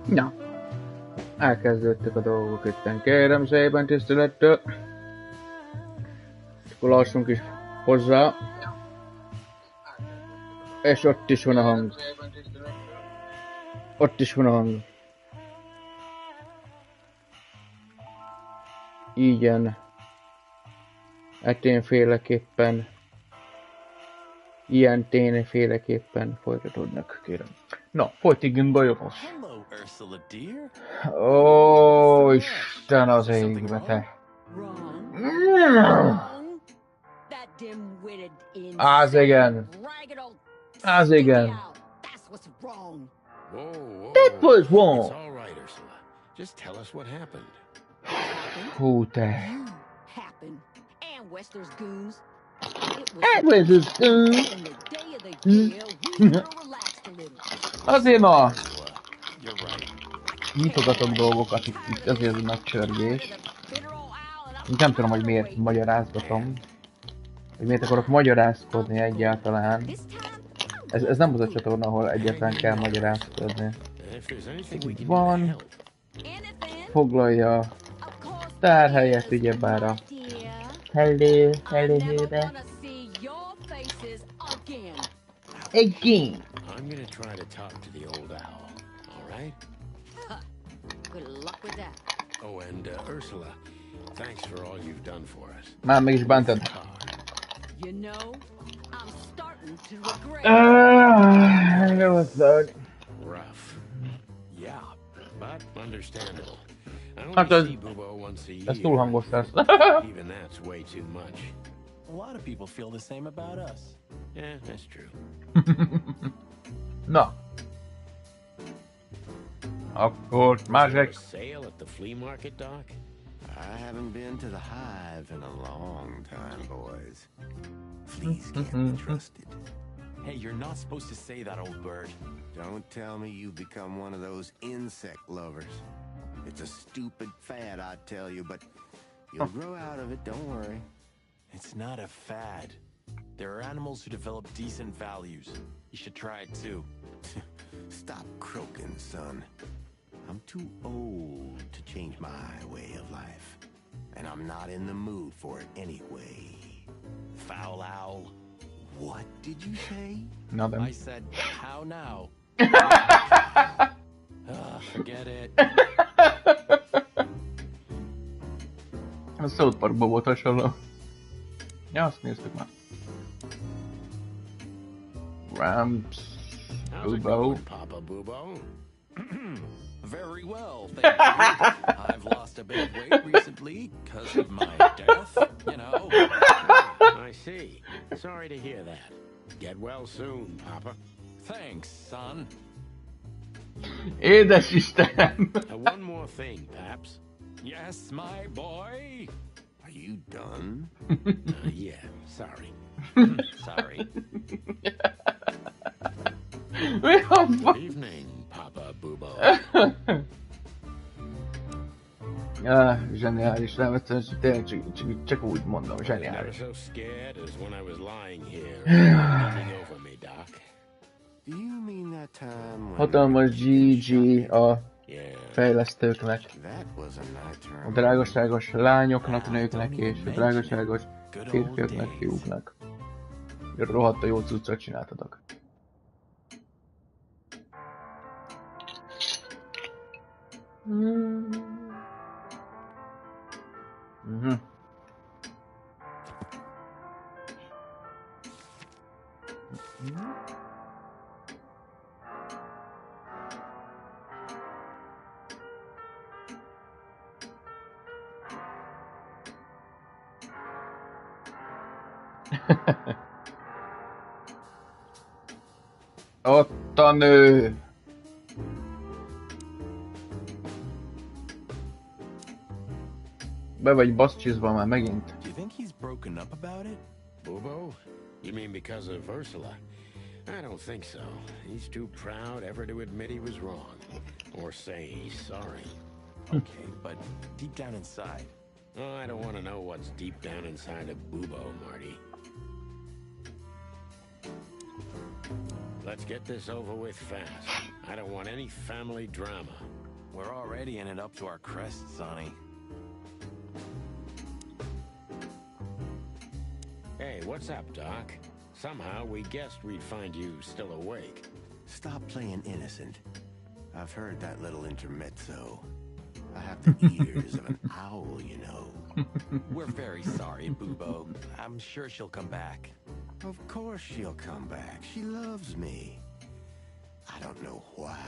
Na, elkezdődtek a dolgok itten. Kérem szépen tisztelettől. Akkor lassunk is hozzá. És ott is van a hang. Ott is van a hang. Igen. Eténféleképpen. Ilyen tényféleképpen folytatódnak, kérem. Na, folytatjunk bajokhoz. Ó, Isten az égbe, te. Az igen. Az igen. That was wrong. Hú, te. Azért ma nyitogatok dolgokat, itt azért nagy csörgés. Nem tudom, hogy miért magyarázgatom. Hogy miért akarok magyarázkodni egyáltalán. Ez nem az a csatorna, ahol egyáltalán kell magyarázkodni. Úgy van. Foglalja tárhelyet, ugyebár a hello-be. Again. I'm gonna try to talk to the old owl. All right? Good luck with that. Oh, and Ursula, thanks for all you've done for us. Már meg is bántad. You know, I'm starting to regret. It was so rough. Yeah, but understandable. I only see Bubo once a year. That's túl hangos lesz. Even that's way too much. A lot of people feel the same about us. Yeah, that's true. Na. Akkor másik. Sale at the flea market, Doc? I haven't been to the hive in a long time, boys. Fleas can't be trusted. Hey, you're not supposed to say that, old bird. Don't tell me you've become one of those insect lovers. It's a stupid fad, I tell you, but you'll grow out of it, don't worry. It's not a fad. There are animals who develop decent values. You should try it too. Stop croaking, son. I'm too old to change my way of life. And I'm not in the mood for it anyway. Foul owl. What did you say? Nothing. I said, how now? Forget it. A South Parkban volt hasonló. Ja, azt néztük már. Ramps. Bubo. Papa Bubo. Very well, thank you. I've lost a bit of weight recently because of my death, you know. I see. Sorry to hear that. Get well soon, Papa. Thanks, son. Édes Istenem! One more thing, Paps. Yes, my boy. Are you done? Yeah, sorry. Sorry. Good evening, Papa Bubo. Zseniális, nem, tényleg csak úgy mondom, zseniális. So scared as when I was lying here, leaning over me, Doc. Do you mean that time? Hatalmas GG a fejlesztőknek, a drágaságos lányoknak, nőknek és a drágaságos férfiaknak, fiúknak. Rohadt a jó cuccot csináltatok. Ott a nő! Be vagy baszcsizva már megint. Do you think he's broken up about it? Bubo? You mean because of Ursula? I don't think so. He's too proud ever to admit he was wrong. Or say he's sorry. Okay, but deep down inside. Oh, I don't want to know what's deep down inside of Bubo, Marty. Let's get this over with fast. I don't want any family drama. We're already in it up to our crests, Sonny. Hey, what's up, Doc? Somehow we guessed we'd find you still awake. Stop playing innocent. I've heard that little intermezzo. I have the ears of an owl, you know. We're very sorry, Boobo. I'm sure she'll come back. Of course she'll come back. She loves me. I don't know why.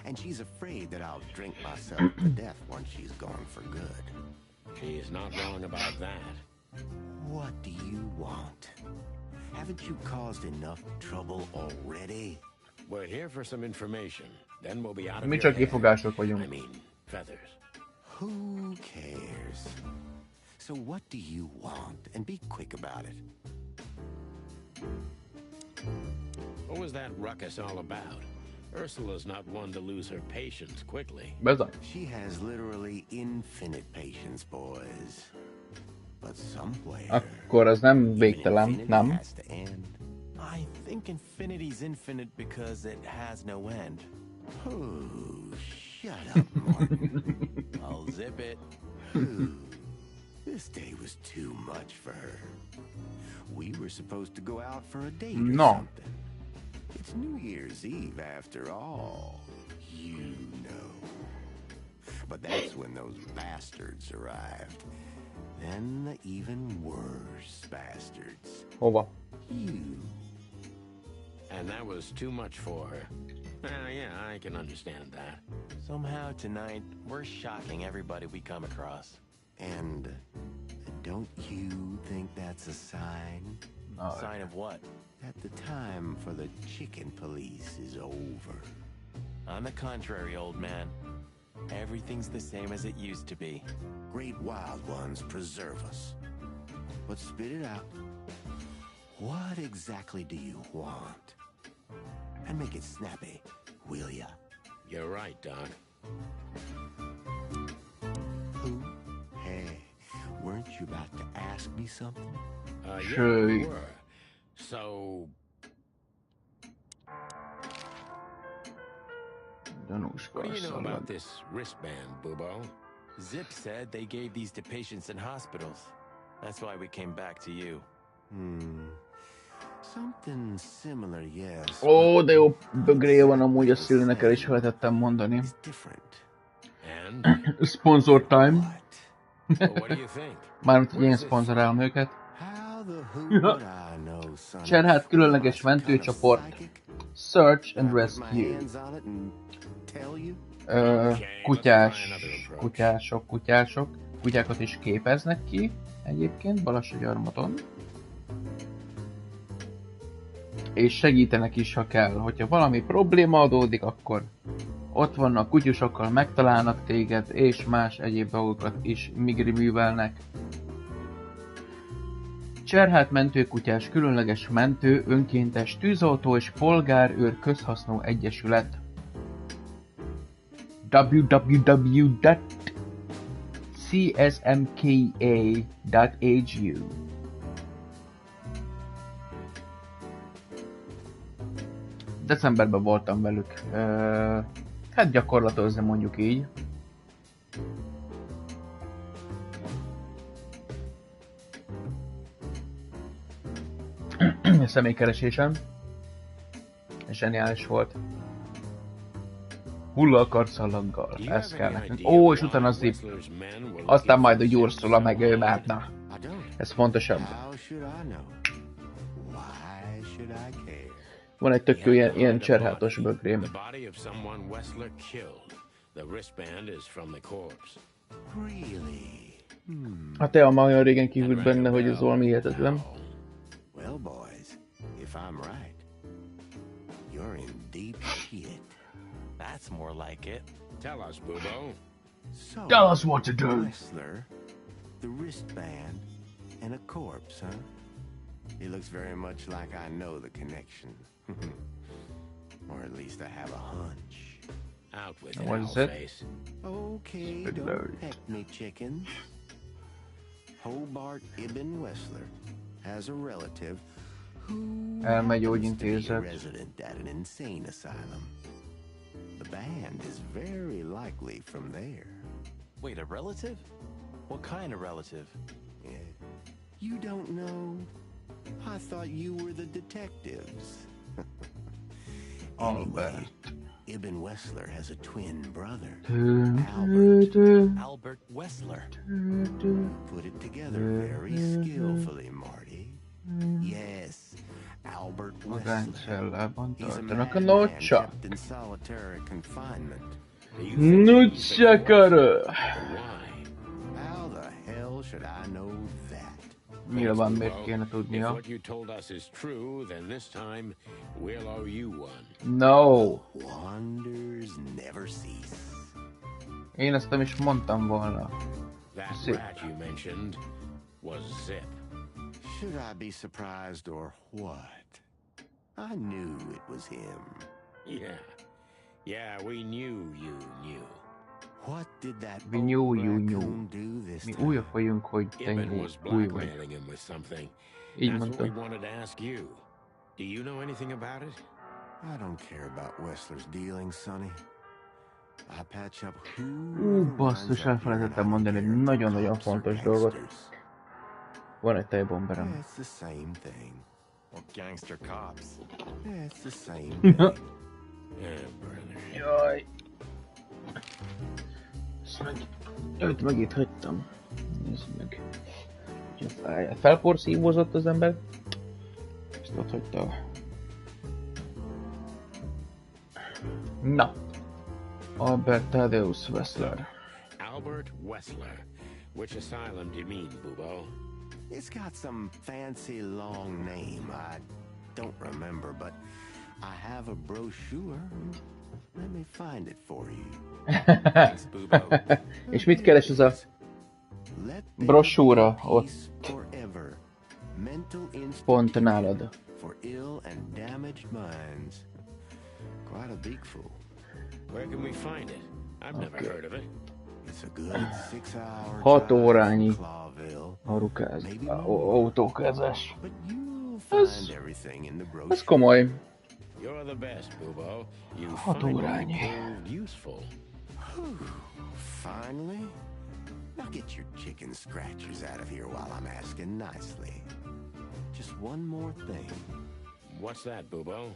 And she's afraid that I'll drink myself to death once she's gone for good. She's not wrong about that. What do you want? Haven't you caused enough trouble already? We're here for some information. Then we'll be out of Mi your csak hair. kifogások vagyunk. I mean, feathers. Who cares? So what do you want? And be quick about it. What was that ruckus all about? Ursula's not one to lose her patience quickly. Bizony. She has literally infinite patience, boys. But somewhere... Akkor az nem végtelen, nem? I think infinity's infinite because it has no end. Oh, shut up, Martin. I'll zip it. This day was too much for her. We were supposed to go out for a date or something. It's New Year's Eve after all. You know. But that's when those bastards arrived. Then the even worse bastards. Hova? You. And that was too much for her. Yeah, I can understand that. Somehow tonight, we're shocking everybody we come across. And don't you think that's a sign? No. Sign of what? That the time for the chicken police is over. On the contrary, old man. Everything's the same as it used to be. Great wild ones preserve us. But spit it out. What exactly do you want? And make it snappy, will ya? You're right, Doc. Who? Hey, weren't you about to ask me something? Sure. Yeah, you were. So... What do you know about this wristband, Boobo? Zip said they gave these to patients in hospitals. That's why we came back to you. Something similar, yes. Ó, de jó bögréje van amúgy, a Szilinek el is feltettem mondani. Sponsor time. Mármint, hogy én szponzorálom őket. Cserhát különleges mentőcsoport. Search and Rescue. Kutyások. Kutyákat is képeznek ki egyébként Balassagyarmaton. És segítenek is, ha kell. Hogyha valami probléma adódik, akkor ott vannak kutyusokkal, megtalálnak téged, és más egyéb dolgokat is művelnek. Cserhát mentőkutyás különleges mentő, önkéntes tűzoltó és polgárőr közhasznú egyesület. www.csmka.hu. Decemberben voltam velük. Hát gyakorlatozni, mondjuk így. Személykeresésen. Zseniális volt. Hulla a karszalaggal. Ez kell nekünk. Ó, és utána Zip. Aztán majd a Ursula meg ő, mert na. Ez fontosabb. Van egy tök jó ilyen cserhátos bögrém. Hát te már olyan régen kívült benne, hogy ez valami hihetetlen. Well, boys, if I'm right, you're in deep shit. That's more like it. Tell us, Boobo. So, tell us what to do. Wrestler, the wristband, and a corpse, huh? It looks very much like I know the connection. Or at least I have a hunch. Out with it, what is it? Face. Okay, don't peck me, chickens. Hobart Ibn Wessler has a relative Elmegyógyintézet. resident at an insane asylum. The band is very likely from there. Wait, a relative? What kind of relative? Yeah. You don't know? I thought you were the detectives. Anyway, Ibn Wessler has a twin brother, Albert Wessler. Put it together very skillfully, Marty. Yes, Albert Wessler. He's a madman kept in solitary confinement. How the hell should I know that? Nyilván miért kéne tudnia. If what you told us is true, then this time we'll owe you one. No! Wonders never cease. Én ezt nem is mondtam volna. That Zip. rat you mentioned was Zip. Should I be surprised or what? I knew it was him. Yeah, we knew you knew. What did that We knew old you knew. raccoon do this Mi time? újak vagyunk, hogy te Ibn was új vagy. blackmailing him with something. Így That's what we mondta. wanted to ask you. Do you know anything about it? I don't care about Wessler's dealings, Sonny. I patch up who Basszus, elfelejtettem mondani egy nagyon-nagyon fontos dolgot. Van egy tejbomberem. It's the same thing. Or gangster cops? It's the same thing. Brother. Jaj. Őt meg itt hagytam. Nézd meg. Felporszívózott az ember. Ezt ott hagyta. Na. Albert Thaddeus Wessler. Albert Wessler. Which asylum do you mean, Bubo? It's got some fancy long name. I don't remember, but I have a brochure. Let me find it for you. Thanks, Bubo. És mit keres ez a Let brosúra peace ott forever. Mental pont nálad? for ill and damaged minds. Quite a big fool. Where can we find it? I've never heard of it. It's a good 6-hour 6 drive órányi from Clawville, autókázás. but you'll find everything in the brochure. Ez komoly. You're the best, Bubo. You 6 finally órányi. proved useful. Finally? Now get your chicken scratchers out of here while I'm asking nicely. Just one more thing. What's that, Bubo?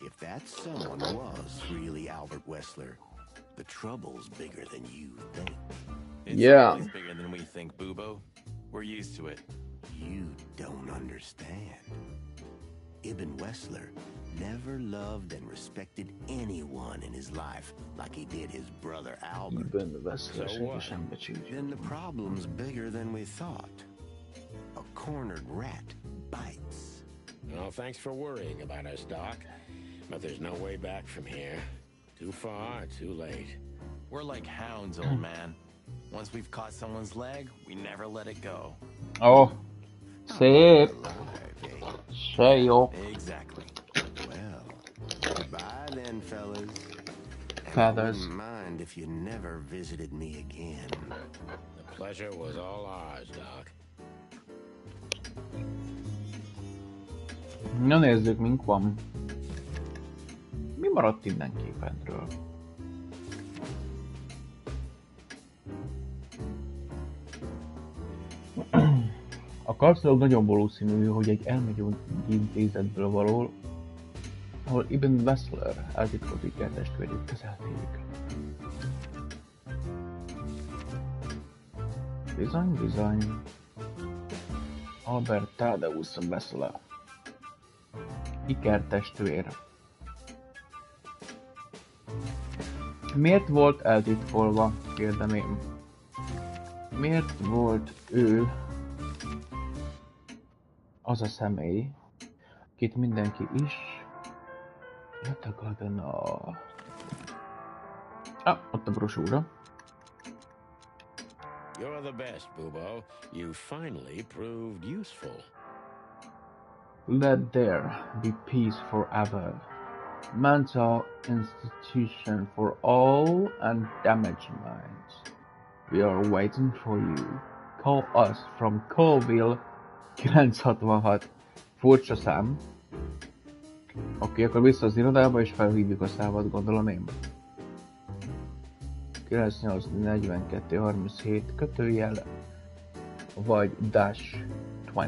If that someone was really Albert Wessler, the trouble's bigger than you think. It's Yeah. always bigger than we think, Bubo. We're used to it. You don't understand. Ibn Wessler never loved and respected anyone in his life like he did his brother Albert. Ibn Wessler So what? sem becsüljük. Then the problem's bigger than we thought. A cornered rat bites. Well, thanks for worrying about us, Doc. But there's no way back from here. Too far, too late. We're like hounds, old man. Once we've caught someone's leg, we never let it go. Ó, szép. Alive, eh? Se jó. Exactly. Well, goodbye then, fellas. Feathers. Wouldn't mind if you never visited me again. The pleasure was all ours, Doc. Na nézzük, mink van. Mi maradt innen képentről? A karcolog nagyon valószínű, hogy egy elmegyő intézetből való, ahol Ibn Wessler eltitkolt ikertestvérét kezelték. Bizony, bizony. Albert Thaddeus Wessler. Ikertestvér. Miért volt eltitkolva, kérdem én. Miért volt ő az a személy, akit mindenki is letagadna? Ott a brosúra. You're the best, Bubo. You finally proved useful. Let there be peace forever. Mental institution for all and damaged minds. We are waiting for you. Call us from Colville 966 Furcsa szám. Oké, akkor vissza az irodába és felhívjuk a szávat, gondolom én. 984237 kötőjel, vagy dash 20.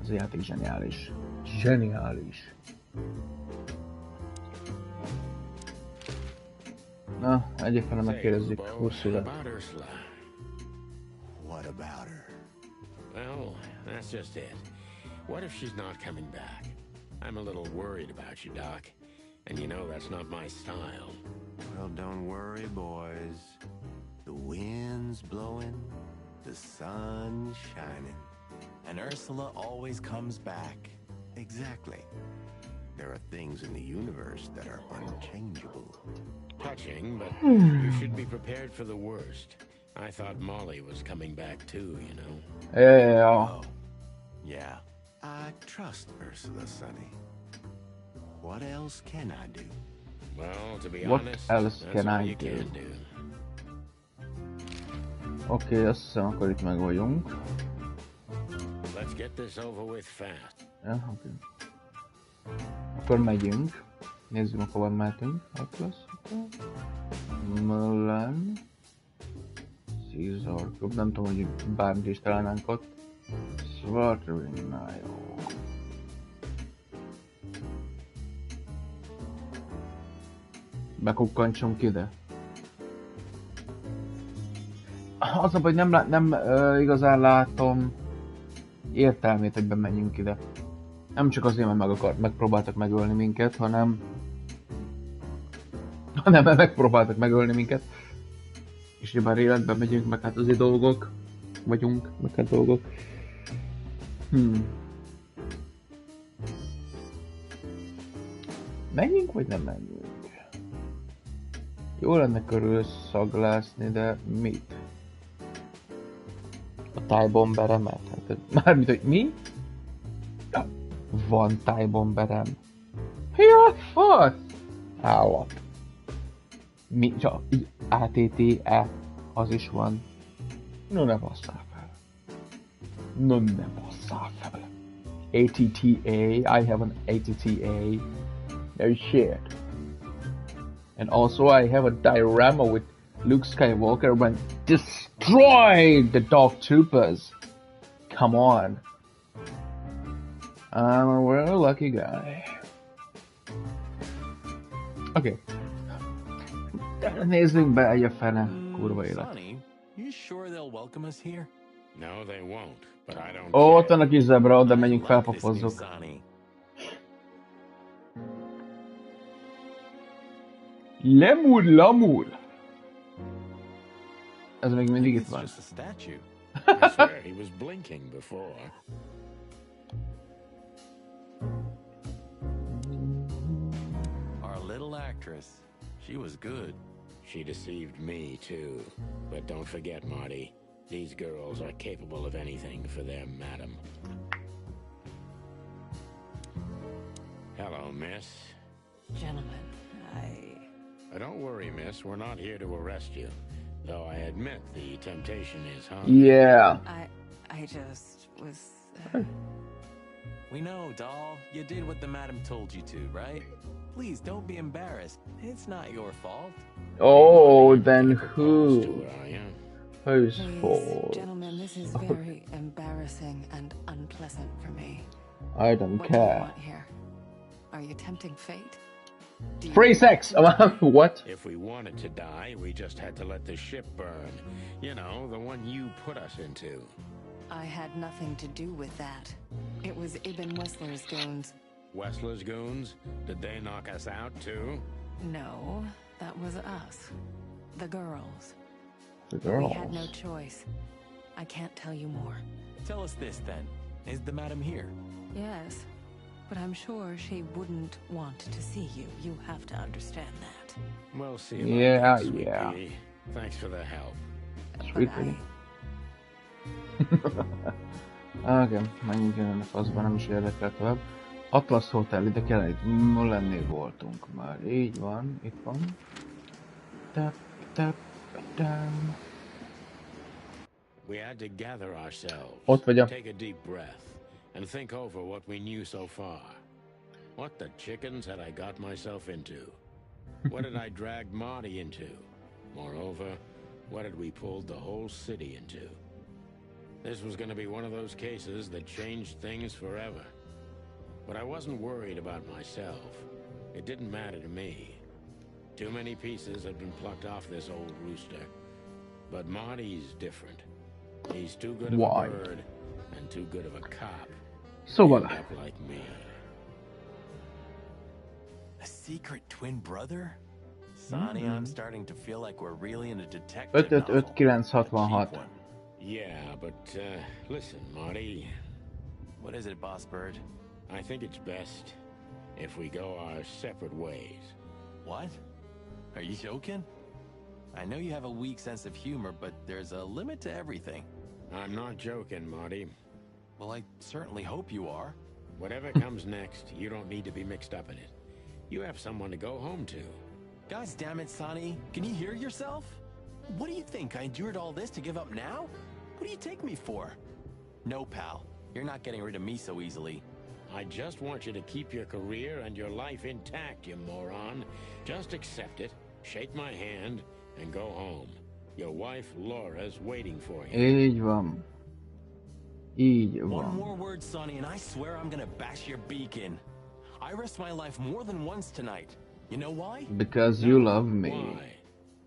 Ez a játék zseniális. Zseniális. Na, egyébként megkérdezzük Ursula. What about her? Well, that's just it. What if she's not coming back? I'm a little worried about you, Doc. And you know that's not my style. Well, don't worry, boys. The wind's blowing, the sun's shining. And Ursula always comes back. Exactly. There are things in the universe that are unchangeable. Touching, but you should be prepared for the worst. I thought Molly was coming back too, you know. Yeah. Oh, yeah. I trust Ursula, Sonny. What else can I do? Well, to be What honest, else that's can all I you do? can do. Oké, azt hiszem, akkor itt meg vagyunk. Let's get this over with fast. Ja, oké. Akkor megyünk. Nézzük, akkor van mehetünk. Ott lesz. Mullen. Caesar Club. Nem tudom, hogy bármit is találnánk ott. Slaughtering, na jó. Bekukkantsunk ide. Az a baj, hogy nem igazán látom értelmét, hogy bemenjünk ide. Nem csak azért, mert megpróbáltak megölni minket, hanem mert megpróbáltak megölni minket. És ugye bár életben megyünk, meg hát azért dolgok vagyunk, meg hát dolgok. Menjünk, vagy nem menjünk? Jó lenne körül szaglászni, de mit? A tájbomberemet? Hát, mármint, hogy mi? Ja, van tájbomberem. Ja, fasz! Állat. Mi? Csak így ATTE, az is van. No, ne basszál fel. No, ne basszál fel. ATTA, I have an ATTA. No shit. And also I have a diorama with Luke Skywalker when destroyed the Dark Troopers. Come on. I'm a real lucky guy. Okay. Nézzünk be egy a fene, kurva élet. Sonny, you sure they'll welcome us here? No, they won't, but I don't Ó, ott care. van a kis zebra, oda menjünk, I like this new felpofozzuk. Sonny. Lemur, lamur! Ez még mindig itt It's van. just a statue. I swear he was blinking before. Our little actress. She was good. She deceived me too. But don't forget, Marty, these girls are capable of anything for their madam. Hello, miss. Gentlemen, Don't worry, miss. We're not here to arrest you. Though I admit the temptation is high. Yeah. I just was... We know, doll. You did what the madam told you to, right? Please don't be embarrassed. It's not your fault. Oh, then Close to who? it, are you? Whose Please, fault? gentlemen, this is very embarrassing and unpleasant for me. I don't What do you care. want here? Are you tempting fate? Do you- Free sex! What? If we wanted to die, we just had to let the ship burn. You know, the one you put us into. I had nothing to do with that. It was Ibn Wessler's goons. Wessler's goons? Did they knock us out too? No, that was us. The girls. The We girls. had no choice. I can't tell you more. Tell us this then. Is the madam here? Yes, but I'm sure she wouldn't want to see you. You have to understand that. We'll see about Yeah, that, sweet yeah. pea. Thanks for the help. Sweet But pea. Oké, menjünk innen a faszba, nem is érdekel tovább. Atlas Hotel, ide kell, itt Mullennél voltunk már. Így van, itt van. Tap, tap, down. We had to gather ourselves. Ott vagy a- Take a deep breath. and think over what we knew so far. What the chickens had I got myself into? What had I dragged Marty into? Moreover, what had we pulled the whole city into? This was going to be one of those cases that changed things forever. But I wasn't worried about myself. It didn't matter to me. Too many pieces had been plucked off this old rooster. But Marty's different. He's too good of a bird and too good of a cop. Szóval... Like me. A secret twin brother? Sonny, I'm starting to feel like we're really in a detective 55566. Yeah, but listen, Marty. What is it, Boss Bird? I think it's best if we go our separate ways. What? Are you joking? I know you have a weak sense of humor, but there's a limit to everything. I'm not joking, Marty. Well, I certainly hope you are. Whatever comes next, you don't need to be mixed up in it. You have someone to go home to. Gosh damn it, Sonny. Can you hear yourself? What do you think? I endured all this to give up now? What do you take me for? No, pal. You're not getting rid of me so easily. I just want you to keep your career and your life intact, you moron. Just accept it, shake my hand, and go home. Your wife, Laura's waiting for you. Így van. Így van. One more word, Sonny, and I swear I'm gonna bash your beak in. I risked my life more than once tonight. You know why? Because you love me. Why?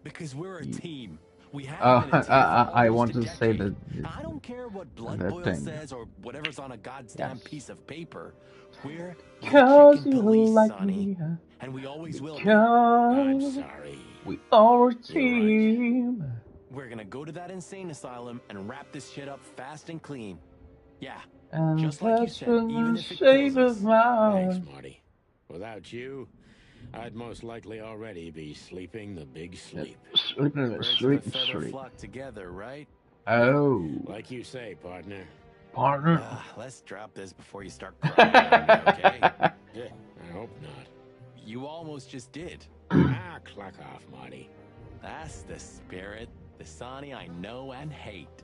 Because we're a team. We have been a team for I almost want a to say decade. that. I don't care what Blood that Boil thing. says or whatever's on a goddamn Yes. piece of paper. We're Because chicken you police, like Sonny, me. and we always will be. I'm Because sorry. we are a team. We're gonna go to that insane asylum and wrap this shit up fast and clean. Yeah, And just like you that's said, when even the if it shape kills us. of my Thanks, Marty. Without you, I'd most likely already be sleeping the big sleep. Birds of a feather flock together, right? Oh, Like you say, partner. partner. Let's drop this before you start crying on me, okay? Yeah, I hope not. You almost just did. Cluck off, Marty. That's the spirit, the Sonny I know and hate.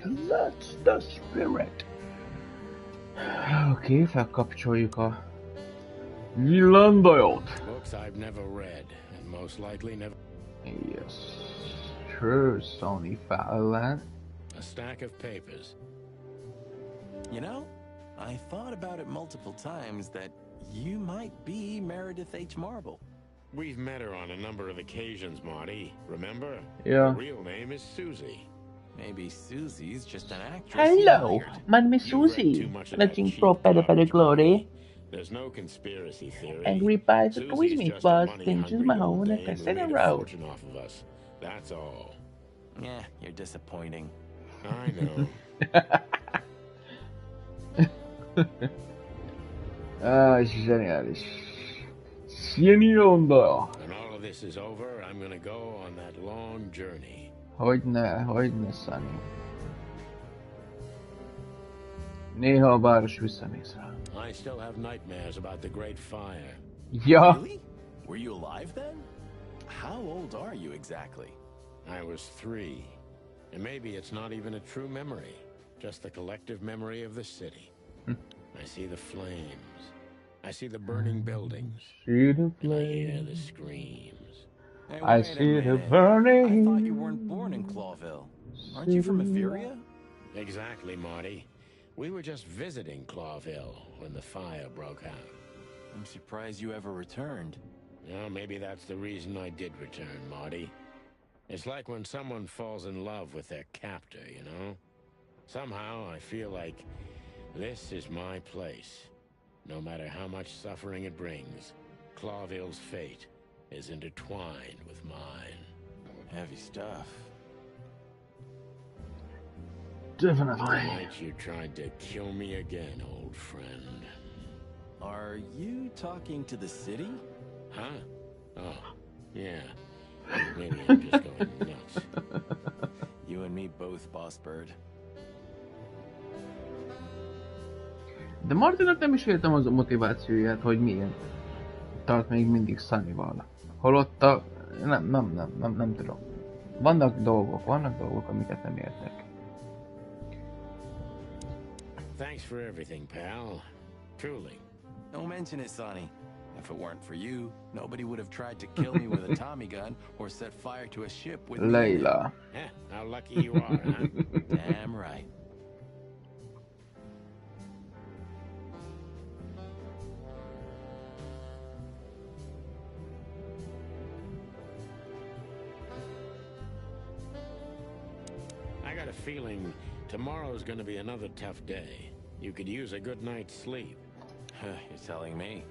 That's the spirit. Oké, felkapcsoljuk a villandajót. Books I've never read, and most likely never. Yes. Sure, Sony Fallon. A stack of papers. You know, I thought about it multiple times that you might be Meredith H. Marble. We've met her on a number of occasions, Marty. Remember? Yeah. Her real name is Susie. Maybe Susie's just an actress. Hello, you hired. my name is You've read Susie. too much of that Letting cheap pro better garbage, glory. Marty. There's no conspiracy theory. Angry pies and Susie's always just a meatballs, money-hungry things my old own and dame piss who in a made road. fortune off of us. That's all. Yeah, you're disappointing. I know. Zseniális. Zseniálda. When all of this is over, I'm gonna go on that long journey. Hogyne, Sunny. Néha a város visszanéz rá. I still have nightmares about the Great Fire. Ja, Really? Were you alive then? How old are you exactly? I was 3. And maybe it's not even a true memory, just the collective memory of the city. I see the flames. I see the burning buildings. see the I hear the flame. screams. Hey, I wait a see the minute. burning. I thought you weren't born in Clawville. Aren't you from Etheria? Exactly, Marty. We were just visiting Clawville when the fire broke out. I'm surprised you ever returned. Well, maybe that's the reason I did return, Marty. It's like when someone falls in love with their captor, you know? Somehow I feel like this is my place. No matter how much suffering it brings, Clawville's fate is intertwined with mine. Heavy stuff. Definitely. Tonight you tried to kill me again, old friend. Are you talking to the city? Huh? Oh, yeah. Maybe I'm just going nuts. You and me both, Boss Bird. De Martinak nem is értem az a motivációját, hogy miért tart még mindig Sunnyval. Holott nem tudom. vannak dolgok, amiket nem értek. Thanks for everything, pal. Truly. Don't mention it, Sonny. If it weren't for you, nobody would have tried to kill me with a Tommy gun or set fire to a ship with me in it. Layla. How lucky you are, huh? Damn right. I got a feeling tomorrow's gonna be another tough day. You could use a good night's sleep. You're telling me.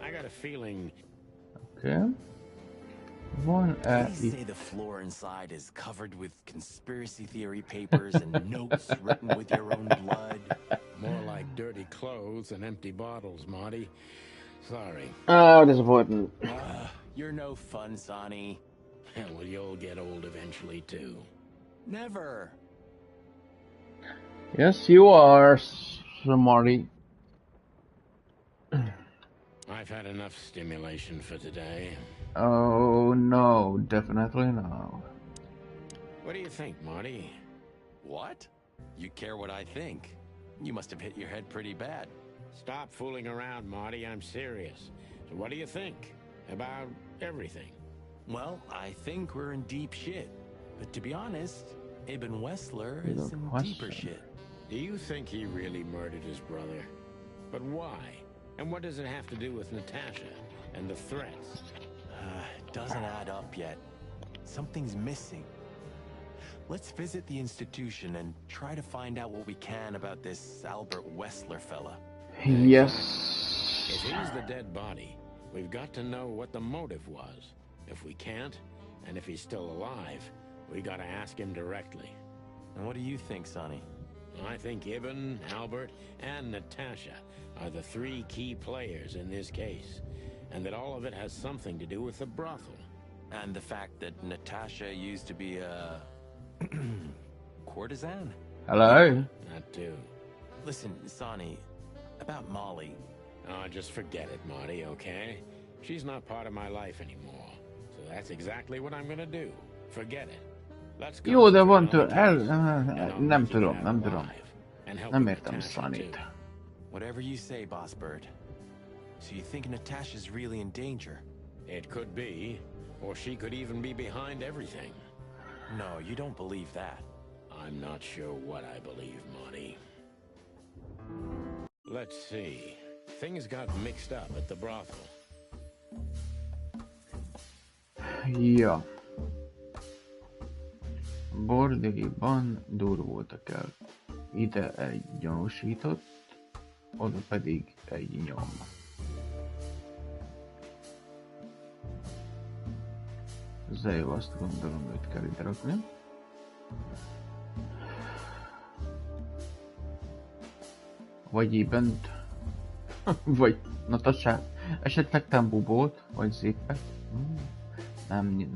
I got a feeling. Okay. One Please say the floor inside is covered with conspiracy theory papers and notes written with your own blood. More like dirty clothes and empty bottles, Marty. Sorry. Oh, disappointing. You're no fun, Sonny. Well, you'll get old eventually, too. Never. Yes, you are, Marty. I've had enough stimulation for today. Oh no, definitely no. What do you think, Marty? What? You care what I think? You must have hit your head pretty bad. Stop fooling around, Marty. I'm serious. So what do you think about everything? Well, I think we're in deep shit. But to be honest, Ibn Wessler Good is in deeper question. shit. Do you think he really murdered his brother? But why? And what does it have to do with Natasha and the threats? It doesn't add up yet. Something's missing. Let's visit the institution and try to find out what we can about this Albert Wessler fella. Yes. If he's the dead body, we've got to know what the motive was. If we can't, and if he's still alive, we gotta ask him directly. And what do you think, Sonny? I think Ibn, Albert, and Natasha are the three key players in this case, and that all of it has something to do with the brothel. And the fact that Natasha used to be a courtesan? Hello? That too. Listen, Sonny, about Molly. Oh, just forget it, Marty, okay? She's not part of my life anymore. So that's exactly what I'm gonna do. Forget it. Let's go. Jó, de van tőle, nem keep tudom, it nem out tudom. alive. And help Nem with értem Natasha, Sonnyt. too. Whatever you say, Boss Bird. So you think Natasha's really in danger? It could be, or she could even be behind everything. No, you don't believe that. I'm not sure what I believe, Marty. Let's see. Things got mixed up at the brothel. Ja. Bordélyban durvultak el. Ide egy gyanúsított, oda pedig egy nyom. Ezzel azt gondolom, őt kell ide rakni. Vagy Ibent, vagy Natasha, esetleg Tambubót, vagy Zippet. Nem.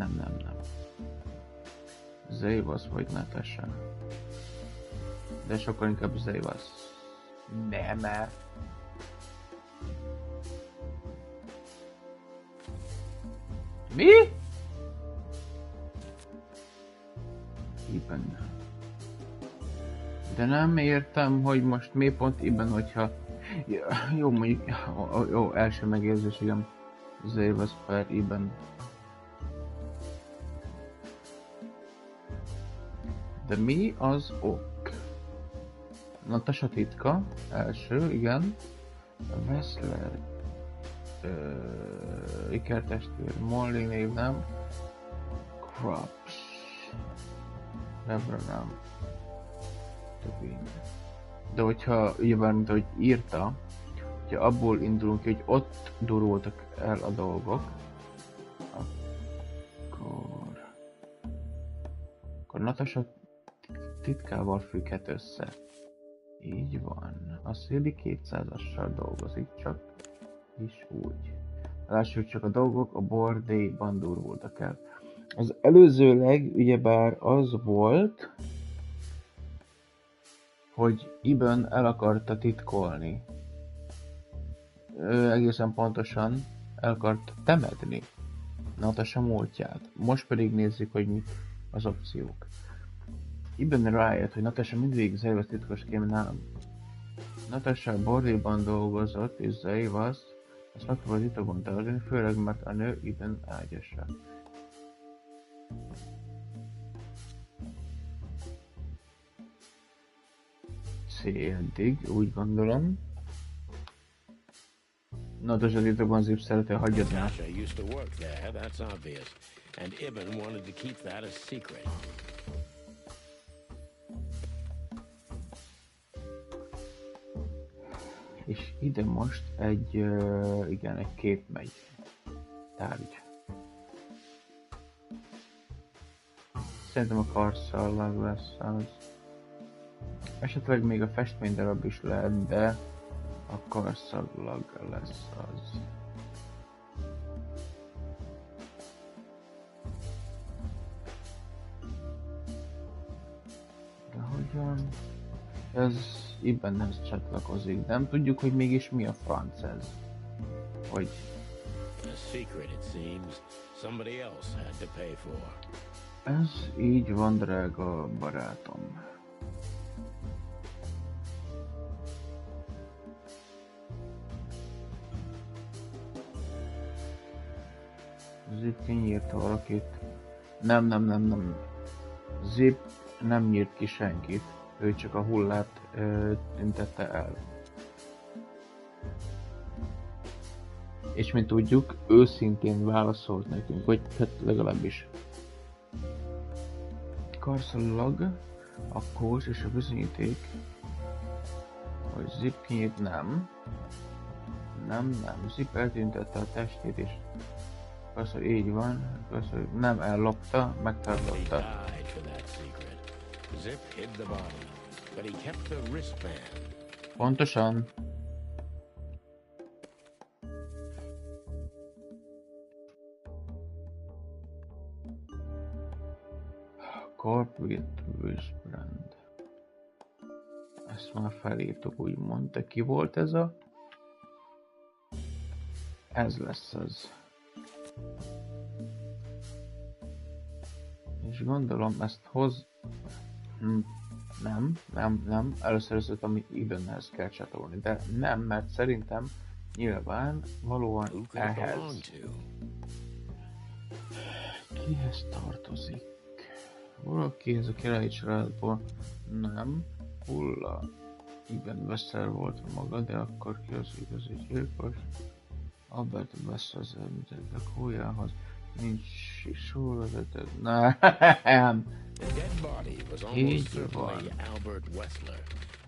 Zévasz vagy Natasha. De sokkal inkább Zévasz. Nem. Mi? Iben. De nem értem, hogy most mi pont Iben, hogyha... Jó, mondjuk... Jó, első megérzés, igen. Zévasz per Iben. De mi az ok? Natasha titka, első, igen. Wessler. Ikertestvér, Molly név nem. Crops. Rebra nem. De hogyha, ugyebár mint ahogy írta, hogyha abból indulunk ki, hogy ott durultak el a dolgok, akkor Natasha titkával függhet össze. Így van. A Széli 200-assal dolgozik csak, és úgy. Lássuk csak, a dolgok a bordélyban durvultak el. Az előzőleg ugyebár az volt, hogy Ibn el akarta titkolni. Ő egészen pontosan el akart temetni Natasha múltját. Most pedig nézzük, hogy mik az opciók. Ibn rájött, hogy Natasha mindvégig Zaivasz titkos kémnál. Natasha a bordélyban dolgozott, és Zaivasz azt megpróbált titokban tartani, főleg mert a nő Ibn ágyasa. Eddig, úgy gondolom. Natasha titokban Zip szereti, hagyjad már. És ide most egy, igen, egy kép megy. Tárgy. Szerintem a karszallag lesz az. Esetleg még a festménydarab is lehet, de a karszallag lesz az. De hogyan? Ez Ibnhez csatlakozik, de nem tudjuk, hogy mégis mi a franc ez. Hogy... Ez így van, drága barátom. Zip kinyírta valakit. Nem. Zip nem nyírt ki senkit. Ő csak a hullát tüntette el. És mint tudjuk, őszintén válaszolt nekünk, vagy hát legalábbis. Karszallag, a kós és a bizonyíték, hogy Zip kinyírt, nem. Zip eltüntette a testét, és Karszallag így van, Karszallag nem ellopta, megtartotta. Pontosan. Corporate wristband. Ezt már felírtuk, úgy mondta. Ki volt ez a? Ez lesz az. És gondolom ezt hoz... Nem. Először az, amit Ibnhez kell csatolni, de nem, mert szerintem nyilván valóan ehhez. Kihez tartozik? Valaki ez a királyi családból? Nem. Hulla. Ibn Veszel volt maga, de akkor ki az igazi gyilkos? Albert Veszel az említett a kójához. Nincs sorvezeted. Nem. The dead body was almost certainly Albert Wessler,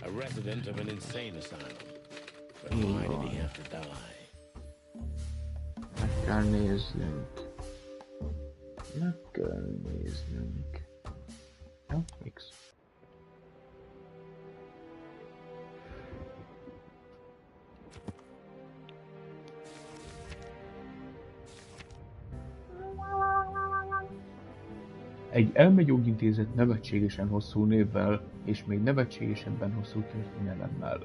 a resident of an insane asylum. But why did he have to die? Meg kell néznünk. Jó, X. Egy elmegyógyintézet nevetségesen hosszú névvel, és még nevetségesebben hosszú történelemmel.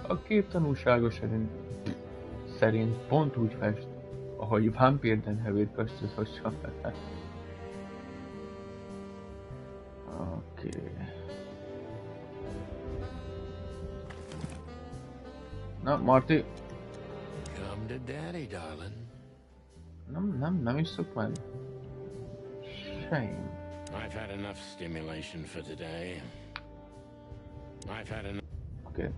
A kép tanúsága szerint pont úgy fest, ahogy vámpírden hevét köztudhassa fel. Oké. Na, Marty. Come to daddy, darling. Nem isszuk meg. Shame. I've had enough stimulation for today. I've had enough. Okay.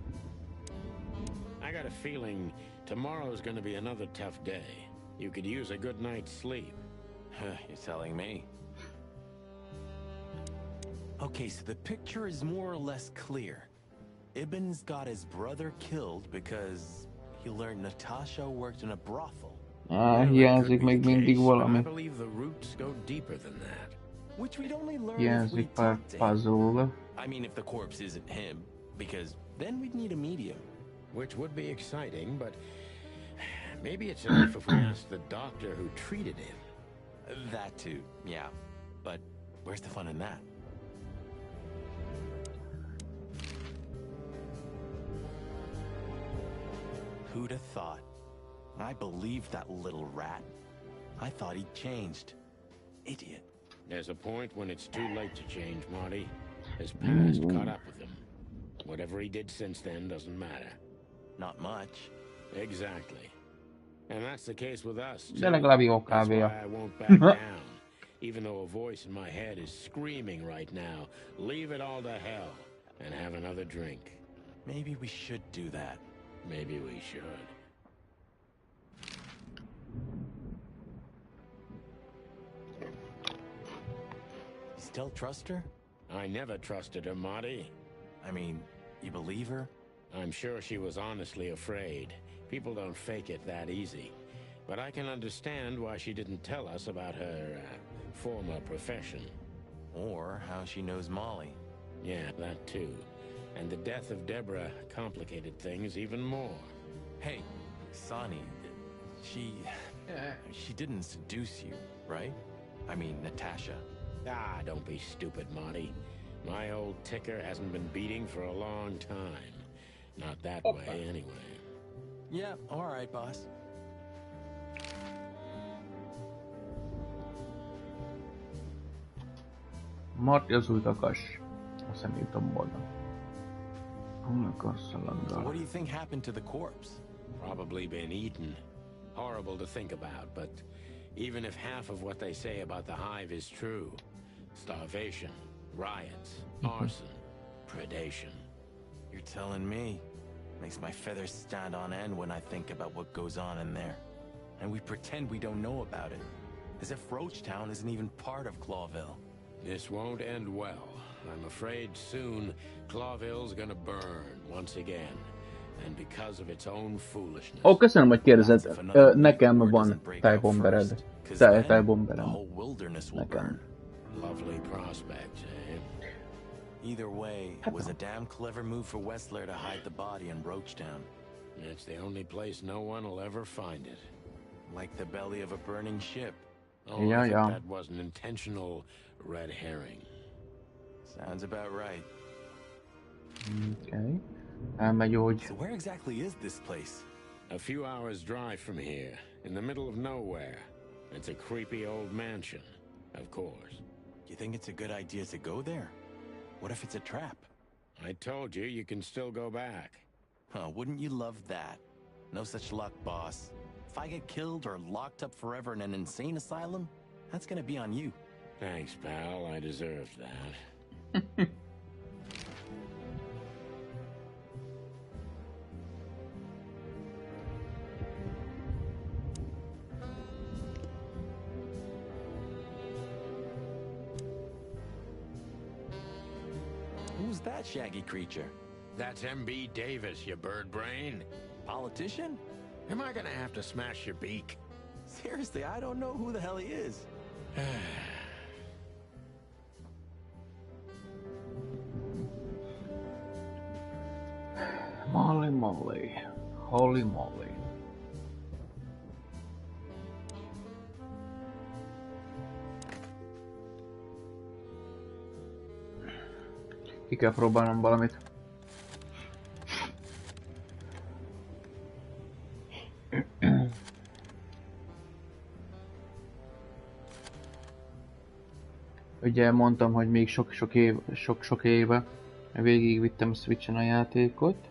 I got a feeling tomorrow's going to be another tough day. You could use a good night's sleep. You're telling me. Okay, so the picture is more or less clear. Ibn's got his brother killed because he learned Natasha worked in a brothel. Hiányzik még mindig valami. I believe the roots go deeper than that. Which we'd only learn if we Hiányzik pár talked to him. puzzle. I mean, if the corpse isn't him, because then we'd need a medium. Which would be exciting, but Maybe it's enough if we ask the doctor who treated him. That too, yeah. But where's the fun in that? Who'd have thought? I believed that little rat. I thought he'd changed. Idiot. There's a point when it's too late to change, Marty. His past caught up with him. Whatever he did since then doesn't matter. Not much. Exactly. And that's the case with us, too. De legalább jó That's why kávéja. I won't back down. Even though a voice in my head is screaming right now, leave it all to hell and have another drink. Maybe we should do that. Maybe we should. You still trust her? I never trusted her, Marty. I mean, you believe her? I'm sure she was honestly afraid. People don't fake it that easy. But I can understand why she didn't tell us about her former profession. Or how she knows Molly. Yeah, that too. And the death of Deborah complicated things even more. Hey, Sonny, she didn't seduce you, right? I mean, Natasha. Ah, don't be stupid, Marty. My old ticker hasn't been beating for a long time. Not that way, anyway. Yeah, all right, boss. Marty az új kakas. A személytombolna. So what do you think happened to the corpse? Probably been eaten. Horrible to think about, but even if half of what they say about the hive is true, starvation, riots, arson, predation. You're telling me. Makes my feathers stand on end when I think about what goes on in there. And we pretend we don't know about it. As if Roachtown isn't even part of Clawville. This won't end well. I'm afraid soon Clawville's gonna burn once again. And because of its own foolishness. Ó, köszönöm, hogy kérdezed. Nekem van tájbombered. Tájbomberem. Nekem. Lovely prospect, eh? Either way, it was a damn clever move for Wessler to hide the body in Roachtown. It's the only place no one will ever find it. Like the belly of a burning ship. Oh, Yeah, I think yeah. that was an intentional red herring. Sounds about right. Okay. Elmegy, hogy... So where exactly is this place? A few hours drive from here, in the middle of nowhere. It's a creepy old mansion, of course. You think it's a good idea to go there? What if it's a trap? I told you, you can still go back. Huh, wouldn't you love that? No such luck, boss. If I get killed or locked up forever in an insane asylum, that's gonna be on you. Thanks, pal. I deserved that. Who's that shaggy creature? That's M.B. Davis, you bird brain. Politician? Am I gonna have to smash your beak? Seriously, I don't know who the hell he is. Molly moly. Holy moly. Ki kell próbálnom valamit. Ugye mondtam, hogy még sok éve végigvittem Switchen a játékot.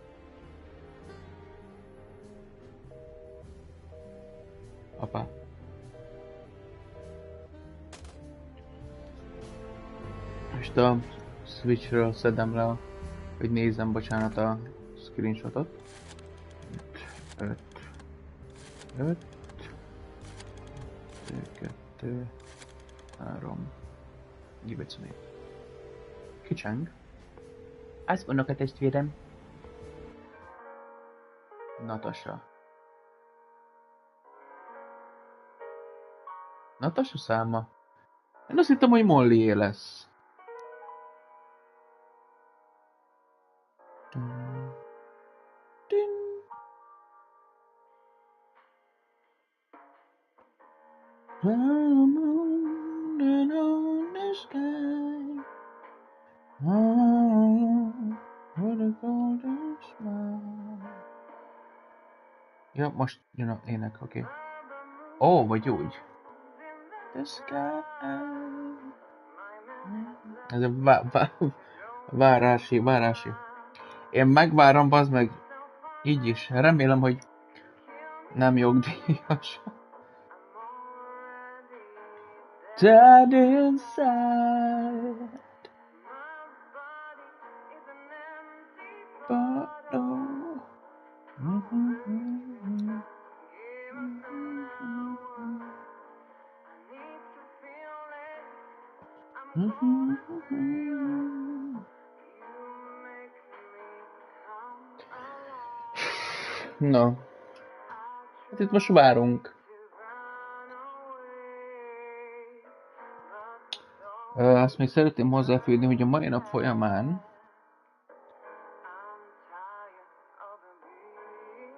Apa. Most a Switchről szedem le, hogy nézzem, bocsánat, a screenshotot. 5 2 3 Gibeconi. Kicseng. Azt mondok a testvérem. Natasha. Natasha száma? Én azt hittem, hogy Mollyé lesz. moon and on the sky. What a golden smile. Ja, most jön a ének, oké. Ó, vagy úgy. The sky. Ez a várási. Én megvárom, bazd meg. Így is. Remélem, hogy nem jogdíjas. Dead inside. But no. Na. Hát itt most várunk. Azt még szeretném hozzáfűzni, hogy a mai nap folyamán,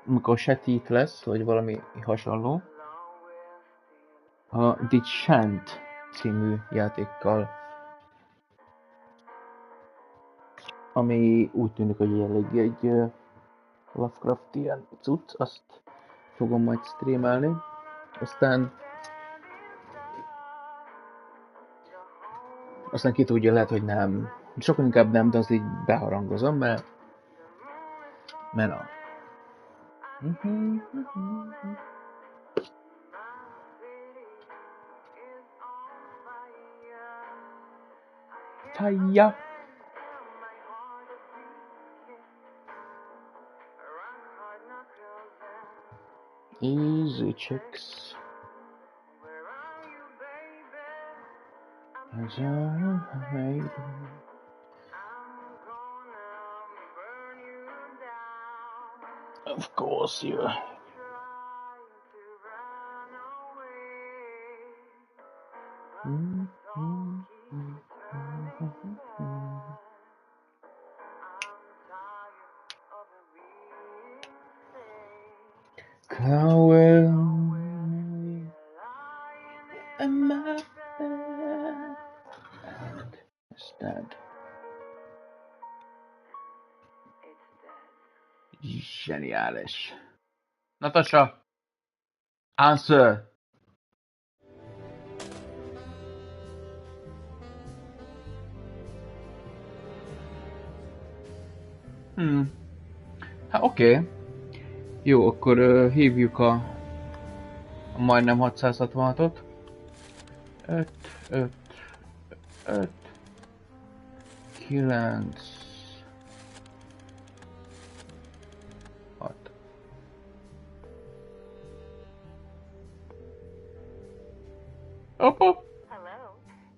amikor se Ythillt lesz, vagy valami hasonló, a Tegyünk című játékkal, ami úgy tűnik, hogy elég egy Lovecraftian cucc, azt fogom majd streamelni. Aztán ki tudja, lehet, hogy nem. Sokkal inkább nem, de azt így beharangozom, mert a... Fire! Easy chicks. As I'm waiting. Of course you. Am I dead? Zseniális. Natasha, answer. Hát oké. Jó, akkor hívjuk a majdnem 666-ot. 5, 9, 6. Hello,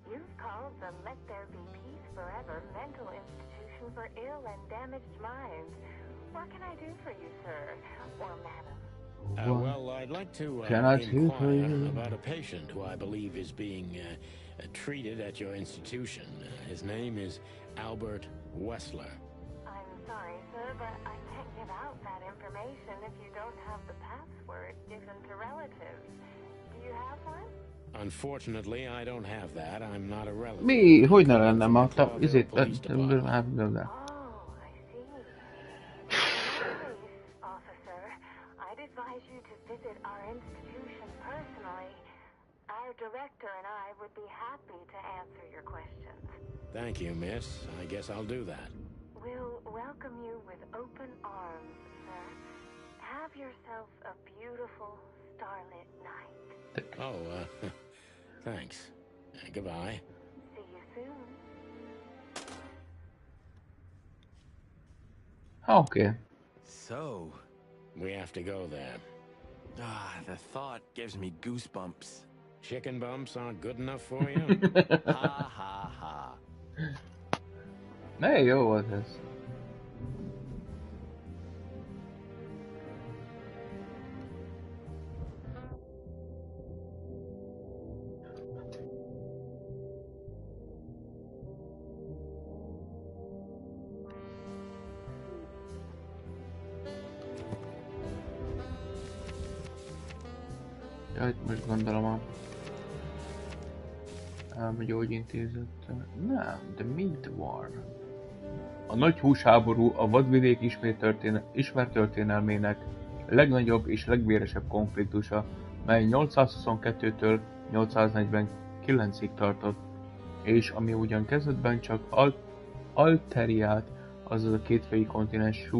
you've called the Let There Be Peace Forever mental institution for ill and damaged minds. What can I do for you, sir or madam? Well, I'd like to inquire about a patient who I believe is being treated at your institution. His name is Albert Wessler. I'm sorry, sir, but I can't give out that information if you don't have the password given to relatives. Do you have one? Unfortunately, I don't have that. I'm not a relative. Mi? Hogy ne lenne ma? Is it? Oh, I see. Officer, I'd advise you to visit our institution personally. Our director and I would be happy to answer your questions. Thank you, miss. I guess I'll do that. We'll welcome you with open arms, sir. Have yourself a beautiful starlit night. Oh, thanks. Goodbye. See you soon. Okay. So, We have to go there. the thought gives me goosebumps. Chicken bumps aren't good enough for you? Ha ha ha. Ne, jó volt ez. Ja, itt most gondolom a Gyógyintézet. Nem, de Meat War. A nagy húsháború a vadvidék ismert történelmének legnagyobb és legvéresebb konfliktusa, mely 822-től 849-ig tartott, és ami ugyan kezdetben csak Alteriát, azaz a kétfejű kontinens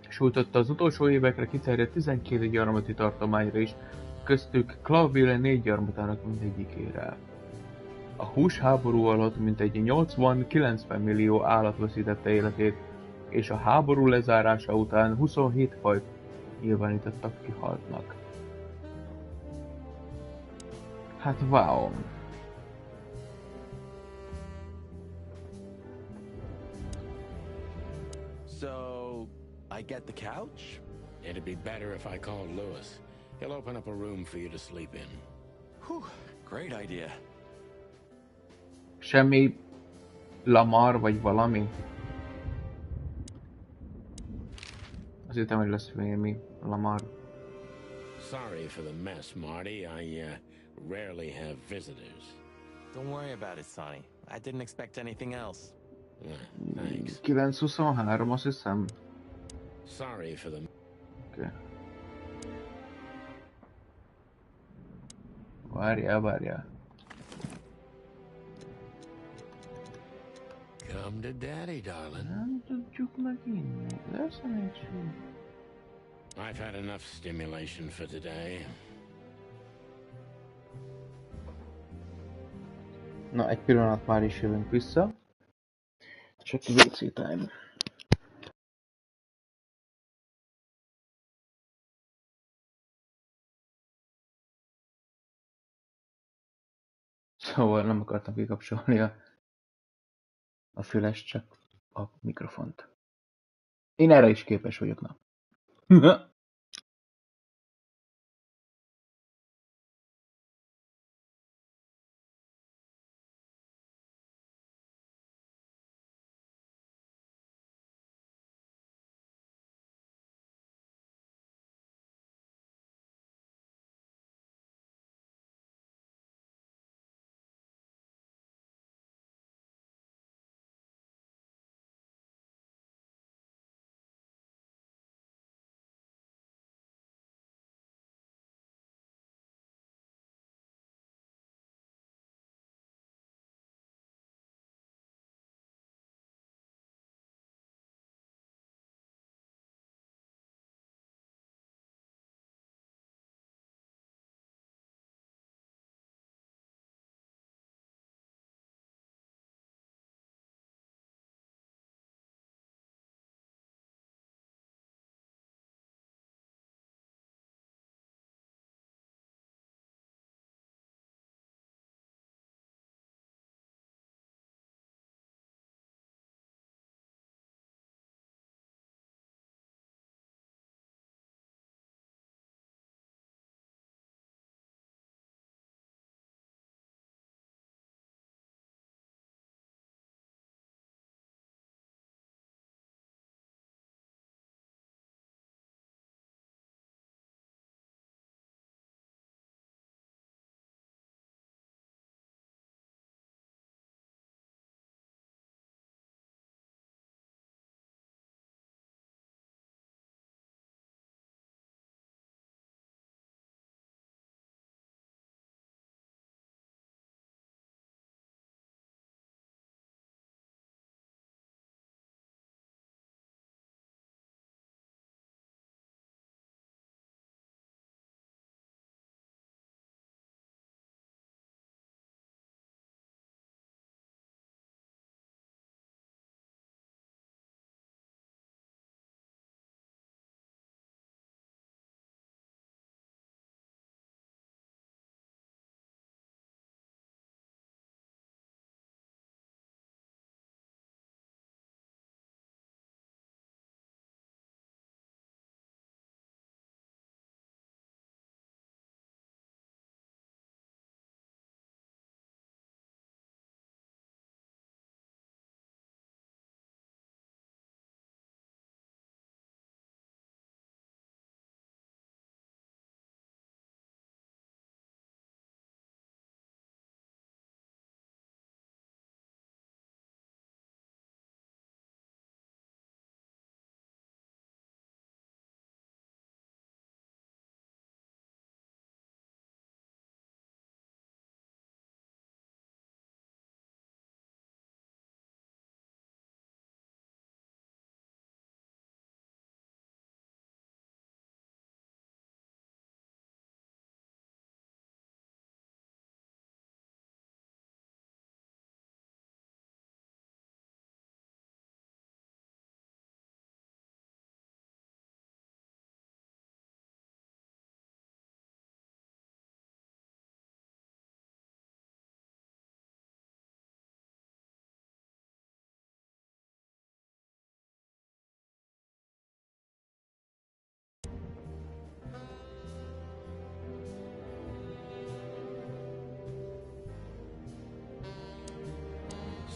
sújtotta, az utolsó évekre kiterjedt 12 gyarmati tartományra is, köztük Clawville 4 gyarmatának mindegyikére. A húsháború alatt mintegy 80-90 millió állat veszítette életét, és a háború lezárása után 27 fajt nyilvánítottak kihaltnak. Hát wow! So, I get the couch? It'd be better if I called Lewis. He'll open up a room for you to sleep in. Whew, great idea. Semmi Lamar vagy valami? Azt hittem, hogy lesz valami Lamar. Sorry for the mess, Marty. I rarely have visitors. Don't worry about it, Sonny. I didn't expect anything else. Thanks. 923, azt hiszem. Sorry for the... Okay. Várjál. Come to daddy, darling. Nem tudjuk meginni. Lesz egy. I've had enough stimulation for today. Na, egy pillanat, már is jövünk vissza. Csak WC time. Szóval nem akartam kikapcsolni a füles, csak a mikrofont. Én erre is képes vagyok, na.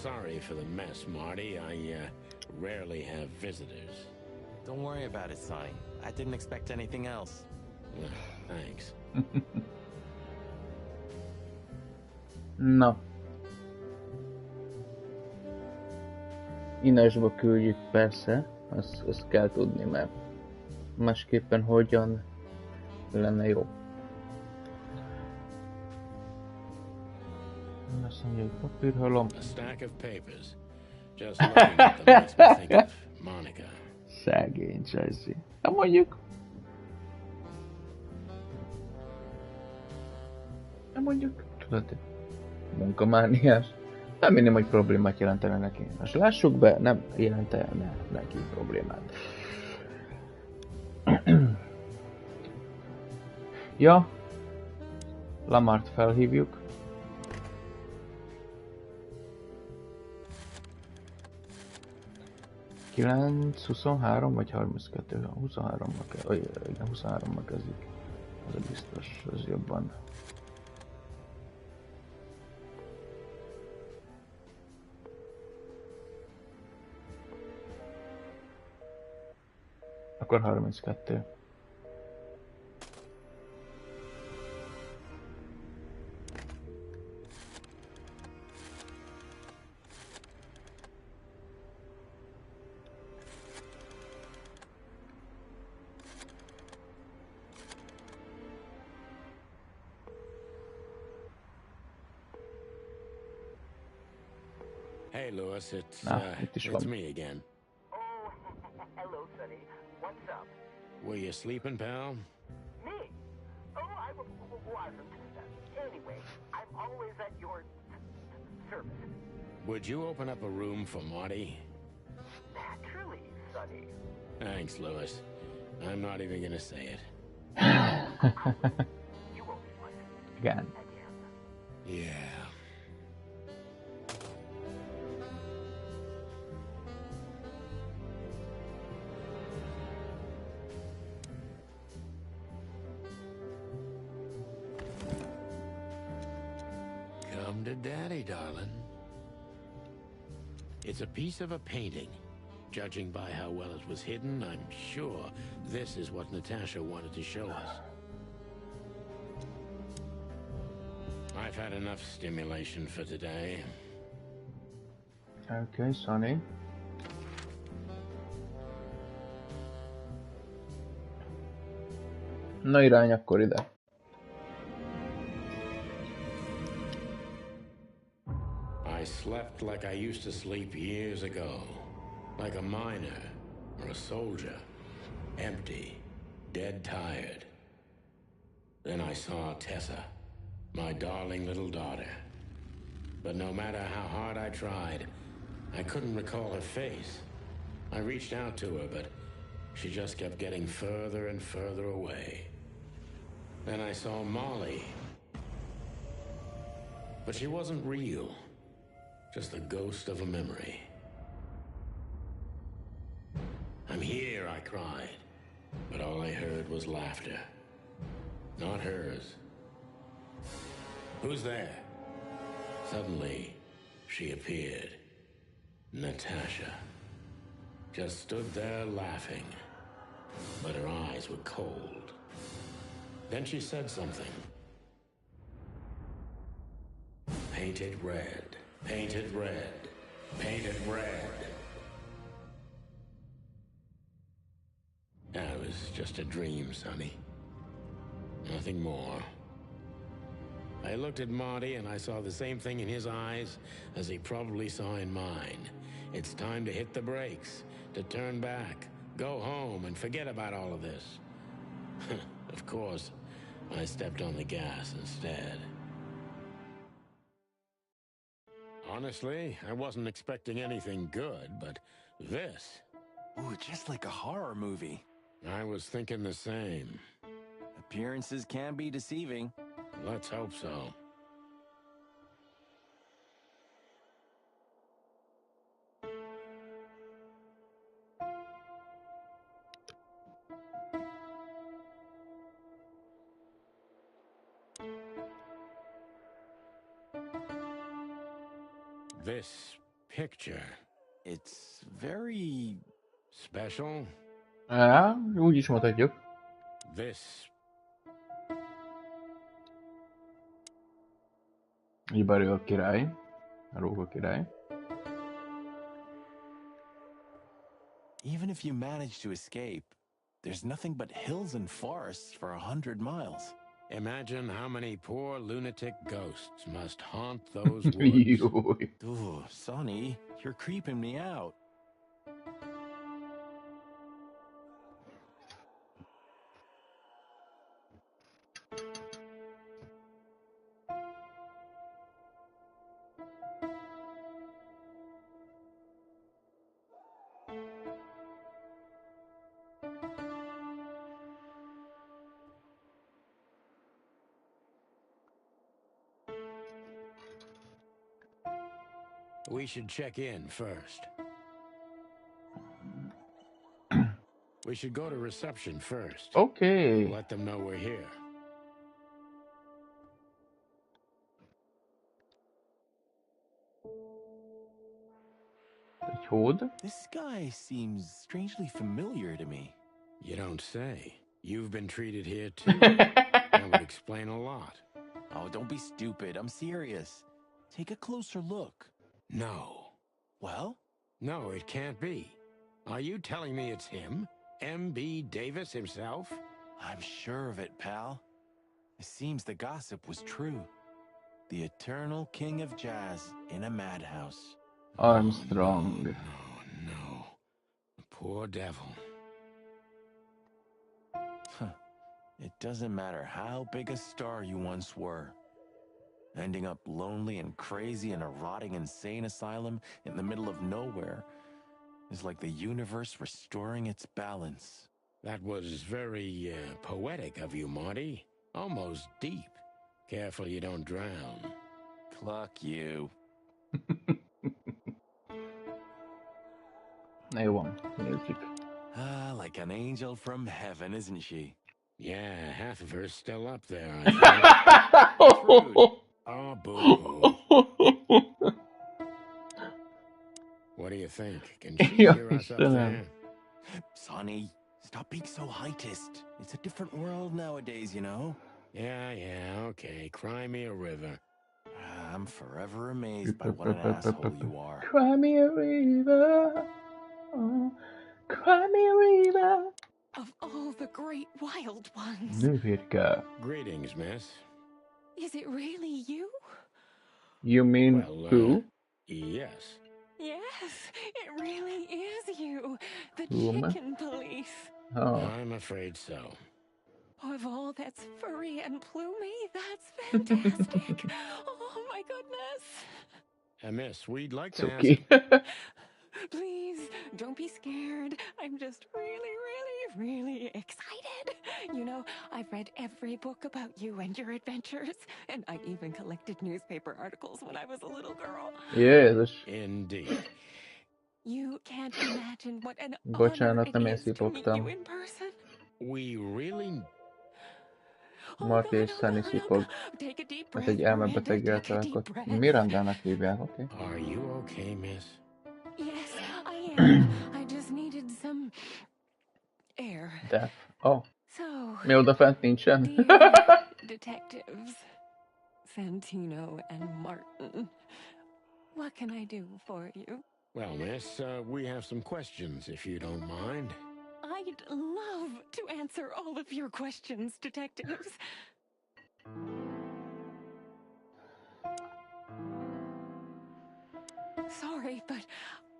Sorry for the mess, Marty. I rarely have visitors. Don't worry about it, Sonny. I didn't expect anything else. Well, thanks. Na. Írásba küldjük persze, azt kell tudni, mert másképpen hogyan lenne jó. Azt mondja, hogy papírhalom. A stack of papers. Just looking at them makes me think of Monica. Szegény Csajci. Na mondjuk... tudod, munkamániás. Nem hinném, hogy problémát jelentene neki. Most lássuk be, nem jelentene neki problémát. Ja. Lamart felhívjuk. Kilenc, 23 vagy 32? 23-mal kell, igen, 23-mal kezdik. Ez a biztos, az jobban. Akkor 32. Hey, Lewis, it's it's me again. Oh, hello, Sonny. What's up? Were you sleeping, pal? Me? Oh, I wasn't. Anyway, I'm always at your service. Would you open up a room for Marty? Naturally, Sonny. Thanks, Lewis. I'm not even gonna say it. You owe me one. Again. Yeah. Come to Daddy, darling. It's a piece of a painting. Judging by how well it was hidden, I'm sure this is what Natasha wanted to show us. I've had enough stimulation for today. Okay, Sonny. Na irány akkor ide. I slept like I used to sleep years ago. Like a miner or a soldier. Empty. Dead tired. Then I saw Tessa. My darling little daughter. But no matter how hard I tried, I couldn't recall her face. I reached out to her, but she just kept getting further and further away. Then I saw Molly. But she wasn't real. Just the ghost of a memory. I'm here, I cried. But all I heard was laughter. Not hers. Who's there? Suddenly, she appeared. Natasha. Just stood there laughing. But her eyes were cold. Then she said something. Painted red. Painted red. Painted red. That was just a dream, Sonny. Nothing more. I looked at Marty and I saw the same thing in his eyes as he probably saw in mine. It's time to hit the brakes, to turn back, go home and forget about all of this. Of course, I stepped on the gas instead. Honestly, I wasn't expecting anything good, but this... Ooh, just like a horror movie. I was thinking the same. Appearances can be deceiving. Let's hope so. This picture. It's very Special? Úgy is mondhatjuk. This. Ibarő a király. A róka király. Even if you manage to escape, there's nothing but hills and forests for 100 miles. Imagine how many poor lunatic ghosts must haunt those woods. Júj. Ooh, Sonny, you're creeping me out. We should check in first. We should go to reception first. Oké. Let them know we're here. Egy hód. This guy seems strangely familiar to me. You don't say. You've been treated here too. That would explain a lot. Oh, don't be stupid. I'm serious. Take a closer look. No. Well? No, it can't be. Are you telling me it's him? M.B. Davis himself? I'm sure of it, pal. It seems the gossip was true. The eternal king of jazz in a madhouse. Armstrong. No. The poor devil. It doesn't matter how big a star you once were. Ending up lonely and crazy in a rotting insane asylum in the middle of nowhere is like the universe restoring its balance. That was very poetic of you, Marty. Almost deep. Careful you don't drown. Cluck you. Na jó van, nézzük. Ah, like an angel from heaven, isn't she? Yeah, half of her's still up there, I think. Oh, boo. What do you think? Can she hear us up there? Sonny, stop being so heightist. It's a different world nowadays, you know? Yeah, okay. Cry me a river. I'm forever amazed by what an asshole you are. Cry me a river. Oh, cry me a river. Of all the great wild ones. Nővérke. Greetings, miss. Is it really you? You mean who? Yes. Yes, it really is you. The Whom? chicken police. Oh. I'm afraid so. Of all that's furry and plumey, that's fantastic. Oh my goodness. Miss, we'd like It's to okay. ask... Please, don't be scared. I'm just really excited. You know, I've read every book about you and your adventures, and I even collected newspaper articles when I was a little girl. Jézus. Indeed. You can't imagine what an Bocsánat, honor nem it én is to meet szipogtam. you in person. We really... Marty és Sunny szipog. Take a deep Hát breath, egy elmebeteggel Miranda, take a deep találkozott. breath. Mirandának hívják, oké? Are you okay, miss? Yes, I am. I just needed some air. De. Oh. So, Mi odafent nincsen? dear detectives, Santino and Martin, what can I do for you? Well, miss, we have some questions, if you don't mind. I'd love to answer all of your questions, detectives. Sorry, but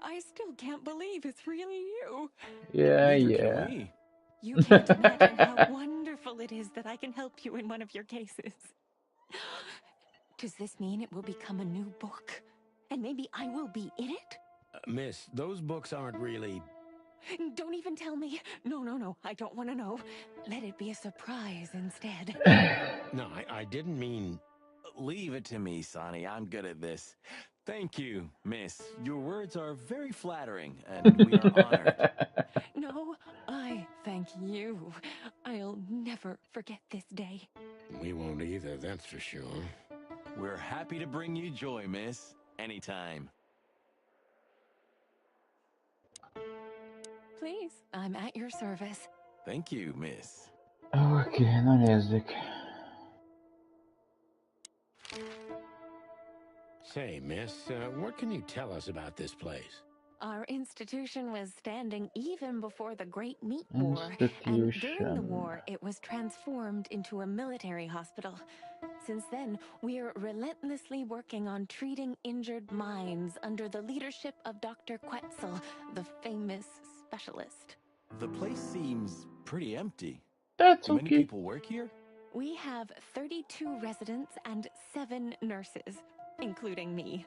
I still can't believe it's really you. Yeah, Neither yeah. can we. You can't imagine how wonderful it is that I can help you in one of your cases. Does this mean it will become a new book? And maybe I will be in it? Miss, those books aren't really... Don't even tell me. No, I don't want to know. Let it be a surprise instead. No, I didn't mean... Leave it to me, Sonny. I'm good at this. Thank you, miss. Your words are very flattering, and we are honored. No, I thank you. I'll never forget this day. We won't either, that's for sure. We're happy to bring you joy, miss. Anytime. Please, I'm at your service. Thank you, miss. Oké, na nézzük. Say, miss, what can you tell us about this place? Our institution was standing even before the Great Meat War, and during the war, it was transformed into a military hospital. Since then, we're relentlessly working on treating injured minds under the leadership of Dr. Quetzal, the famous specialist. The place seems pretty empty. That's Do many okay. people work here? We have 32 residents and 7 nurses, including me.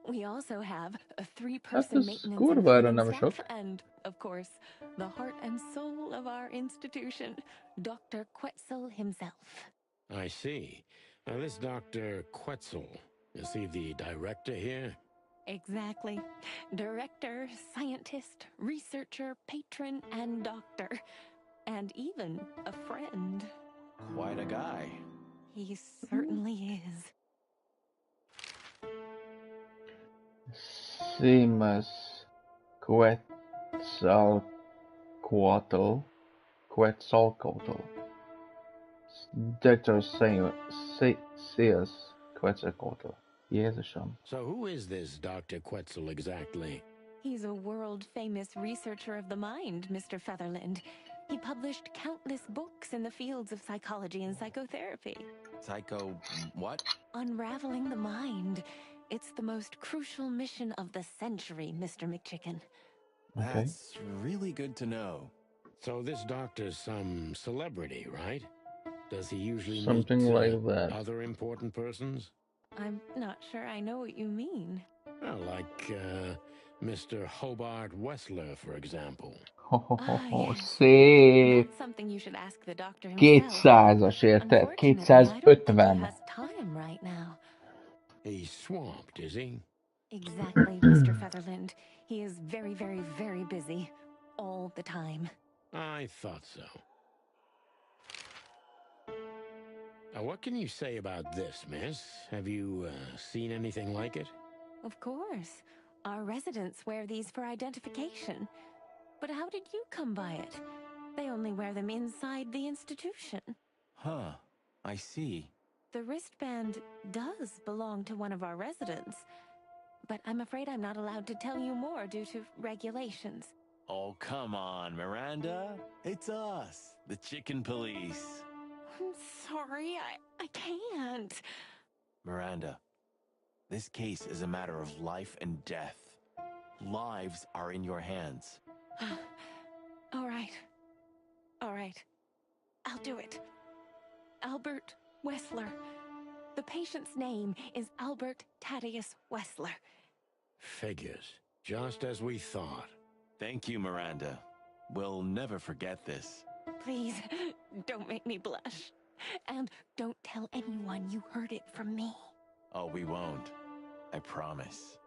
We also have a 3-person ez maintenance kurvára and nem cleaning sok. staff, and, of course, the heart and soul of our institution, Dr. Quetzal himself. I see. Now, this Dr. Quetzal, is he the director here? Exactly. Director, scientist, researcher, patron, and doctor. And even a friend. Quite a guy. He certainly is. Seamus Quetzalcoatl. Dr. Seamus Quetzalcoatl. Jézusom. So who is this Dr. Quetzal exactly? He's a world-famous researcher of the mind, Mr. Featherland. He published countless books in the fields of psychology and psychotherapy. Psycho... what? Unraveling the mind. It's the most crucial mission of the century, Mr. McChicken. Okay. That's really good to know. So this doctor's some celebrity, right? Does he usually Something meet like that. other important persons? I'm not sure I know what you mean. Well, like Mr. Hobart Wessler, for example. Yes. Szép! That's something you should ask the doctor himself. 200-as érted? Unfortunately, I don't think he 250. has time right now. He's swamped, is he? Exactly, Mr. Featherland. He is very, very, very busy. All the time. I thought so. Now, what can you say about this, miss? Have you seen anything like it? Of course. Our residents wear these for identification. But how did you come by it? They only wear them inside the institution. Huh. I see. The wristband does belong to one of our residents. But I'm afraid I'm not allowed to tell you more due to regulations. Oh, come on, Miranda. It's us, the Chicken Police. I'm sorry, I can't. Miranda, this case is a matter of life and death. Lives are in your hands. All right. All right. I'll do it. Albert Wessler. The patient's name is Albert Thaddeus Wessler. Figures. Just as we thought. Thank you, Miranda. We'll never forget this. Please, don't make me blush. And don't tell anyone you heard it from me. Oh, we won't. I promise.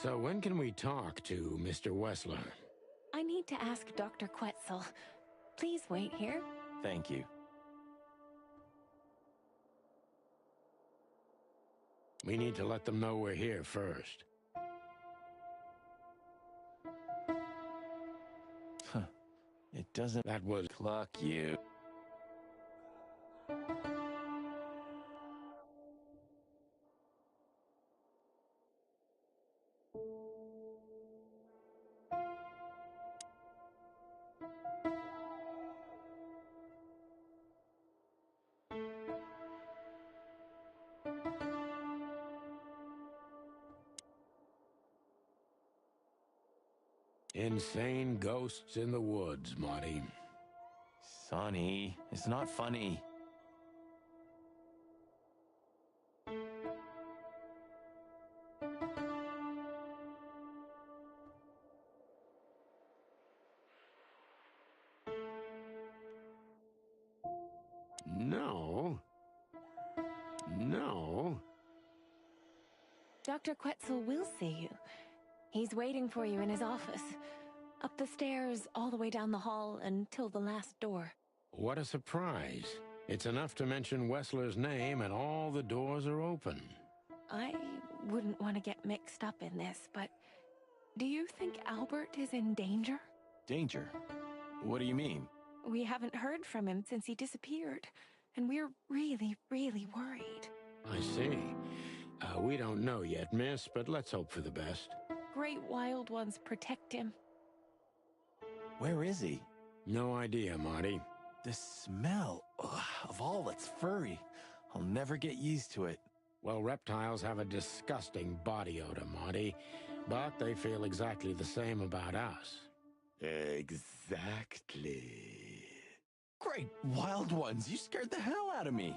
So when can we talk to Mr. Wessler? I need to ask Dr. Quetzal. Please wait here. Thank you. We need to let them know we're here first. Huh. It doesn't... That was... Cluck you. Insane ghosts in the woods, Marty. Sonny, it's not funny. No. No. Dr. Quetzal will see you. He's waiting for you in his office. Up the stairs, all the way down the hall, until the last door. What a surprise. It's enough to mention Wessler's name and all the doors are open. I wouldn't want to get mixed up in this, but do you think Albert is in danger? Danger? What do you mean? We haven't heard from him since he disappeared, and we're really, really worried. I see. We don't know yet, miss, but let's hope for the best. Great wild ones protect him. Where is he? No idea, Marty. The smell of all that's furry. I'll never get used to it. Well, reptiles have a disgusting body odor, Marty, but they feel exactly the same about us. Exactly. Great wild ones, you scared the hell out of me.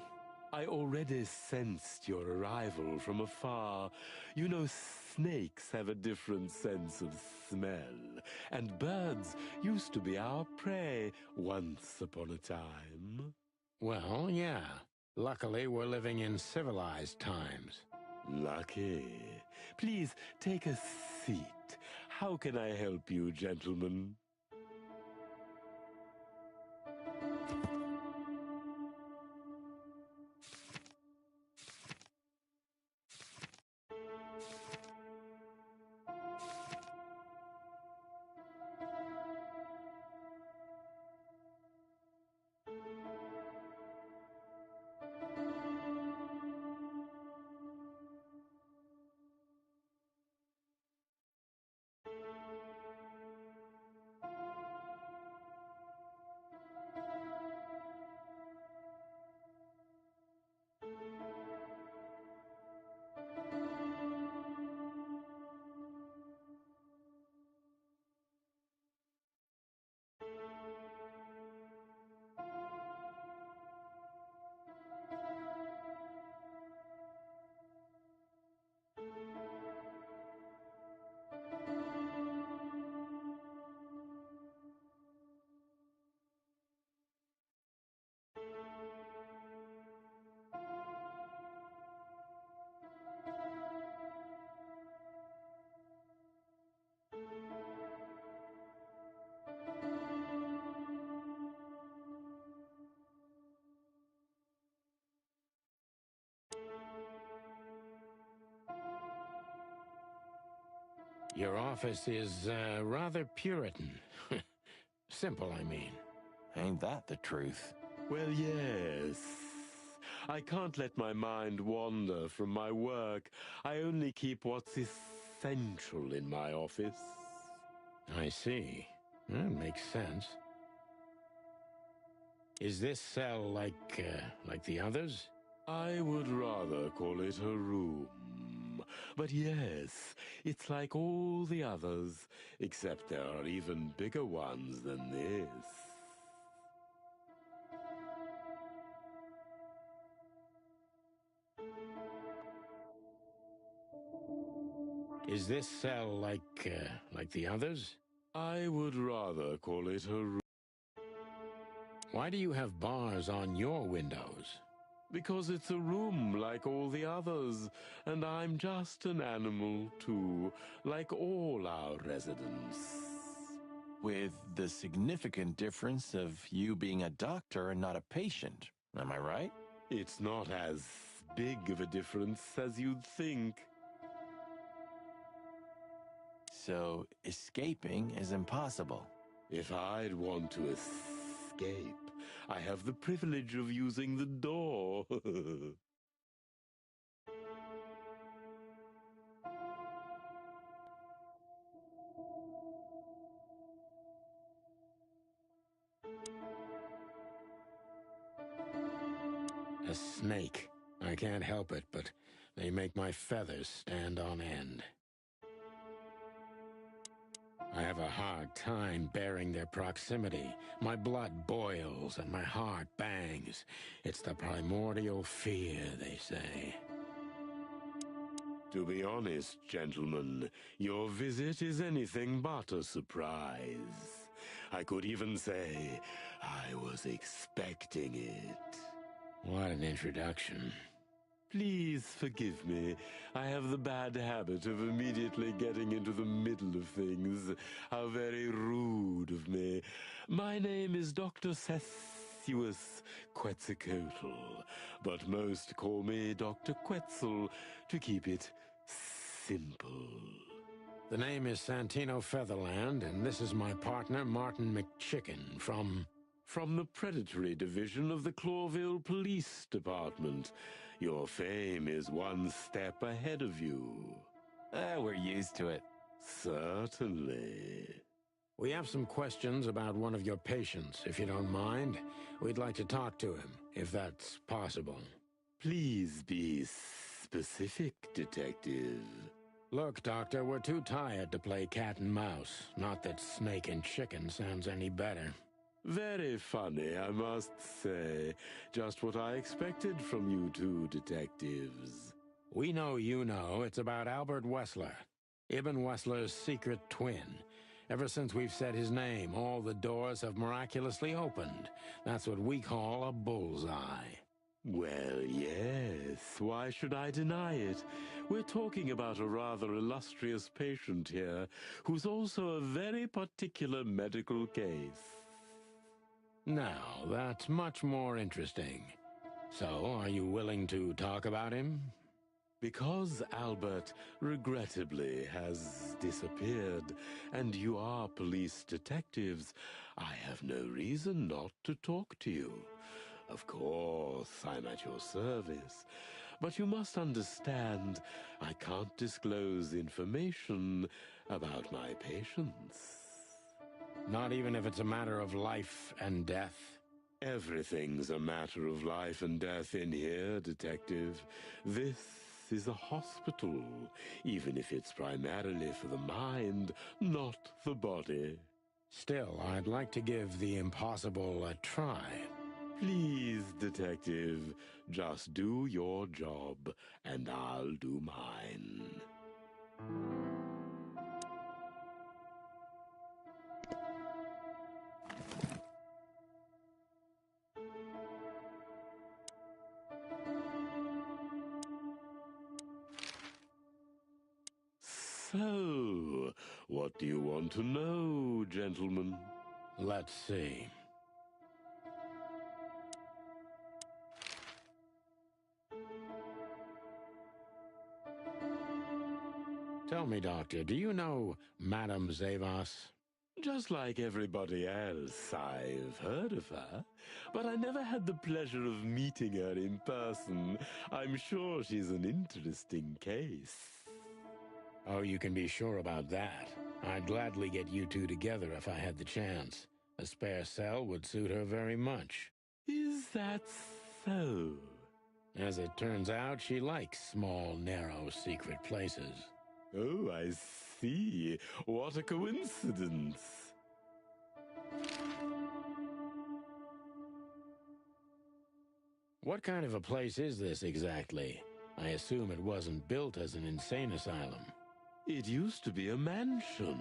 I already sensed your arrival from afar. You know, snakes have a different sense of smell, and birds used to be our prey once upon a time. Well, yeah. Luckily, we're living in civilized times. Lucky. Please take a seat. How can I help you, gentlemen? Your office is rather Puritan. Simple, I mean. Ain't that the truth? Well, yes. I can't let my mind wander from my work. I only keep what's essential in my office. I see. That makes sense. Is this cell like the others? I would rather call it a room. But yes, it's like all the others, except there are even bigger ones than this. Is this cell like the others? I would rather call it a room. Why do you have bars on your windows? Because it's a room like all the others, and I'm just an animal too, like all our residents. With the significant difference of you being a doctor and not a patient, am I right? It's not as big of a difference as you'd think. So escaping is impossible. If I'd want to escape, I have the privilege of using the door. A snake. I can't help it, but they make my feathers stand on end. I have a hard time bearing their proximity. My blood boils and my heart bangs. It's the primordial fear, they say. To be honest, gentlemen, your visit is anything but a surprise. I could even say I was expecting it. What an introduction. Please forgive me. I have the bad habit of immediately getting into the middle of things. How very rude of me. My name is Dr. innocuous Quetzalcoatl, but most call me Dr. Quetzal to keep it simple. The name is Santino Featherland, and this is my partner, Martin McChicken, from the Predatory Division of the Clawville Police Department. Your fame is one step ahead of you. We're used to it. Certainly. We have some questions about one of your patients, if you don't mind. We'd like to talk to him, if that's possible. Please be specific, Detective. Look, Doctor, we're too tired to play cat and mouse. Not that snake and chicken sounds any better. Very funny, I must say. Just what I expected from you two detectives. We know you know it's about Albert Wessler, Ibn Wessler's secret twin. Ever since we've said his name, all the doors have miraculously opened. That's what we call a bullseye. Well, yes. Why should I deny it? We're talking about a rather illustrious patient here, who's also a very particular medical case. Now, that's much more interesting. So, are you willing to talk about him? Because Albert, regrettably, has disappeared, and you are police detectives, I have no reason not to talk to you. Of course, I'm at your service, but you must understand, I can't disclose information about my patients. Not even if it's a matter of life and death? Everything's a matter of life and death in here, Detective. This is a hospital, even if it's primarily for the mind, not the body. Still, I'd like to give the impossible a try. Please, Detective, just do your job, and I'll do mine. So, what do you want to know, gentlemen? Let's see. Tell me, Doctor, do you know Madame Zavas? Just like everybody else, I've heard of her, but I never had the pleasure of meeting her in person. I'm sure she's an interesting case. Oh, you can be sure about that. I'd gladly get you two together if I had the chance. A spare cell would suit her very much. Is that so? As it turns out, she likes small, narrow, secret places. Oh, I see. What a coincidence. What kind of a place is this exactly? I assume it wasn't built as an insane asylum. It used to be a mansion.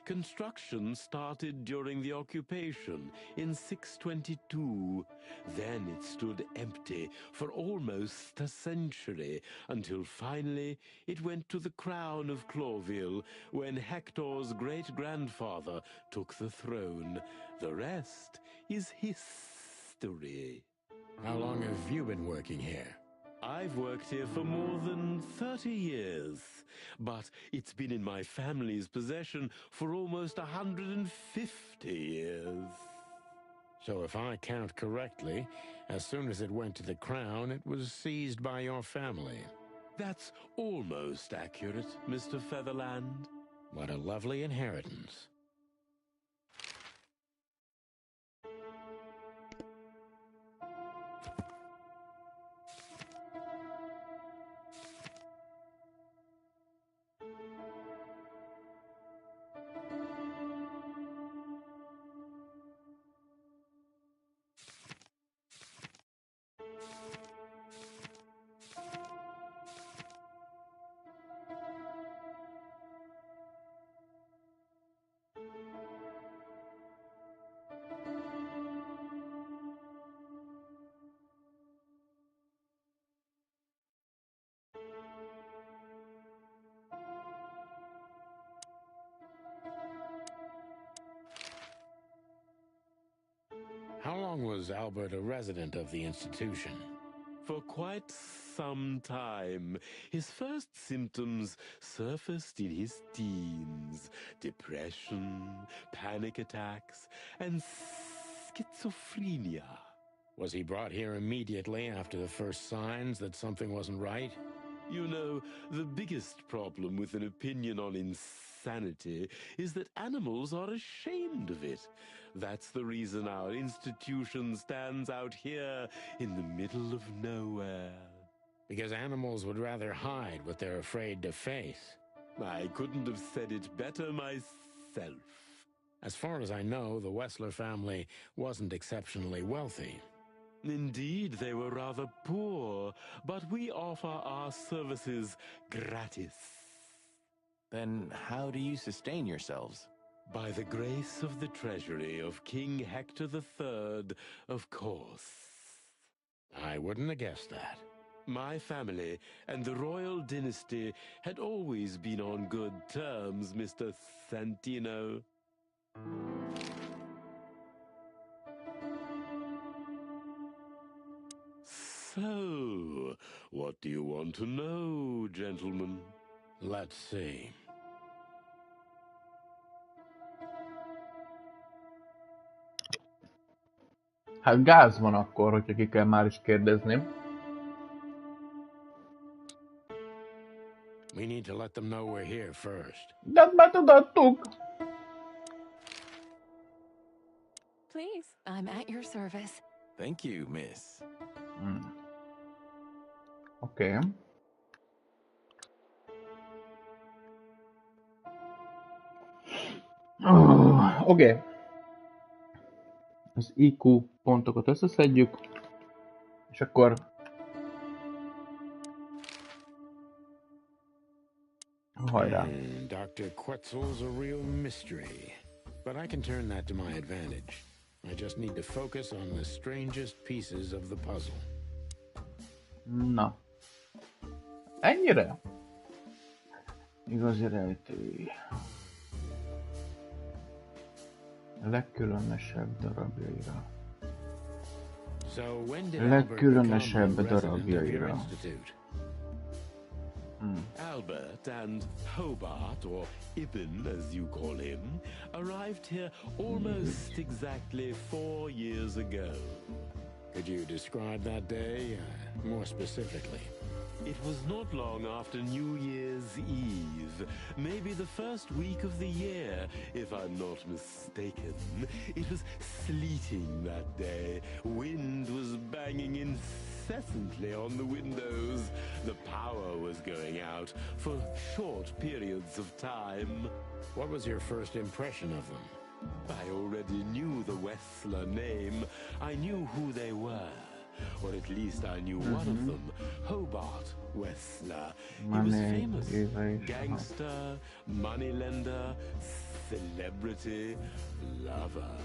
Construction started during the occupation in 622. Then it stood empty for almost a century, until finally it went to the crown of Clawville when Hector's great-grandfather took the throne. The rest is history. How long have you been working here? I've worked here for more than 30 years, but it's been in my family's possession for almost 150 years. So if I count correctly, as soon as it went to the crown, it was seized by your family. That's almost accurate, Mr. Featherland. What a lovely inheritance. long was Albert a resident of the institution? For quite some time. His first symptoms surfaced in his teens. Depression, panic attacks, and schizophrenia. Was he brought here immediately after the first signs that something wasn't right? You know, the biggest problem with an opinion on insanity is that animals are ashamed of it. That's the reason our institution stands out here in the middle of nowhere. Because animals would rather hide what they're afraid to face. I couldn't have said it better myself. As far as I know, the Wessler family wasn't exceptionally wealthy. Indeed, they were rather poor, but we offer our services gratis. Then how do you sustain yourselves? By the grace of the treasury of King Hector III, of course. I wouldn't have guessed that. My family and the royal dynasty had always been on good terms, Mr. Santino. So, what do you want to know, gentlemen? Let's see. Hát gáz van akkor, hogyha ki kell már is kérdezni. We need to let them know we're here first. De már tudattuk! Please, I'm at your service. Thank you, miss. Oké. Oké. Az IQ pontokat összeszedjük, és akkor hajrá. Dr. Quetzal's a real mystery, but I can turn that to my advantage. I just need to focus on the strangest pieces of the puzzle. Na. Ennyire? Igazi rejtély. A legkülönösebb darabjaira. So when did Legkülönösebb Albert become a resident of your darabjaira. institute? Albert and Hobart, or Ibn as you call him, arrived here almost exactly 4 years ago. Could you describe that day more specifically? It was not long after New Year's Eve, maybe the first week of the year, if I'm not mistaken. It was sleeting that day. Wind was banging incessantly on the windows. The power was going out for short periods of time. What was your first impression of them? I already knew the Wessler name. I knew who they were. Or at least I knew one of them, Hobart Wessler. He was famous. Gangster, moneylender, celebrity, lover.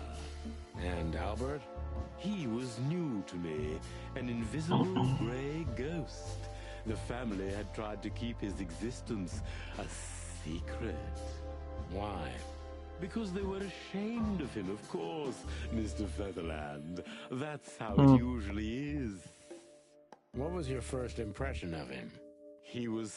And Albert? He was new to me, an invisible grey ghost. The family had tried to keep his existence a secret. Why? Because they were ashamed of him, of course, Mr. Featherland. That's how it usually is. What was your first impression of him? He was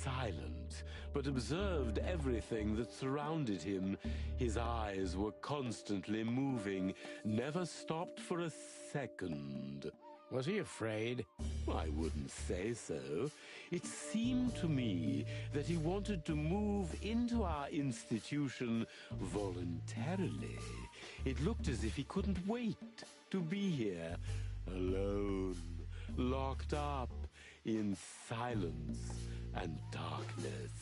silent, but observed everything that surrounded him. His eyes were constantly moving, never stopped for a second. Was he afraid? I wouldn't say so. It seemed to me that he wanted to move into our institution voluntarily. It looked as if he couldn't wait to be here, alone, locked up in silence and darkness.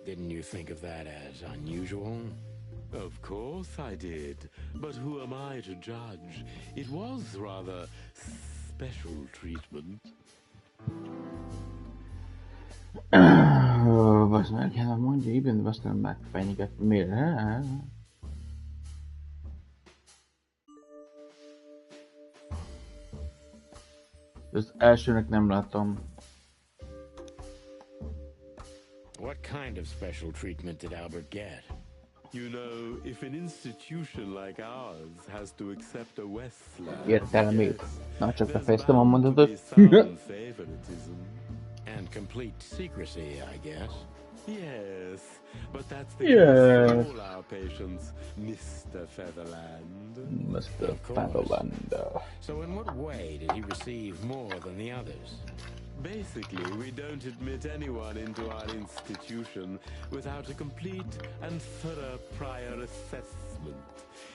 Didn't you think of that as unusual? Of course I did, but who am I to judge? It was rather special treatment. Basz meg, hát mondja, Ibn Wessler megfenyeget. Mire? Az elsőnek nem látom. What kind of special treatment did Albert get? You know, if an institution like ours has to accept a Westland, Értelmét. Na, csak there's befejeztem a bound to be mondatot. some favoritism. And complete secrecy, I guess. Yes, but that's the Yes. case for all our patients, Mr. Featherland. Mr. Of course. Fatherland. So in what way did he receive more than the others? Basically, we don't admit anyone into our institution without a complete and thorough prior assessment.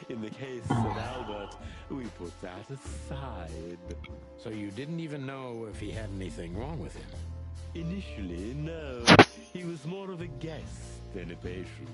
In the case of Albert, we put that aside. So you didn't even know if he had anything wrong with him? Initially, no. He was more of a guest than a patient.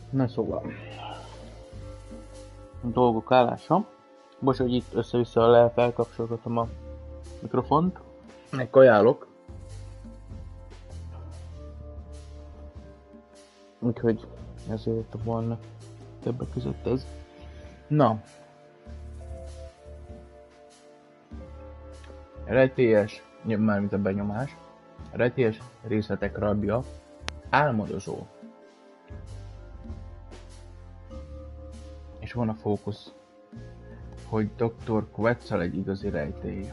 Na szóval. A dolgok állása. Most, hogy itt össze-vissza felkapcsolgatom a mikrofont. Meg kajálok. Úgyhogy ezért van többek között ez. Na. Rejtélyes, mármint a benyomás. Rejtélyes részletek rabja. Álmodozó. És van a fókusz, hogy Dr. Quetzal egy igazi rejtély.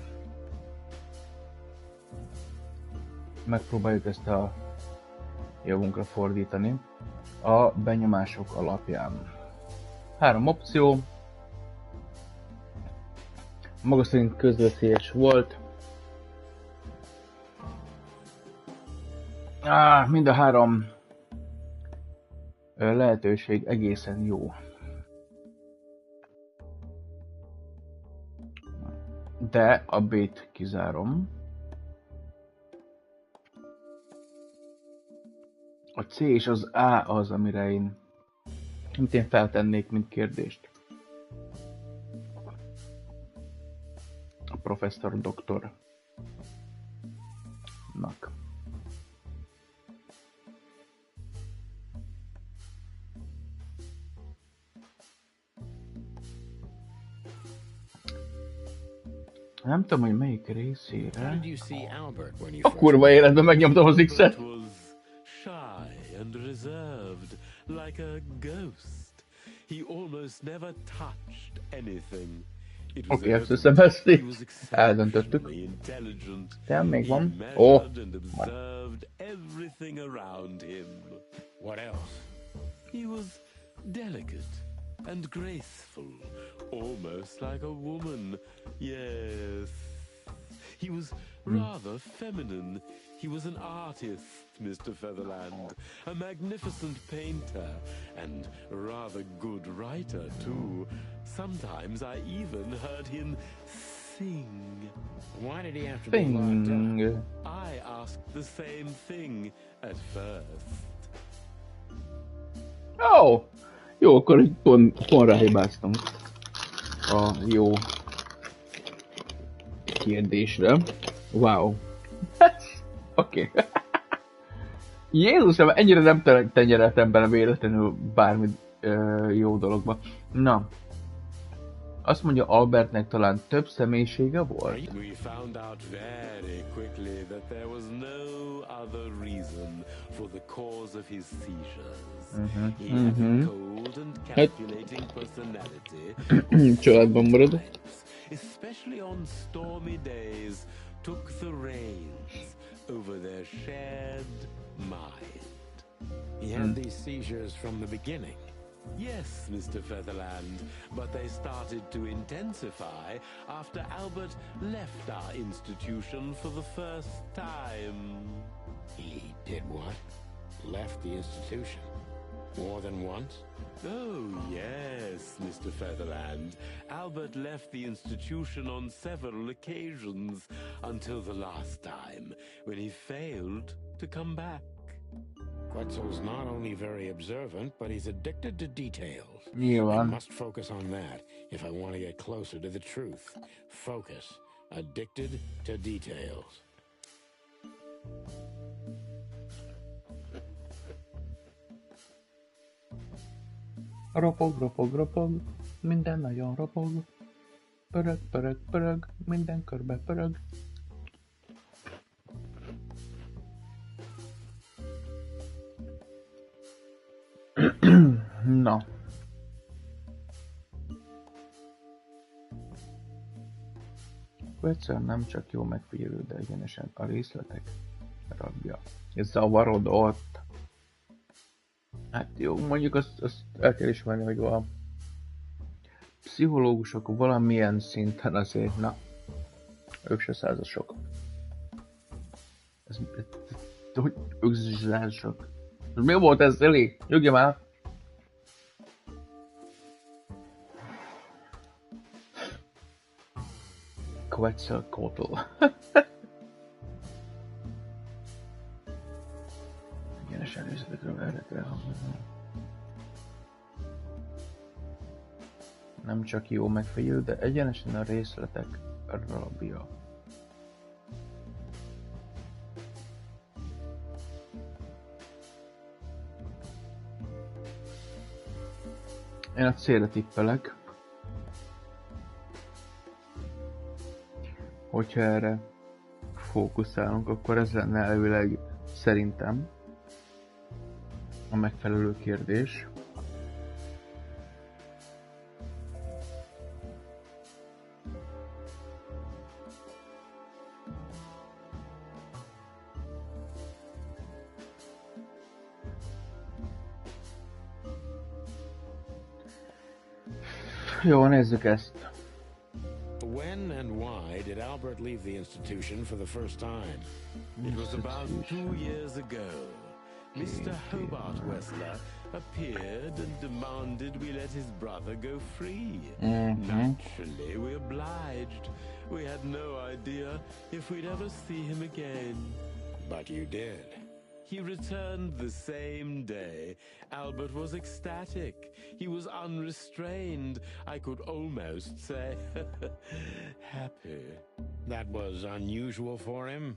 Megpróbáljuk ezt a javunkra fordítani a benyomások alapján. 3 opció. Maga szerint közveszélyes volt. Mind a 3 lehetőség egészen jó. De a B-t kizárom. A C és az A az, amire én feltennék, mint kérdést. A professzor doktornak. Nem tudom, hogy melyik részére. A kurva életben megnyomtam az X-et. Shy and reserved, like a ghost. He almost never touched anything. Oké, ezt összeveszték. Eldöntöttük. De még van. Ó! What else? He was delicate and graceful, almost like a woman. Yes. He was rather feminine. He was an artist, Mr. Featherland, a magnificent painter, and a rather good writer, too. Sometimes I even heard him sing. Why did he have to be locked up? I asked the same thing at first. Ó! Jó, akkor egy pont ráhibáztam a jó kérdésre. Wow. Oké. Jézusom, ennyire nem tenyereltem bele véletlenül bármi jó dologba. Na. Azt mondja, Albertnek talán több személyisége volt? We found out very quickly that there was no other reason for the cause of his seizures. He had a cold and calculating personality. Családban marad. Especially on stormy days, took the reins over their shared mind. He had these seizures from the beginning. Yes, Mr. Featherland, but they started to intensify after Albert left our institution for the first time. He did what? Left the institution? More than once? Oh, yes, Mr. Featherland. Albert left the institution on several occasions until the last time, when he failed to come back. Quetzal's not only very observant, but he's addicted to details. Nyilván. I must focus on that if I want to get closer to the truth. Focus. Addicted to details. Ropog, ropog, ropog, minden nagyon ropog. Pörög, pörög, pörög, minden körbe pörög. Na. Quetzal nem csak jó megfigyelő, de egyenesen a részletek rabja. Ez zavarodott. Hát jó, mondjuk azt el kell ismerni, hogy a pszichológusok valamilyen szinten azért, na, ők se százasok. Hogy ők se százasok. Mi volt ez, Eli? Nyugodj már! Quetzalcoatl. Egyenes előzetekről örökre. Nem csak jó megfigyelő, de egyenesen a részletek rabja. Én a célra tippelek. Hogyha erre fókuszálunk, akkor ez lenne elvileg szerintem a megfelelő kérdés. Jó, nézzük ezt. When and why did Albert leave the institution for the first time? It was about 2 years ago. Mr. Hobart Wessler appeared and demanded we let his brother go free. Naturally, we obliged. We had no idea if we'd ever see him again. But you did. He returned the same day. Albert was ecstatic. He was unrestrained. I could almost say happy. That was unusual for him?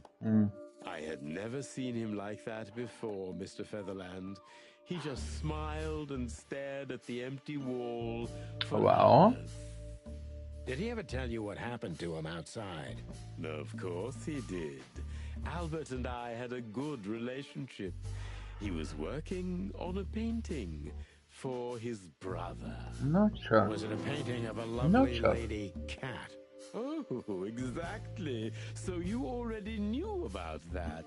I had never seen him like that before, Mr. Featherland. He just smiled and stared at the empty wall for hours. Did he ever tell you what happened to him outside? Of course he did. Albert and I had a good relationship. He was working on a painting, for his brother. Na csak. Was it a painting of a lovely lady cat? Oh, exactly. So you already knew about that.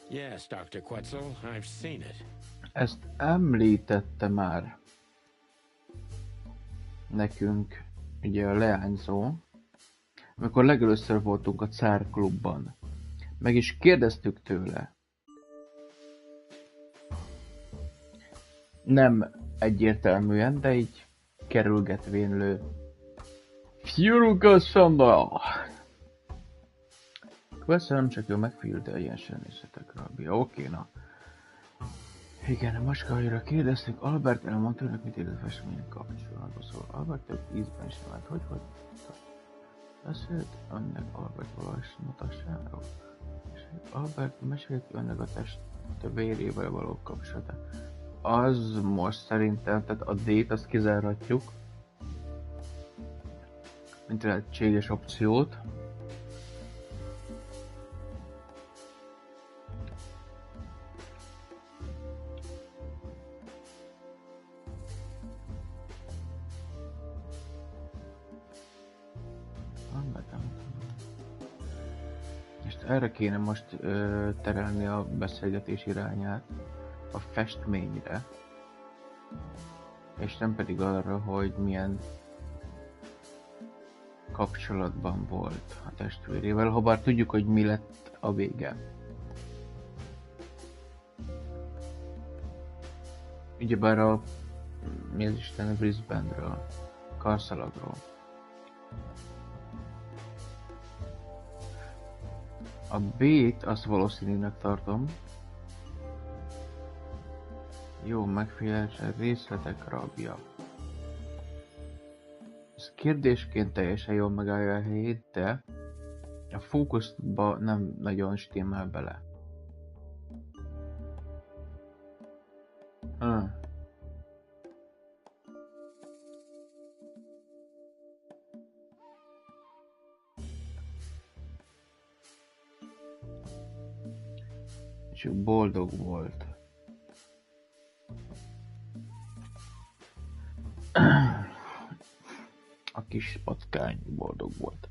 Yes, Dr. Quetzal, I've seen it. Ezt említette már nekünk ugye a leányzó, amikor legelőször voltunk a Cár klubban. Meg is kérdeztük tőle. Nem egyértelműen, de így kerülgetvénylő. Fiúrukasszamba! Quetzal nem csak jól megfigyel, de ilyen semmészetek rabja. Oké, na. Igen, a macskahajra kérdeztük, Albert elmondta önök, mit élt a festmények kapcsolatban. Szóval Albert több ízben is vált, hogy beszélt önnek Albert valós mutatásáról. És Albert mesélt önnek a test vérével való kapcsolatát. Az most szerintem, tehát a D-t azt kizárhatjuk, mint lehetséges opciót. És erre kéne most terelni a beszélgetés irányát, a festményre, és nem pedig arra, hogy milyen kapcsolatban volt a testvérével, habár tudjuk, hogy mi lett a vége. Ugyebár mi az Isten a Brisbane-ről, karszalagról. A B-t azt valószínűnek tartom. Jó megfigyelése, részletek rabja. Ez kérdésként teljesen jól megállja a helyét, de a fókuszba nem nagyon stimmel bele. És ő boldog volt. A kis patkány boldog volt.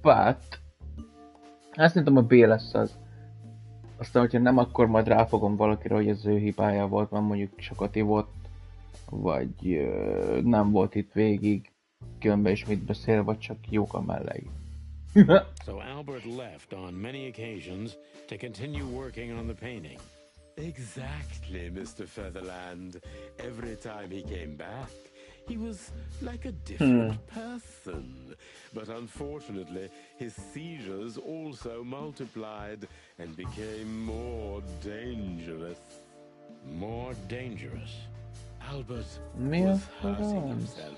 But azt mondtam, a B lesz az. Aztán, hogyha nem, akkor majd ráfogom valakire, hogy ez ő hibája volt, mert mondjuk sokat ivott, vagy nem volt itt végig, különben is mit beszél, vagy csak jók a mellei. So Albert left on many occasions to continue working on the painting. Exactly, Mr. Featherland. Every time he came back, he was like a different person. But unfortunately, his seizures also multiplied and became more dangerous. More dangerous? Albert was hurting himself.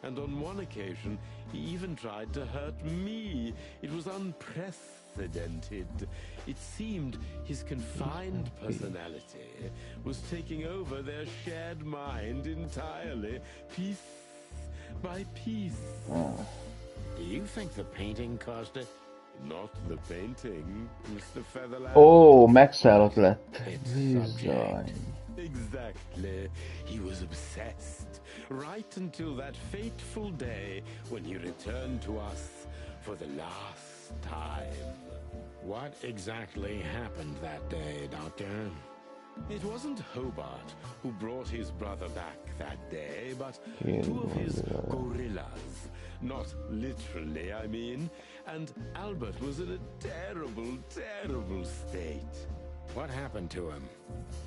And on one occasion, he even tried to hurt me. It was unprecedented. It seemed his confined personality was taking over their shared mind entirely, piece by piece. Do you think the painting caused it? Not the painting, Mr. Featherland. Oh, megszállott lett. Exactly. He was obsessed. Right until that fateful day when he returned to us for the last time. What exactly happened that day, Doctor? It wasn't Hobart who brought his brother back that day, but two of his gorillas. Not literally, I mean. And Albert was in a terrible, terrible state. What happened to him?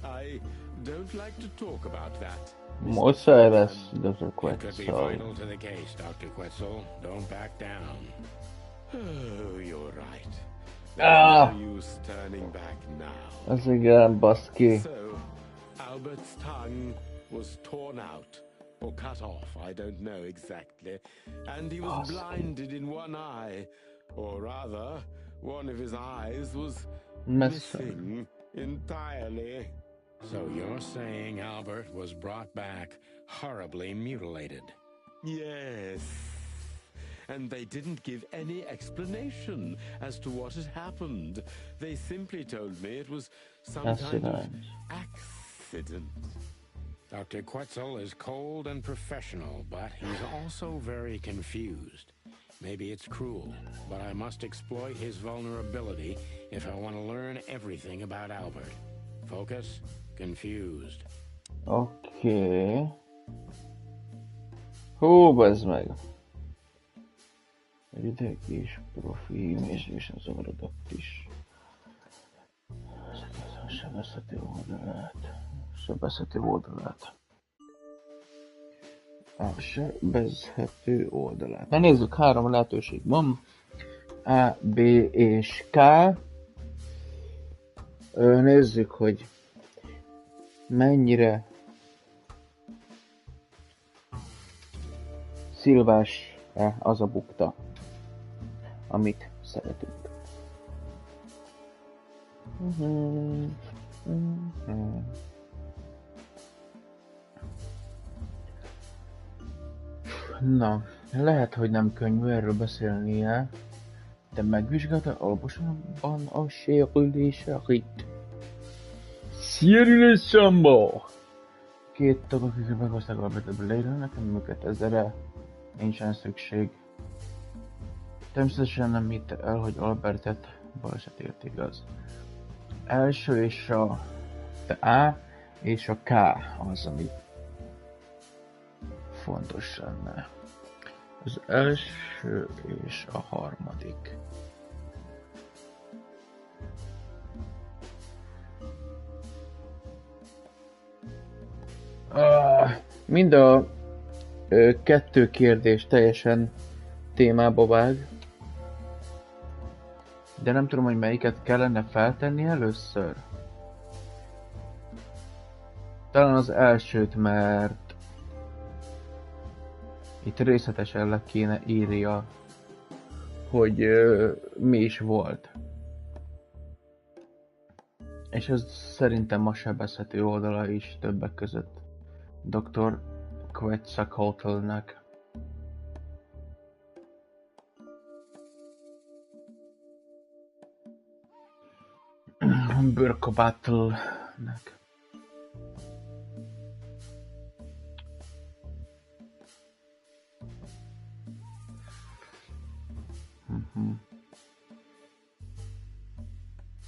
I don't like to talk about that. Mozzarella, Dr. It could be Quetzal. vital to the case, Dr. Quetzal. Don't back down. Oh, you're right. Ah! No use turning back now. Az igen, baszki. So, Albert's tongue was torn out, or cut off, I don't know exactly, and he was blinded in one eye, or rather, one of his eyes was missing entirely. So you're saying Albert was brought back horribly mutilated? Yes. and they didn't give any explanation as to what had happened. They simply told me it was some kind of accident. Dr. Quetzal is cold and professional, but he's also very confused. Maybe it's cruel, but I must exploit his vulnerability if I want to learn everything about Albert. Focus, confused. Oké. Hú, bazd meg. Rideg és profi, és az zavarodott is. Sebezhető oldalát. A sebezhető oldalát. Na nézzük, 3 lehetőség van. A, B és K. Nézzük, hogy mennyire szilvás az a bukta, amit szeretünk. Na, lehet, hogy nem könnyű erről beszélnie, de megvizsgálta alaposabban a sérüléseit. Sérülésamba! 2 tagok, akik meghozták Albertet Blairről, nekem őket ezerre nincsen szükség. Természetesen nem hitte el, hogy Albertet baleset ért, igaz. Első és a A és a K az, ami fontos lenne. Az első és a harmadik. Mind a 2 kérdés teljesen témába vág. De nem tudom, hogy melyiket kellene feltenni először. Talán az elsőt, mert itt részletesen le kéne írja, hogy mi is volt. És ez szerintem a sebezhető oldala is többek között Dr. Quetzalcoatlnak. Bőrkabátlnak.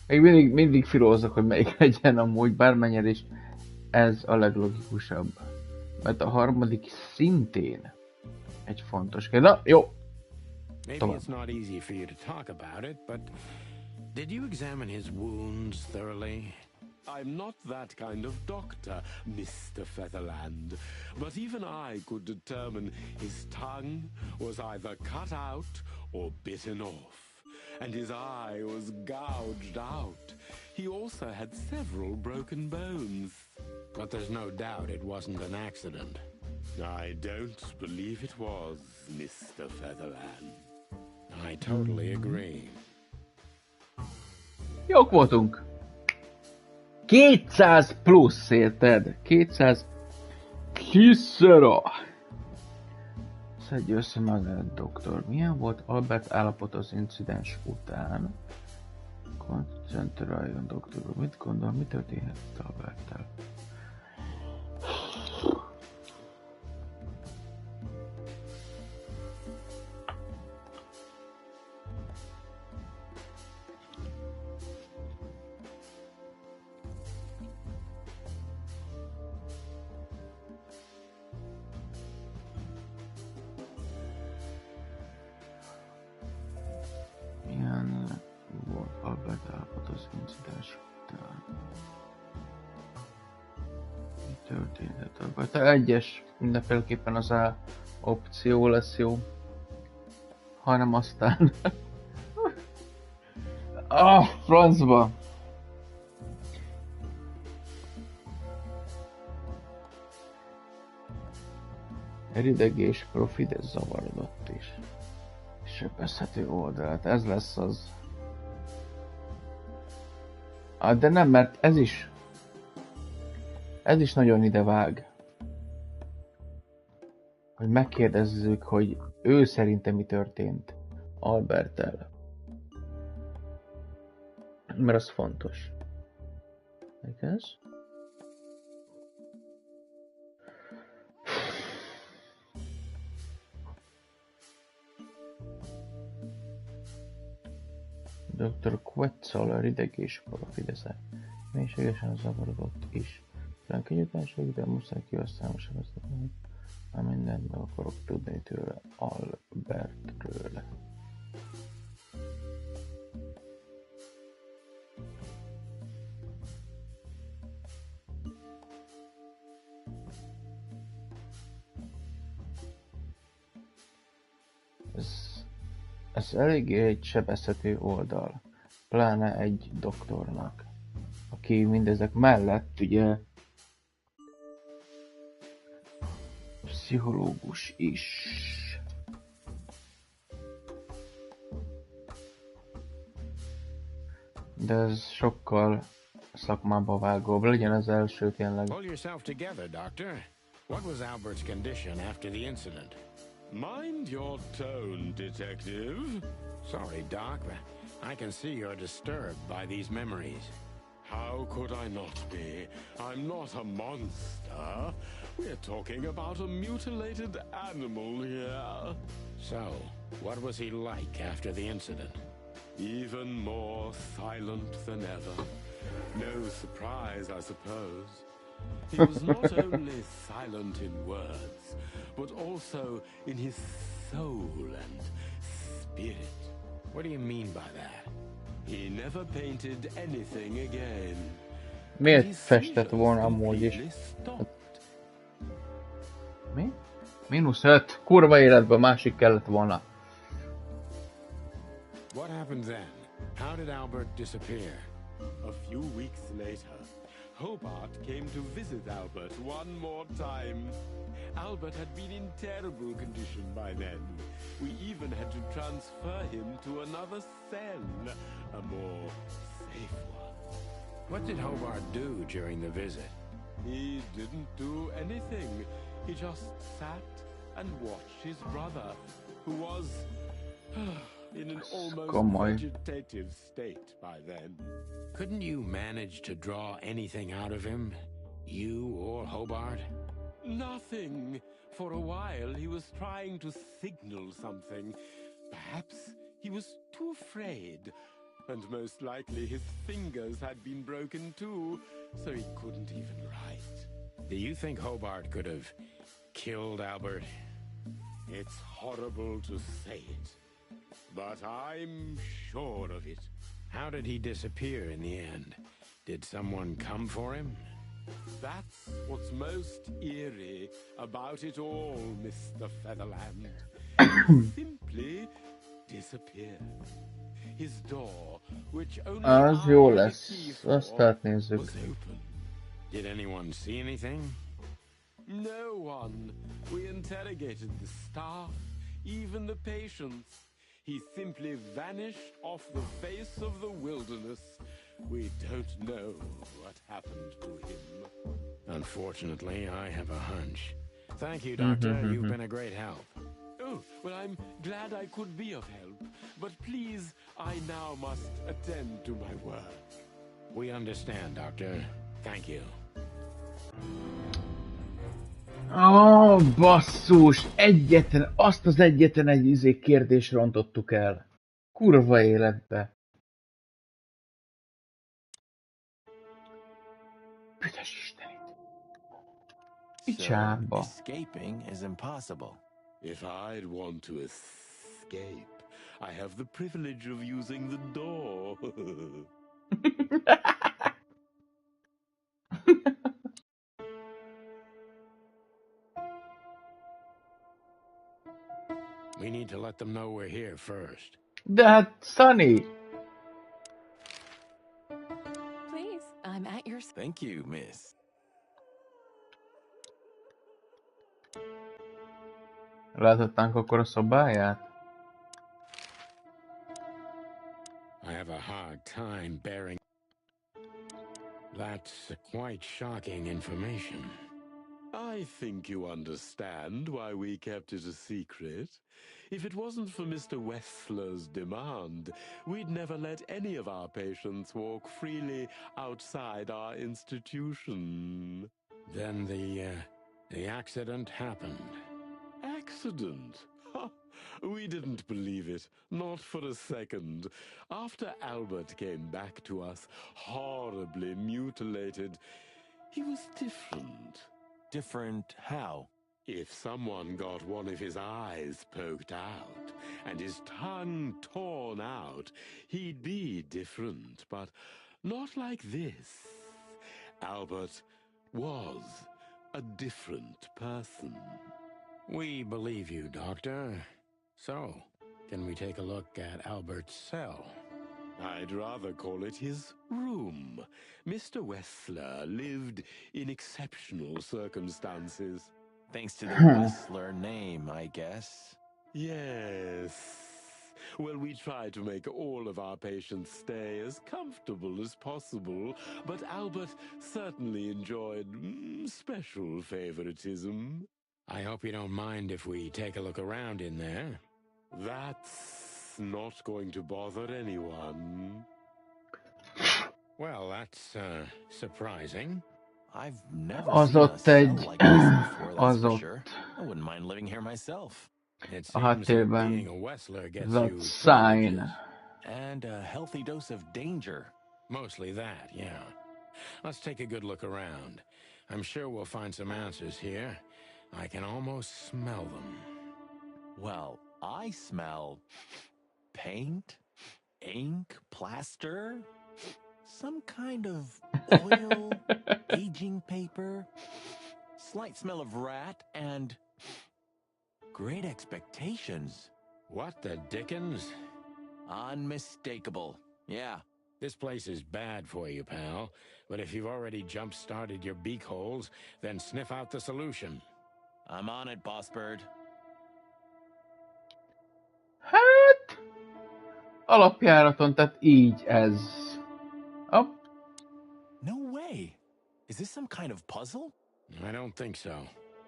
Még mindig filózok, hogy melyik legyen amúgy, bármennyire is ez a leglogikusabb. Mert a harmadik szintén egy fontos kérdés. Na, jó! Maybe it's not easy for you to talk about it, but did you examine his wounds thoroughly? I'm not that kind of doctor, Mr. Featherland, but even I could determine his tongue was either cut out or bitten off, and his eye was gouged out. He also had several broken bones. But there's no doubt it wasn't an accident. I don't believe it was, Mr. Featherland. I totally agree. Jók voltunk! 200 plusz, érted? 200 kiszera! Szedj össze magát, doktor. Milyen volt Albert állapot az incidens után? Koncentráljon, doktor. Mit gondol, mi történhetett Alberttel? Egyes mindenféleképpen az A opció lesz jó, hanem aztán francba! Rideg és profi, de zavarodott is. Sebezhető oldalát, ez lesz az. De nem, mert ez is nagyon ide vág. Hogy megkérdezzük, hogy Ő szerintem mi történt Alberttel. Mert az fontos. Igaz? Dr. Quetzal rideg és parafidesze. Mélységesen zavarodott is. Talán kegyetlenségük, de muszáj kihasználnom sem ezt a dolgot. Már mindent meg akarok tudni tőle, Albertről. Ez eléggé egy sebezhető oldal, pláne egy doktornak, aki mindezek mellett ugye pszichológus is. De ez sokkal szakmába vágóbb. Legyen az első tényleg. Pull yourself together, Doctor. What was Albert's condition after the incident? Mind your tone, Detective. Sorry, Doc, but I can see you're disturbed by these memories. How could I not be? I'm not a monster. We're talking about a mutilated animal here. So, what was he like after the incident? Even more silent than ever. No surprise, I suppose. He was not only silent in words, but also in his soul and spirit. What do you mean by that? He never painted anything again. Miért festett volna amúgy is? Mi? -5. Kurva életben másik kellett volna. What happened then? How did Albert disappear? A few weeks later, Hobart came to visit Albert one more time. Albert had been in terrible condition by then. We even had to transfer him to another cell, a more safe one. What did Hobart do during the visit? He didn't do anything. He just sat and watched his brother, who was in an almost vegetative state by then. Couldn't you manage to draw anything out of him? You or Hobart? Nothing. For a while he was trying to signal something. Perhaps he was too afraid. And most likely his fingers had been broken too, so he couldn't even write. Do you think Hobart could have killed Albert? It's horrible to say it, but I'm sure of it. How did he disappear in the end? Did someone come for him? That's what's most eerie about it all, Mr. Featherland. He simply disappeared. His door, which only Az I jó had a lesz. key for, Azt átnézzük. was open. Did anyone see anything? No one. We interrogated the staff, even the patients. He simply vanished off the face of the wilderness. We don't know what happened to him. Unfortunately, I have a hunch. Thank you, Doctor. You've been a great help. Oh, well, I'm glad I could be of help. But please, I now must attend to my work. We understand, Doctor. Thank you. Basszus! Azt az egyetlen egy kérdést rontottuk el. Kurva életbe. Büdös Istenit. Picsába. Escaping is impossible. If I'd want to escape, I have the privilege of using the door. We need to let them know we're here first. De hát, Sunny! Please, I'm at your... Thank you, miss. Láthatnánk akkor a szobáját? I have a hard time bearing... That's quite shocking information. I think you understand why we kept it a secret. If it wasn't for Mr. Wessler's demand, we'd never let any of our patients walk freely outside our institution. Then the accident happened. Accident? Ha! We didn't believe it, not for a second. After Albert came back to us, horribly mutilated, he was different. Different how? If someone got one of his eyes poked out and his tongue torn out, he'd be different, but not like this. Albert was a different person. We believe you, Doctor. So, can we take a look at Albert's cell? I'd rather call it his room. Mr. Wessler lived in exceptional circumstances. Thanks to the Whistler name, I guess. Yes. Well, we try to make all of our patients stay as comfortable as possible, but Albert certainly enjoyed special favoritism. I hope you don't mind if we take a look around in there. That's not going to bother anyone. Well, that's surprising. I've never Az seen a ott cell egy... like this before, that's Az for ott sure. I wouldn't mind living here myself. It a seems that háttérben being a Wessler gets that you sign. privileges. And a healthy dose of danger. Mostly that, yeah. Let's take a good look around. I'm sure we'll find some answers here. I can almost smell them. Well, I smell paint, ink, plaster, some kind of oil, aging paper, slight smell of rat, and great expectations. What the dickens? Unmistakable. Yeah. This place is bad for you, pal. But if you've already jump-started your beak holes, then sniff out the solution. I'm on it, Boss Bird. Hát... Alapjáraton, tehát így ez. Oh. No way. Is this some kind of puzzle? I don't think so.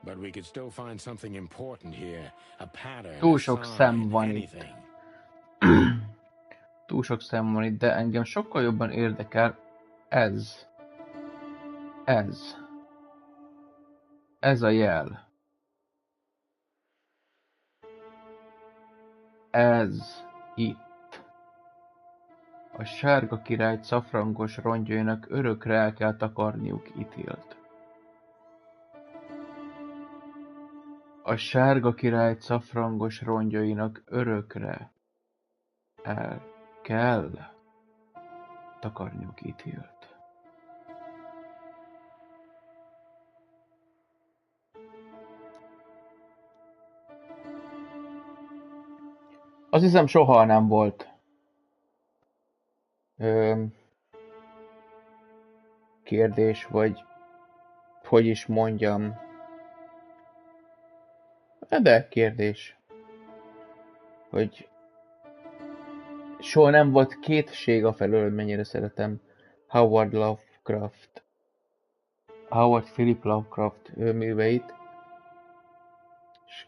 But we could still find something important here. A pattern, Túl a sok sign, szem van itt. anything. Túl sok szem van itt, de engem sokkal jobban érdekel ez. Ez. Ez a jel. Ez itt. A Sárga Király cafrangos rongyainak örökre el kell takarniuk Ythillt. A Sárga Király cafrangos rongyainak örökre el kell takarniuk Ythillt. Azt hiszem soha nem volt kérdés, vagy hogy is mondjam. De kérdés, hogy soha nem volt kétség afelől, hogy mennyire szeretem Howard Philip Lovecraft műveit. És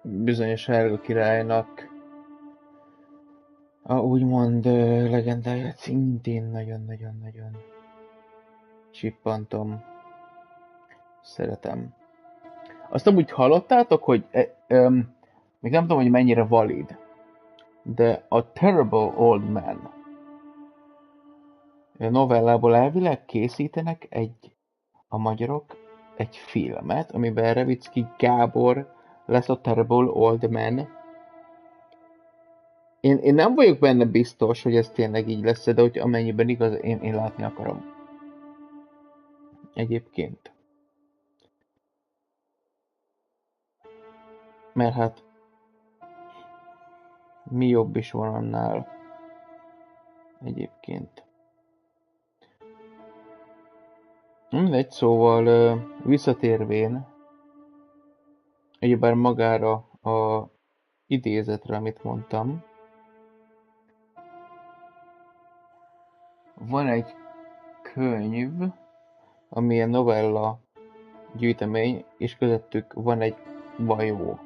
bizony a Sárga Királynak a úgymond legendáját szintén nagyon-nagyon-nagyon csippantom. Szeretem. Azt amúgy hallottátok, hogy még nem tudom, hogy mennyire valid, de a Terrible Old Man novellából elvileg készítenek a magyarok egy filmet, amiben Revicki Gábor lesz a Terrible Old Man. Én nem vagyok benne biztos, hogy ez tényleg így lesz, de hogy amennyiben igaz, én látni akarom. Egyébként. Mert hát mi jobb is van annál egyébként. Mindegy, szóval visszatérvén, ugyebár magára a idézetre, amit mondtam, van egy könyv, ami a novella gyűjtemény, és közöttük van egy vajó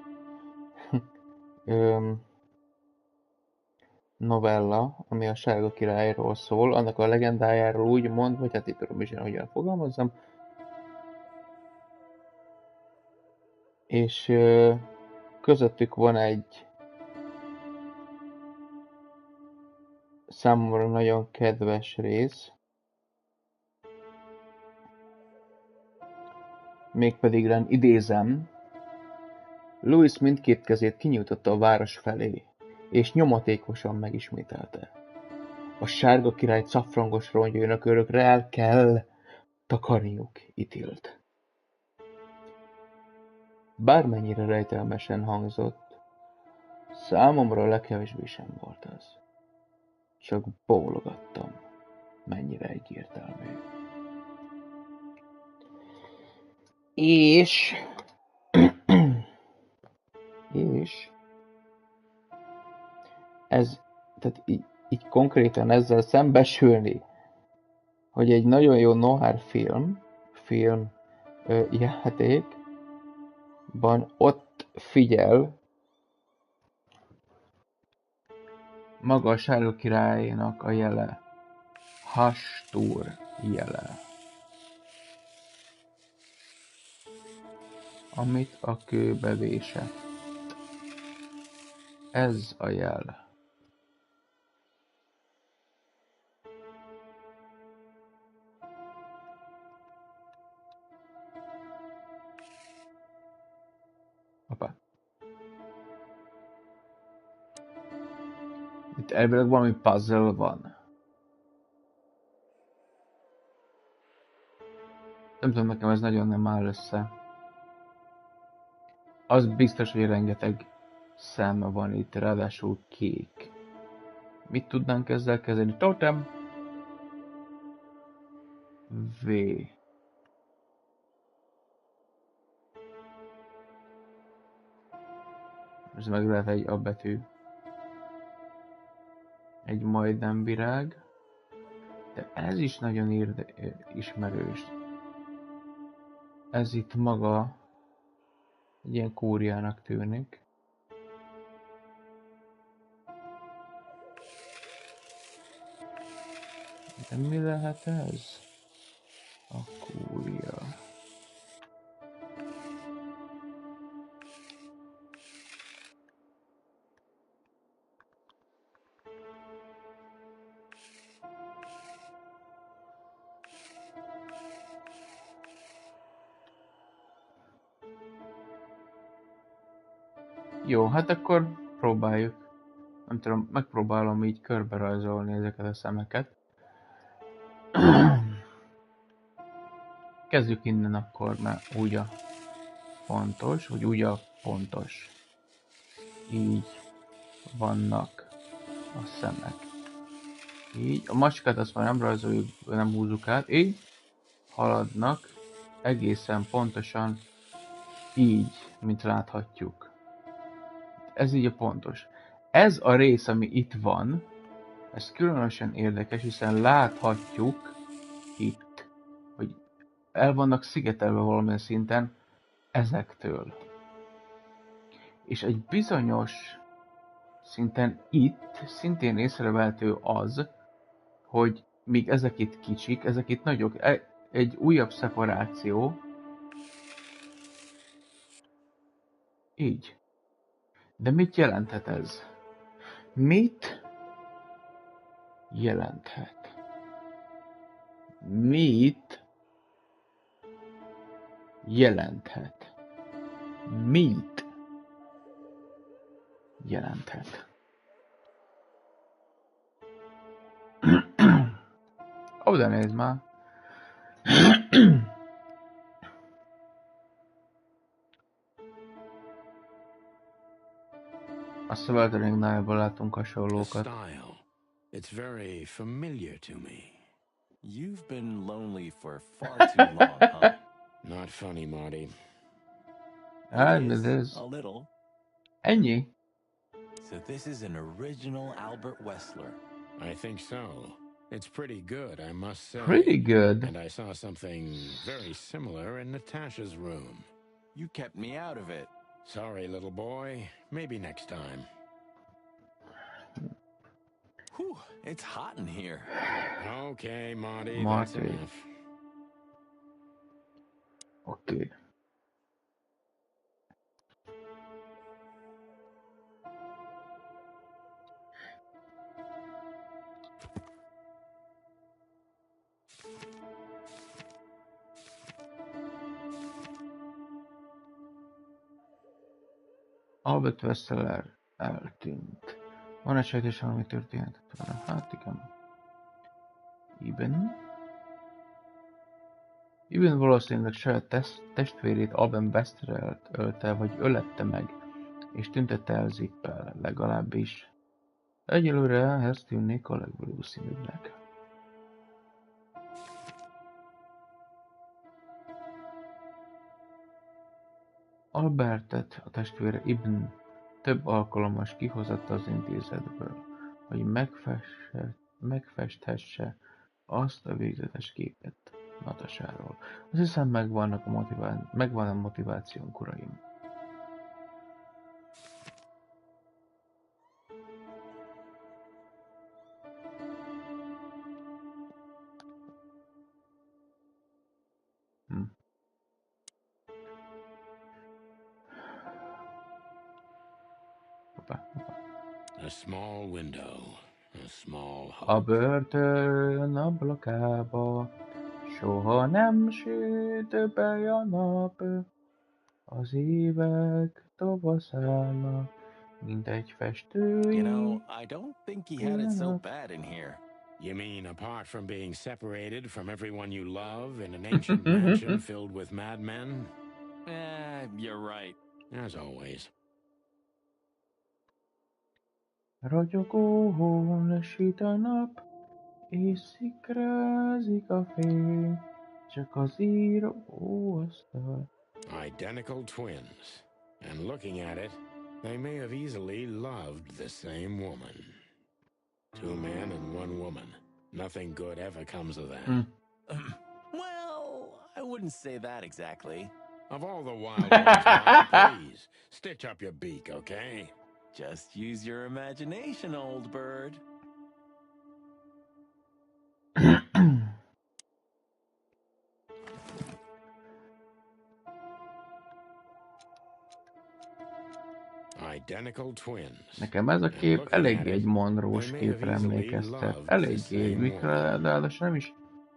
novella, ami a Sárga Királyról szól, annak a legendájáról úgy mond, vagy hát itt tudom is, hogyan fogalmazzam. És közöttük van egy számomra nagyon kedves rész, mégpedig idézem, Louis mindkét kezét kinyújtotta a város felé, és nyomatékosan megismételte. A Sárga Király cafrangos rongyainak örökre KELL, takarniuk, Ythillt. Bármennyire rejtelmesen hangzott, számomra a legkevésbé sem volt az. Csak bólogattam, mennyire egyértelmű. És ez, tehát így konkrétan ezzel szembesülni, hogy egy nagyon jó noir játékban ott figyel maga a Sárga Királynak a jele, Hastur jele, amit a kőbe vésett. Ez a jel. Hoppá. Itt elvileg valami puzzle van. Nem tudom, nekem ez nagyon nem áll össze. Az biztos, hogy rengeteg szem van itt, ráadásul kék. Mit tudnánk ezzel kezdeni? Totem! V. Ez meg lehet egy A betű. Egy majdnem virág. De ez is nagyon ismerős. Ez itt maga egy ilyen kúriának tűnik. De mi lehet ez? A kúria. Jó, hát akkor próbáljuk. Nem tudom, megpróbálom így körberajzolni ezeket a szemeket. Kezdjük innen akkor, mert úgy a fontos, vagy úgy a pontos. Így vannak a szemek. Így. A macskát azt már nem rajzoljuk, nem húzzuk át. Így haladnak egészen pontosan így, mint láthatjuk. Ez így a pontos. Ez a rész, ami itt van, ez különösen érdekes, hiszen láthatjuk itt, hogy el vannak szigetelve valamilyen szinten ezektől. És egy bizonyos szinten itt szintén észrevehető az, hogy míg ezek itt kicsik, ezek itt nagyok, egy újabb szeparáció. Így. De mit jelenthet ez? Mit jelenthet? Mit jelenthet? Mit jelenthet? Oda nézd már! A szövetrendnálban látunk hasonlókat. It's very familiar to me. You've been lonely for far too long, huh? Not funny, Marty. It is. A little. Ennyi? So this is an original Albert Weßler. I think so. It's pretty good, I must say. Pretty good. And I saw something very similar in Natasha's room. You kept me out of it. Sorry, little boy. Maybe next time. Whew, it's hot in here. Okay, Marty, that's enough. Okay. Albert Westerler eltűnt. Van egy sejtés, valami történetet vele? Hát igen. Iben valószínűleg saját testvérét Alben Westerlert ölte vagy ölette meg, és tüntette el zippel, legalábbis. Egyelőre ehhez tűnnék a legvalószínűbbnek. Albertet, a testvére Ibn több alkalommal kihozatta az intézetből, hogy megfesthesse azt a végzetes képet Natasáról. Azt hiszem megvan a motivációnk, uraim. A small window, a small hope. A börtön ablakába soha nem süt be a nap. Az évek tavaszállnak, mint egy festői. You know, I don't think he had it so bad in here. You mean apart from being separated from everyone you love in an ancient mansion filled with madmen? You're right. As always. Ragyogón süt a nap, és szikrázik a fény, csak az íróasztal. Identical twins. And looking at it, they may have easily loved the same woman. 2 men and 1 woman. Nothing good ever comes of that. Well, I wouldn't say that exactly. Of all the wild ones, please, stitch up your beak, okay? Just use your imagination, old bird. Identical twins. Nekem ez a kép eléggé egy Monroe-s képre emlékeztet. Eléggé, mikor ráadásul nem is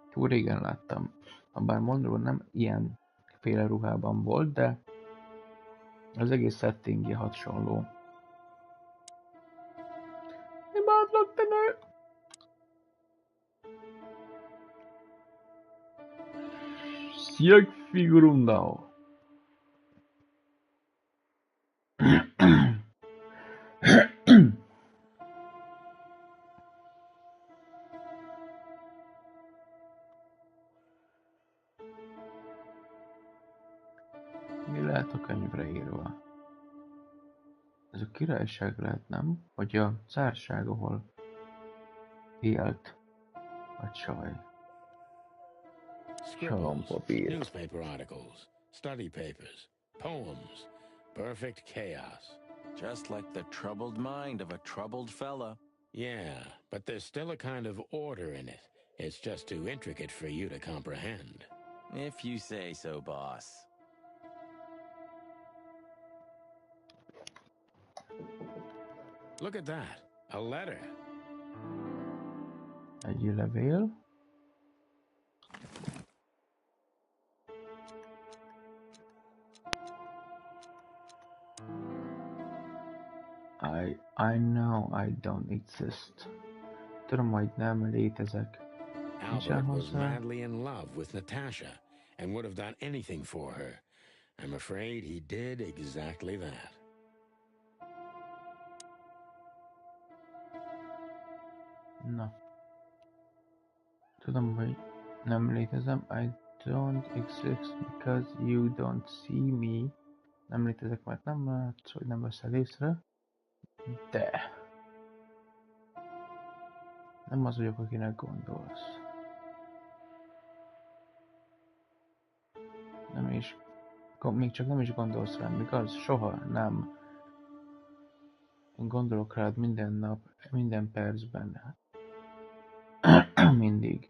túl régen láttam. Habár Monroe nem ilyen féle ruhában volt, de az egész settingje hasonló. Imádlak, te nő! Szjegfigurundao! Mi lehet a könyvre írva? Ez a királyság lehet, nem? Vagy a cárság, ahol élt a csaj. Scribbles, newspaper articles, study papers, poems, perfect chaos. Just like the troubled mind of a troubled fella. Yeah, but there's still a kind of order in it. It's just too intricate for you to comprehend. If you say so, boss. Look at that. A letter. Egy levél. I know I don't exist. Tudom, hogy nem létezek. Albert was madly in love with Natasha and would have done anything for her. I'm afraid he did exactly that. Na. Tudom, hogy nem létezem. I don't exist because you don't see me. Nem létezek, mert nem látsz, hogy nem veszel észre. De. Nem az vagyok, akinek gondolsz. Nem is... Még csak nem is gondolsz rám, igaz? Soha nem. Én gondolok rád minden nap, minden percben. Mindig.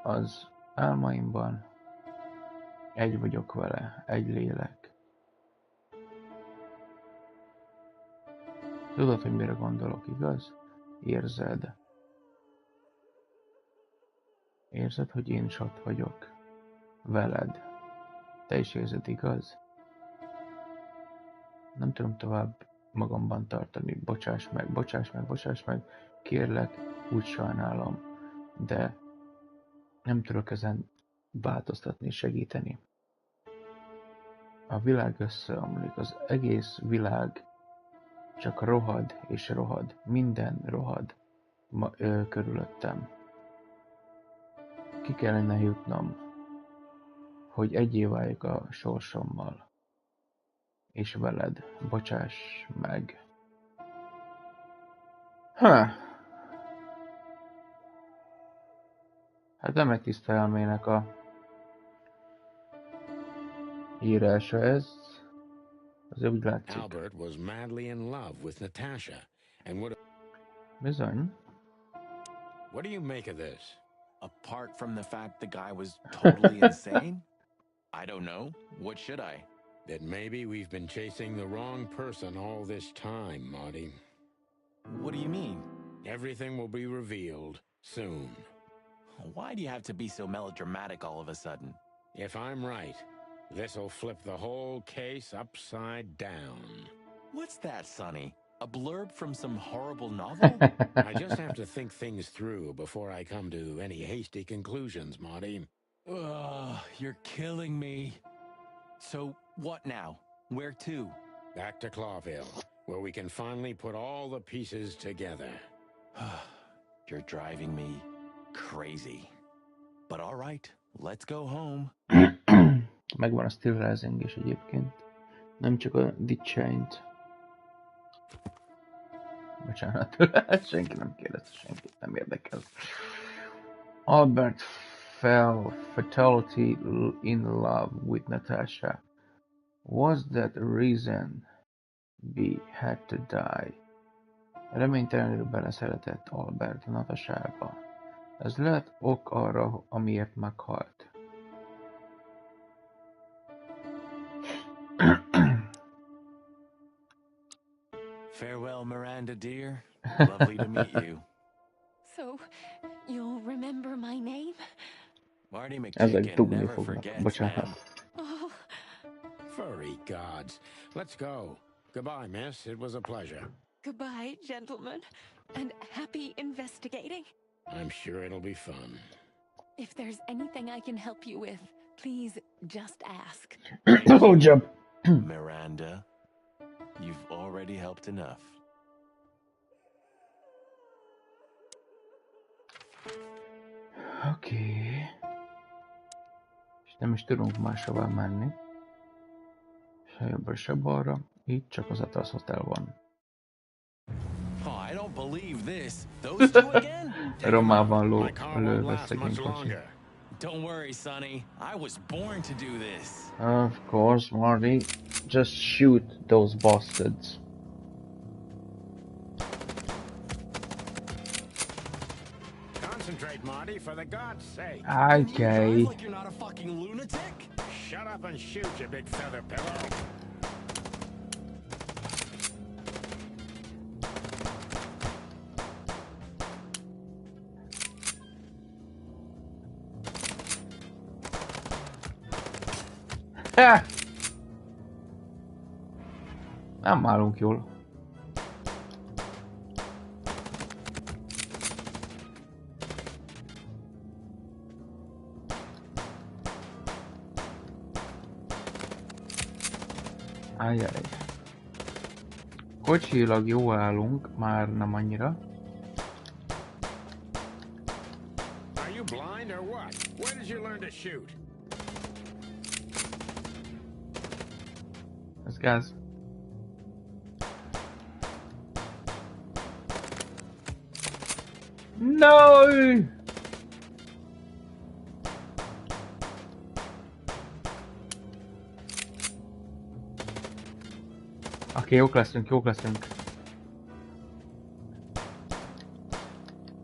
Az álmaimban egy vagyok vele, egy lélek. Tudod, hogy mire gondolok, igaz? Érzed. Érzed, hogy én is ott vagyok. Veled. Te is érzed, igaz? Nem tudom tovább magamban tartani. Bocsáss meg, bocsáss meg, bocsáss meg. Kérlek, úgy sajnálom. De nem tudok ezen változtatni, segíteni. A világ összeomlik, az egész világ csak rohad és rohad. Minden rohad körülöttem. Ki kellene jutnom, hogy egyé váljak a sorsommal. És veled. Bocsáss meg. Hát nem egy tiszta elmének a írása ez. Az úgy látszik. Albert was madly in love with Natasha, and Bizony. what do you make of this? Apart from the fact the guy was totally insane? I don't know. What should I? That maybe we've been chasing the wrong person all this time, Marty. What do you mean? Everything will be revealed soon. Why do you have to be so melodramatic all of a sudden? If I'm right, this'll flip the whole case upside down. What's that, Sonny? A blurb from some horrible novel? I just have to think things through before I come to any hasty conclusions, Marty. Ugh, you're killing me. So, what now? Where to? Back to Clawville, where we can finally put all the pieces together. You're driving me crazy. But all right, let's go home. Megvan a still rising is egyébként. Nem csak a Ditchaint. Bocsánat, senki nem kérdezte, senkit nem érdekel. Albert fell fatally in love with Natasha. Was that a reason he had to die? Reménytelenül beleszeretett Albert Natasába. Ez lehet ok arra, amiért meghalt. Farewell, Miranda, dear. Lovely to meet you. So, you'll remember my name? Marty Ezek McChicken dugni never fognak. forgets, Bocsánat. man. Oh, Furry gods. Let's go. Goodbye, miss. It was a pleasure. goodbye, gentlemen, and happy investigating. I'm sure it'll be fun. If there's anything I can help you with, please just ask. Oh, jobb. Miranda, you've already helped enough. Oké. És nem is tudunk máshová menni. Se jobbra, se balra. Itt csak az Atlas Hotel van. Oh, I don't believe this. Those two again? Romában My car won't lőve last szegény much kocsi. longer. Don't worry, Sonny. I was born to do this. Of course, Marty. Just shoot those bastards. Concentrate, Marty, for the God's sake. Okay. You drive like you're not a fucking lunatic? Shut up and shoot, you big feather pillow. Ha! Nem állunk jól. Ajjaj. Kocsilag jó állunk, már nem annyira. Are you blind or what? Where did you learn to shoot? Ez gáz. No! Oké, jók leszünk, jók leszünk.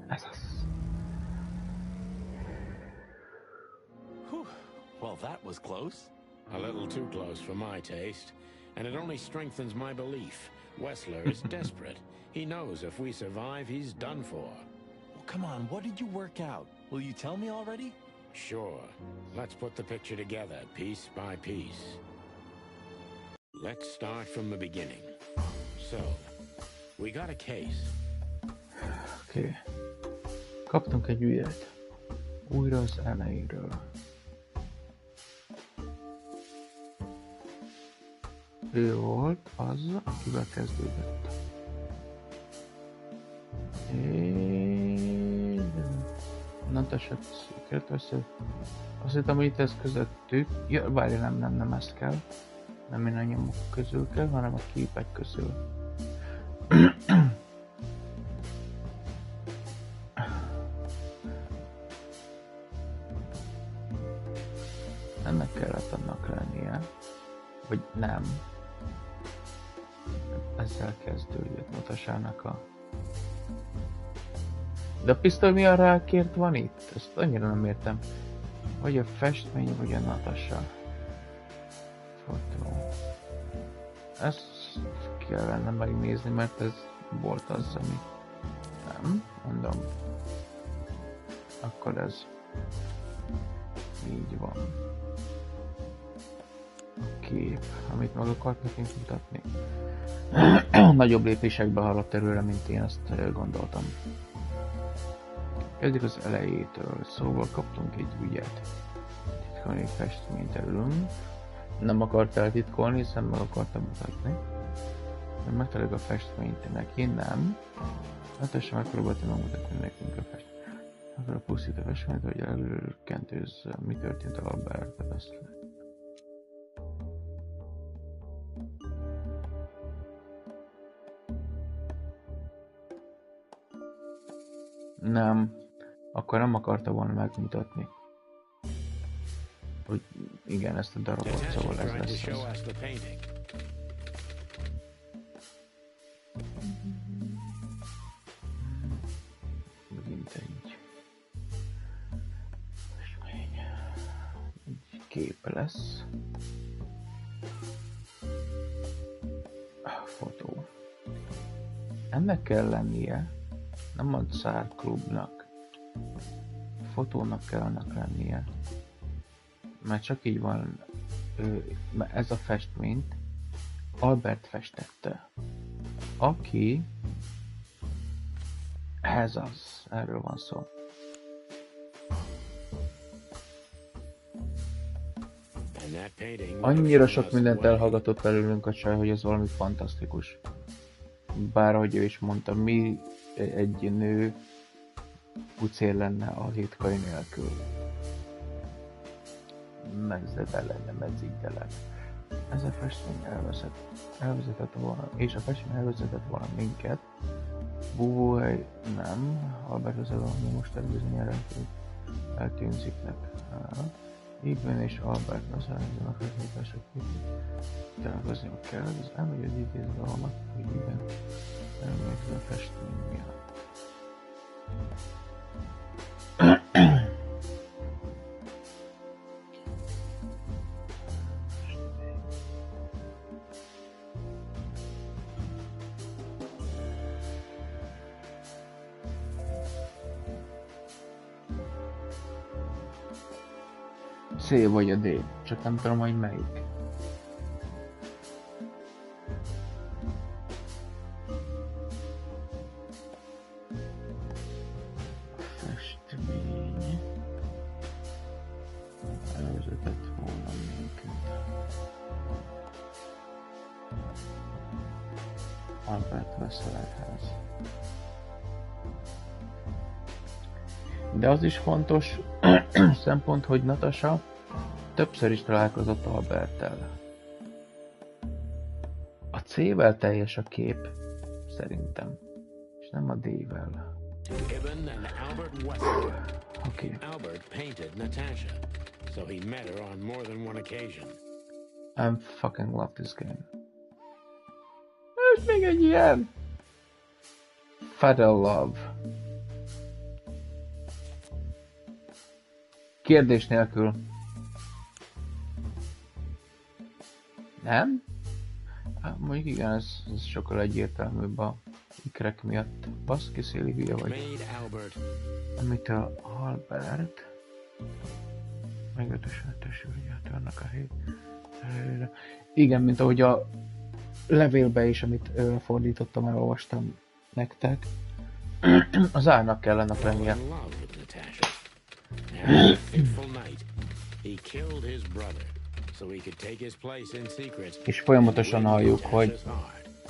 Ez az. Well, that was close. A little too close for my taste, and it only strengthens my belief. Wessler is desperate. He knows if we survive, he's done for. Well, come on, what did you work out? Will you tell me already? Sure. Let's put the picture together, piece by piece. Let's start from the beginning. So, we got a case. Oké. Kaptunk egy ügyet. Újra az elejéről. Ő volt az, akivel kezdődött. Natasha székelt össze. Azt hittem, hogy itt ez közöttük. Ja, várj, nem ezt kell. Nem én a nyomok közül kell, hanem a képek közül. Ennek kellett annak lennie. Vagy nem. Ezzel kezdődött Natasának a... De a pisztoly mi a rákért van itt? Ezt annyira nem értem. Vagy a festmény, vagy a Natasha. Fotó. Ezt kellene megnézni, mert ez volt az, ami... Nem, mondom. Akkor ez... Így van. A kép, amit meg akart nekünk mutatni. Nagyobb lépésekbe haladt előre, mint én azt gondoltam. Kezdjük az elejétől, szóval kaptunk egy ügyet. Titkolni festményt előlünk. Nem akart eltitkolni, hiszen meg akartam mutatni. Megtaláljuk a festményt neki, nem. Natasha megpróbálta megmutatni nekünk a festményt. Akkor a pusztít a festményt, hogy előrökkentőzze, mi történt a Albert Wessler. Nem. Akkor nem akarta volna megmutatni. Hogy igen, ezt a darabot, szóval ez lesz az. Megint egy kép lesz. Fotó. Ennek kell lennie, nem a Szár klubnak. Fotónak kell annak lennie. Mert csak így van, ez a festményt Albert festette. Aki... Ez az, erről van szó. Annyira sok mindent elhallgatott belőlünk a csaj, hogy ez valami fantasztikus. Bárhogy ő is mondta, mi egy nő pucér lenne a hétkai nélkül. Mezzedelene. Ez a festmény elvezetett volna, és a festmény elvezetett volna minket. Búvóhely nem, Albert az ami most bizonyára eltűnziknek. Ígben és Albert az elvezetnek a festménytársak találkozniuk kell, az elmegy az idézve vannak, hogy igen, elmegyek a festmény miatt. C vagy a D, csak nem tudom, hogy melyik. Festmény. Elvezetett volna minket. Albert Wesslerhez. De az is fontos szempont, hogy Natasha többször is találkozott Alberttel. A C-vel teljes a kép, szerintem, és nem a D-vel. to Ibn and Albert Wesker. Okay. Albert painted Natasha, so he met her on more than one occasion. I fucking love this game. Ez még egy ilyen Federal Love. Kérdés nélkül. Nem? Mondjuk igen, ez sokkal egyértelműbb a ikrek miatt. Baszki, Széli hülye vagy. Amitől Albert megötösen testvérjét annak a helyre. Igen, mint ahogy a levélbe is, amit fordítottam, elolvastam nektek. Az árnak kellene lennie. És folyamatosan halljuk, hogy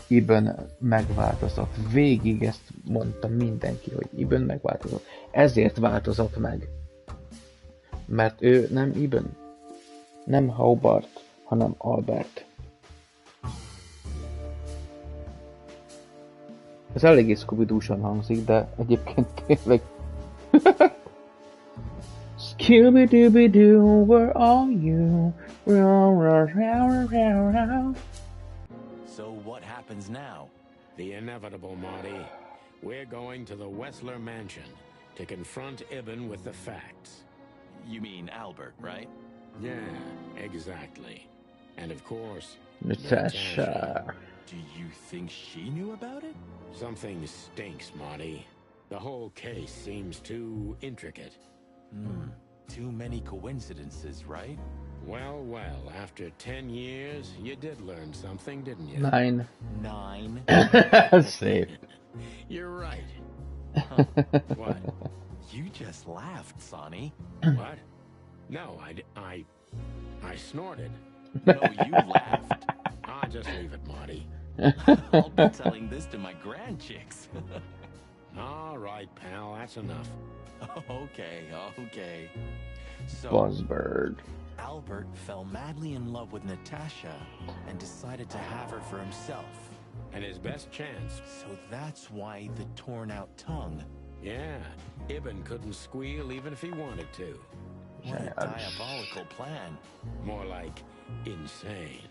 Ibn megváltozott. Végig ezt mondta mindenki, hogy Ibn megváltozott. Ezért változott meg. Mert ő nem Ibn, nem Hobart, hanem Albert. Ez eléggé Scooby-Doo-san hangzik, de egyébként tényleg... Scooby-Dooby-Doo, where are you? So what happens now? The inevitable, Marty. We're going to the Wessler mansion to confront Ibn with the facts. You mean Albert, right? Yeah, exactly. And of course, Natasha. Do you think she knew about it? Something stinks, Marty. The whole case seems too intricate. Too many coincidences, right? Well, well, after 10 years, you did learn something, didn't you? 9. 9? Safe. You're right. Huh. What? You just laughed, Sonny. What? No, I snorted. No, you laughed. I'll just leave it, Marty. I'll be telling this to my grandchicks. All right, pal, that's enough. Okay. So, Buzzbird. Albert fell madly in love with Natasha and decided to have her for himself. And his best chance. So that's why the torn out tongue. Yeah, Ibn couldn't squeal even if he wanted to. What a diabolical plan. More like insane.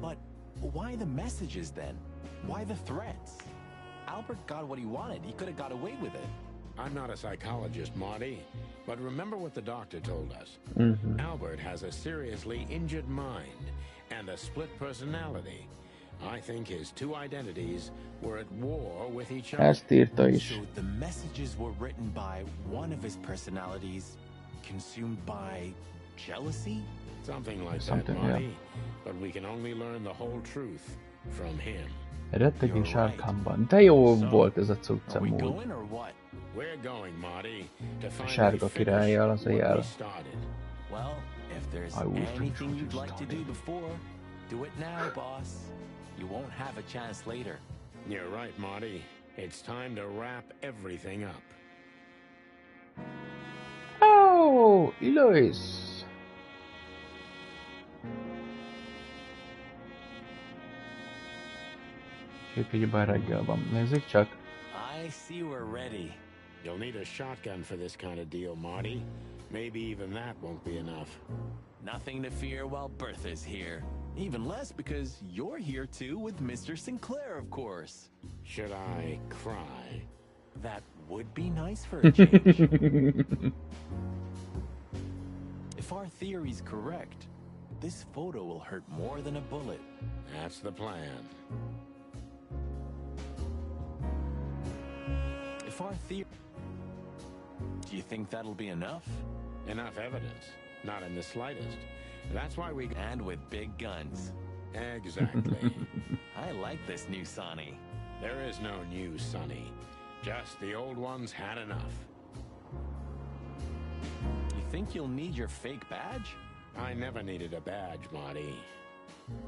But why the messages then? Why the threats? Albert got what he wanted. He could have got away with it. I'm not a psychologist, Marty, but remember what the doctor told us. Albert has a seriously injured mind and a split personality. I think his two identities were at war with each other. Ezt írta is. So the messages were written by one of his personalities, consumed by jealousy? Something like that, Marty. But we can only learn the whole truth from him. Rettegés sárkámban. De jó volt ez a cucc amúgy. We're going, Marty, to find Sárga Királlyal az a jel. Well, if there's anything you'd like to do before, do it now, boss. You won't have a chance later. You're right, Marty. It's time to wrap everything up. Oh, Lois. Sőt, ugyebár reggel van. Nézzük csak. I see we're ready. You'll need a shotgun for this kind of deal, Marty. Maybe even that won't be enough. Nothing to fear while Bertha's here. Even less because you're here too with Mr. Sinclair, of course. Should I cry? That would be nice for a change. If our theory's correct, this photo will hurt more than a bullet. That's the plan. If our theory... Do you think that'll be enough? Enough evidence. Not in the slightest. That's why we... And with big guns. Exactly. I like this new Sonny. There is no new Sonny. Just the old ones had enough. You think you'll need your fake badge? I never needed a badge, Marty.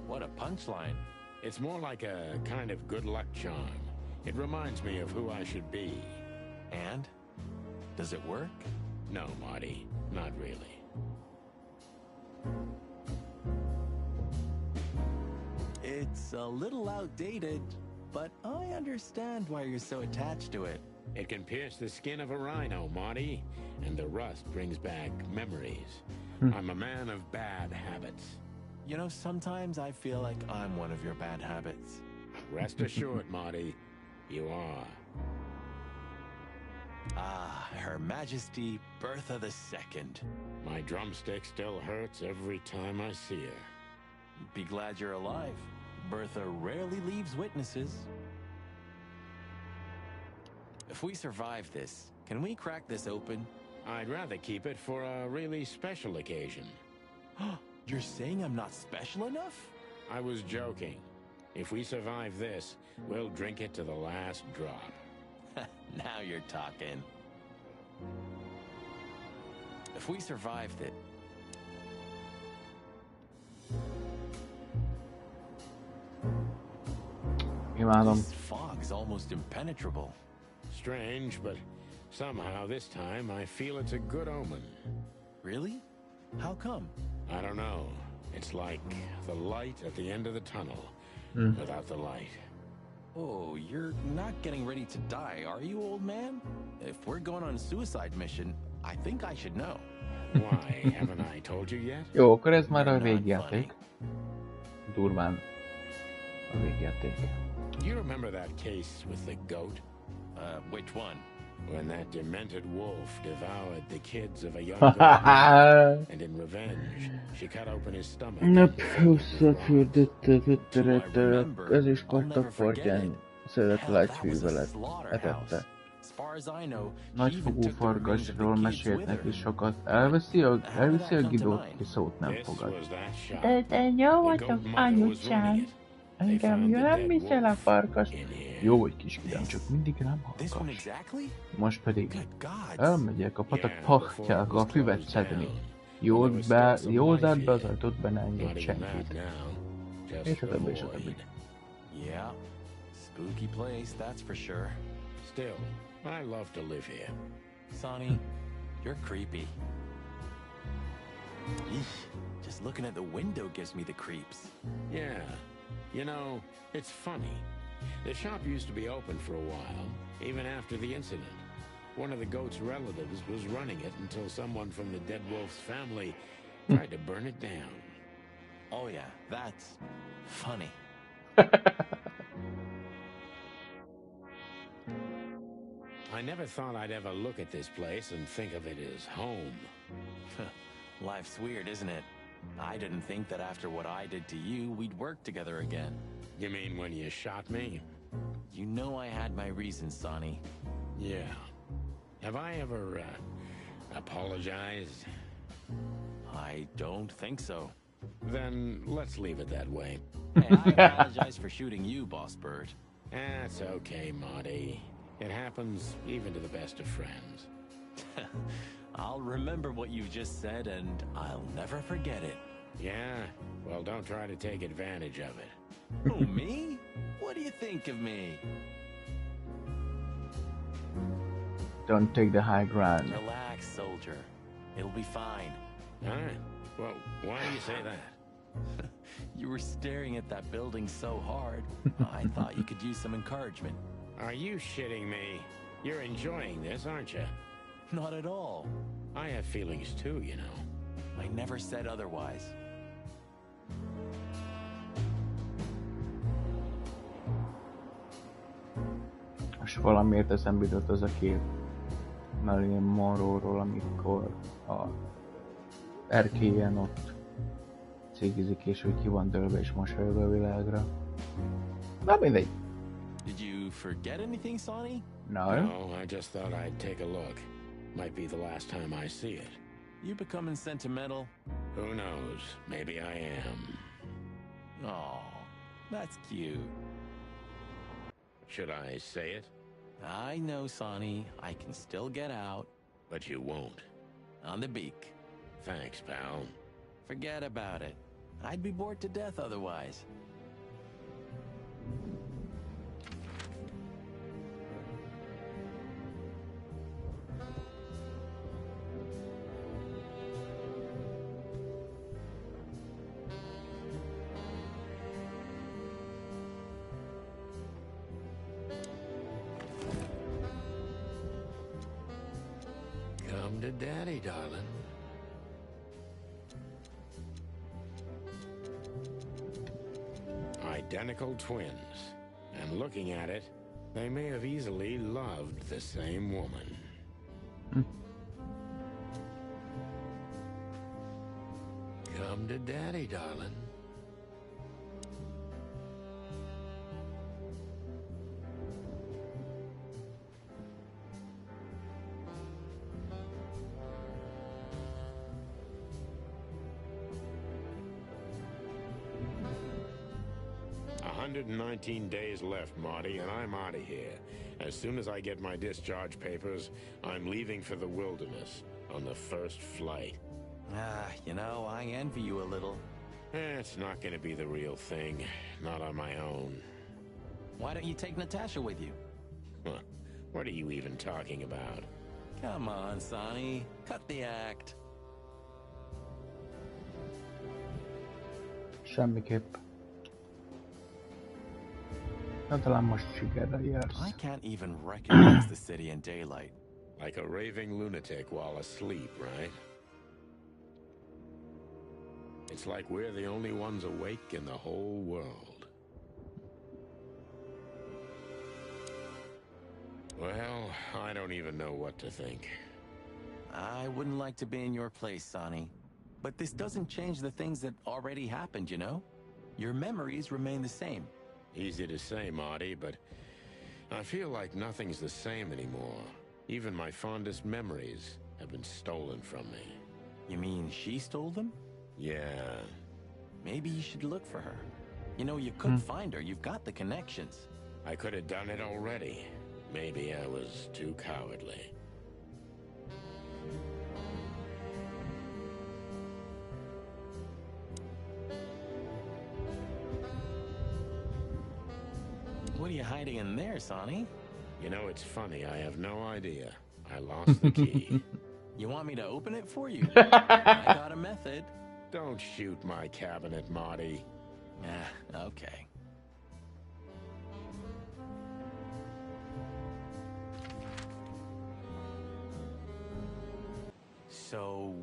What a punchline. It's more like a kind of good luck charm. It reminds me of who I should be. And? Does it work? No, Marty. Not really. It's a little outdated, but I understand why you're so attached to it. It can pierce the skin of a rhino, Marty, and the rust brings back memories. I'm a man of bad habits. You know, sometimes I feel like I'm one of your bad habits. Rest assured, Marty, you are. Ah, Her Majesty Bertha II. My drumstick still hurts every time I see her. Be glad you're alive. Bertha rarely leaves witnesses. If we survive this, can we crack this open? I'd rather keep it for a really special occasion. You're saying I'm not special enough? I was joking. If we survive this, we'll drink it to the last drop. Now you're talking. If we survived it... This fog's almost impenetrable. Strange, but somehow this time I feel it's a good omen. Really? How come? I don't know. It's like the light at the end of the tunnel without the light. Oh, you're not getting ready to die, are you, old man? If we're going on a suicide mission, I think I should know. Why, haven't I told you yet? Jó, akkor ez már a végjáték. Durván a végjáték. You remember that case with the goat? Which one? When that demented wolf devoured the kids of a young girl, and in revenge, she cut open his stomach. Ez is pattapartyán szeretlágyfűvelet etette. Nagyfogú farkasról mesélt neki sokat. Elviszi a gidót, ki szót nem fogad. De jó vagyok, anyucsám. Engem nem viszel a farkas. Jó vagy, kiskidám, csak mindig rám hallgass. Most pedig elmegyek a patak partjára a füvet szedni. Jól zárt be az ajtót, be ne engedj senkit. És a többi, és a többi. Yeah, spooky place, that's for sure. Still, I love to live here. Sonny, you're creepy. Eesh, just looking at the window gives me the creeps. Yeah, you know, it's funny. The shop used to be open for a while, even after the incident. One of the goat's relatives was running it until someone from the dead wolf's family tried to burn it down. Oh yeah, that's funny. I never thought I'd ever look at this place and think of it as home. Life's weird, isn't it? I didn't think that after what I did to you, we'd work together again. You mean when you shot me? You know I had my reasons, Sonny. Yeah. Have I ever, apologized? I don't think so. Then let's leave it that way. Hey, I apologize for shooting you, Boss Bird. That's okay, Marty. It happens even to the best of friends. I'll remember what you've just said, and I'll never forget it. Yeah? Well, don't try to take advantage of it. Oh, me? What do you think of me? Don't take the high ground. Relax, soldier. It'll be fine. All right. Well, why do you say that? You were staring at that building so hard, I thought you could use some encouragement. Are you shitting me? You're enjoying this, aren't you? Not at all. I have feelings too, you know. I never said otherwise. Most valamiért eszembe jutott az a kép Marilyn Monroe-ról, amikor a erkélyen ott cégizik, és úgy ki van dőlve és mosolyog a világra. Na mindegy. Did you forget anything, Sonny? No. No, I just thought I'd take a look. Might be the last time I see it. You becoming sentimental? Who knows? Maybe I am. Oh, that's cute. Should I say it? I know, Sonny. I can still get out. But you won't. On the beak. Thanks, pal. Forget about it. I'd be bored to death otherwise. to daddy, darling. Identical twins. And looking at it, they may have easily loved the same woman. Come to daddy, darling. $119 days left, Marty, and I'm out of here. As soon as I get my discharge papers, I'm leaving for the wilderness on the first flight. You know, I envy you a little. It's not gonna be the real thing. Not on my own. Why don't you take Natasha with you? Huh. What are you even talking about? Come on, Sonny. Cut the act. Semmiképp. Talán most sikerre jársz. I can't even recognize the city in daylight. Like a raving lunatic while asleep, right? It's like we're the only ones awake in the whole world. Well, I don't even know what to think. I wouldn't like to be in your place, Sonny. But this doesn't change the things that already happened, you know? Your memories remain the same. Easy to say, Marty, but I feel like nothing's the same anymore. Even my fondest memories have been stolen from me. You mean she stole them? Yeah. Maybe you should look for her. You know, you could find her. You've got the connections. I could have done it already. Maybe I was too cowardly. What are you hiding in there, Sonny? You know, it's funny. I have no idea. I lost the key. You want me to open it for you? I got a method. Don't shoot my cabinet, Marty. Okay. So,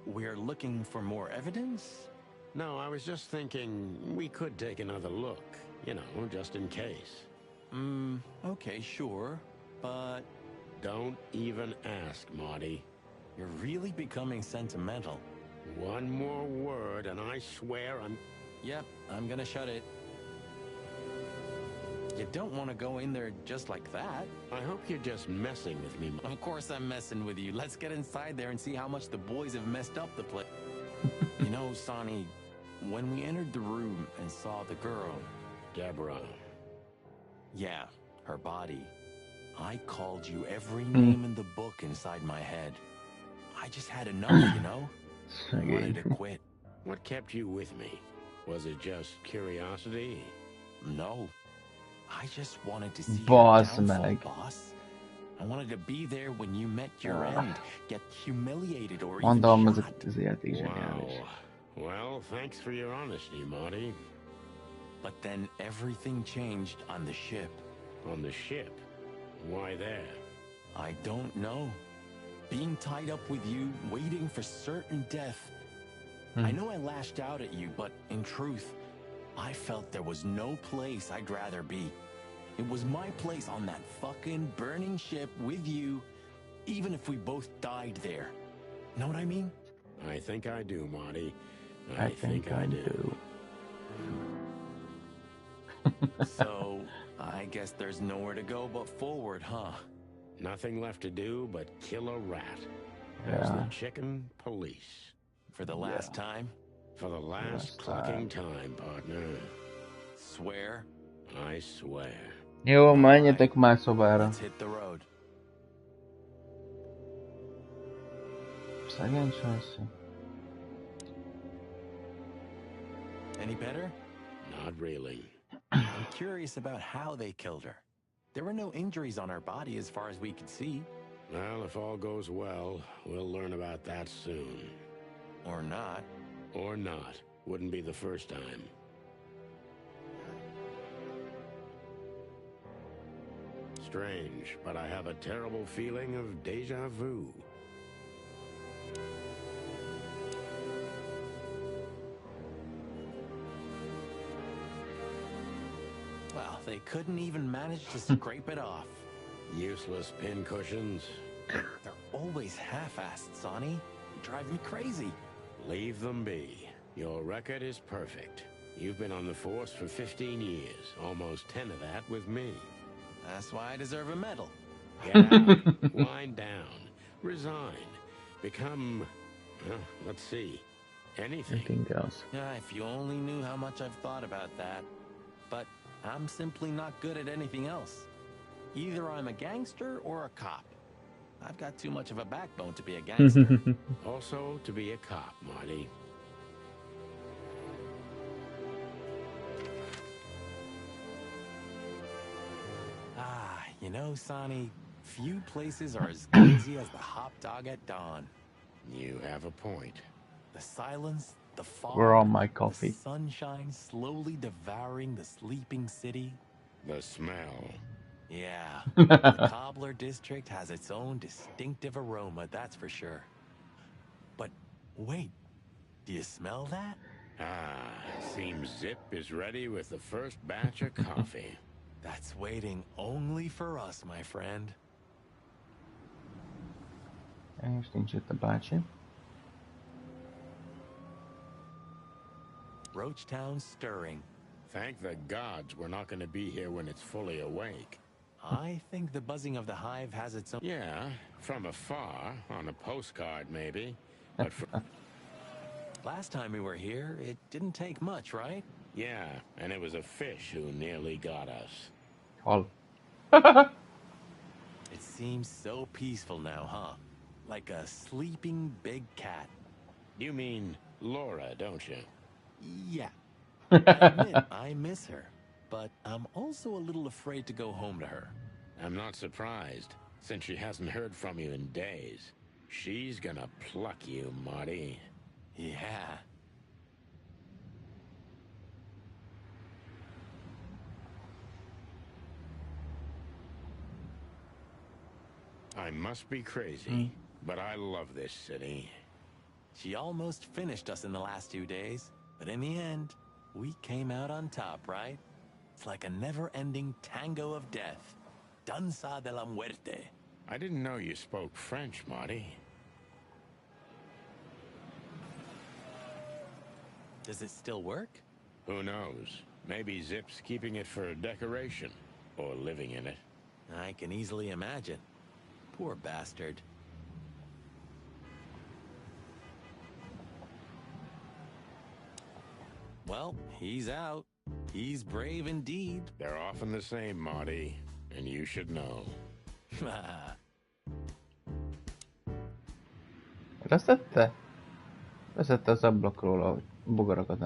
we're looking for more evidence? No, I was just thinking we could take another look. You know, just in case. Okay, sure. But don't even ask, Marty. You're really becoming sentimental. One more word and I swear I'm... Yep, I'm gonna shut it. You don't want to go in there just like that. I hope you're just messing with me. Of course I'm messing with you. Let's get inside there and see how much the boys have messed up the place. You know, Sonny, when we entered the room and saw the girl... Deborah. Yeah, her body. I called you every name in the book inside my head. I just had enough, you know? I wanted to quit. What kept you with me? Was it just curiosity? No. I just wanted to see Boss your downfall, Meg. boss. I wanted to be there when you met your end, get humiliated or even Mondom, ez shot. az játék zseniális. Wow. Well, thanks for your honesty, Marty. But then everything changed on the ship. On the ship? Why there? I don't know. Being tied up with you, waiting for certain death. I know I lashed out at you, but in truth, I felt there was no place I'd rather be. It was my place on that fucking burning ship with you, even if we both died there. Know what I mean? I think I do, Marty. I think I do. So, I guess there's nowhere to go but forward, huh? Nothing left to do but kill a rat. As the chicken police. For the last time? For the last fucking time, partner. Swear? I swear. Jó, menjetek már szobára. Let's hit the road. Szegény Chelsea. Any better? Not really. I'm curious about how they killed her. There were no injuries on her body as far as we could see. Well, if all goes well, we'll learn about that soon. Or not. Or not. Wouldn't be the first time. Strange, but I have a terrible feeling of déjà vu. Well, they couldn't even manage to scrape it off. Useless pincushions. They're always half-assed, Sonny. Drive me crazy. Leave them be. Your record is perfect. You've been on the force for 15 years, almost 10 of that with me. That's why I deserve a medal. Get out, wind down, resign, become, well, let's see, anything. Anything else? If you only knew how much I've thought about that. But I'm simply not good at anything else. Either I'm a gangster or a cop. I've got too much of a backbone to be a gangster. Also, to be a cop, Marty. You know, Sonny, few places are as cozy as the hot dog at dawn. You have a point. The silence, the fog, We're on my coffee. the sunshine slowly devouring the sleeping city. The smell. Yeah, the Cobbler District has its own distinctive aroma, that's for sure. But wait, do you smell that? Seems Zip is ready with the first batch of coffee. That's waiting only for us, my friend. És nincs itt a bácsi. Roachtown's stirring. Thank the gods we're not going to be here when it's fully awake. I think the buzzing of the hive has its own... Yeah, from afar, on a postcard maybe. But Last time we were here, it didn't take much, right? yeah, and it was a fish who nearly got us. Hol. It seems so peaceful now, huh? Like a sleeping big cat. You mean Laura, don't you? Yeah. I admit, I miss her. But I'm also a little afraid to go home to her. I'm not surprised, since she hasn't heard from you in days. She's gonna pluck you, Marty. Yeah. I must be crazy, but I love this city. She almost finished us in the last 2 days, but in the end, we came out on top, right? It's like a never-ending tango of death. Danza de la muerte. I didn't know you spoke French, Marty. Does it still work? Who knows? Maybe Zip's keeping it for decoration, or living in it. I can easily imagine. Poor bastard. Well, he's out. He's brave indeed. They're often the same, Marty, and you should know. Leszette az ablakról a bogarakat,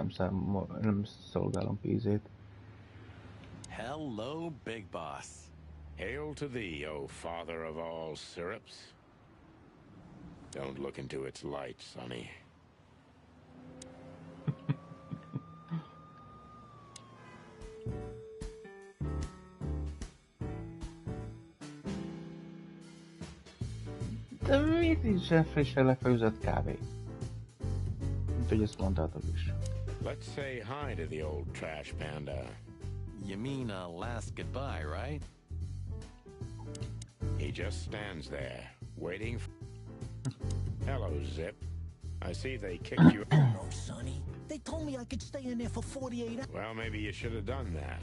nem szolgálom pénzét. Hello, Big Boss. Hail to thee, O father of all syrups. Don't look into its light, Sonny. De mit is frissen lefőzött kávé? Mint hogy ezt mondtátok is. Let's say hi to the old trash panda. You mean a last goodbye, right? He just stands there, waiting for... Hello, Zip. I see they kicked you... Hello, Sonny. They told me I could stay in there for 48 hours. Well, maybe you should have done that.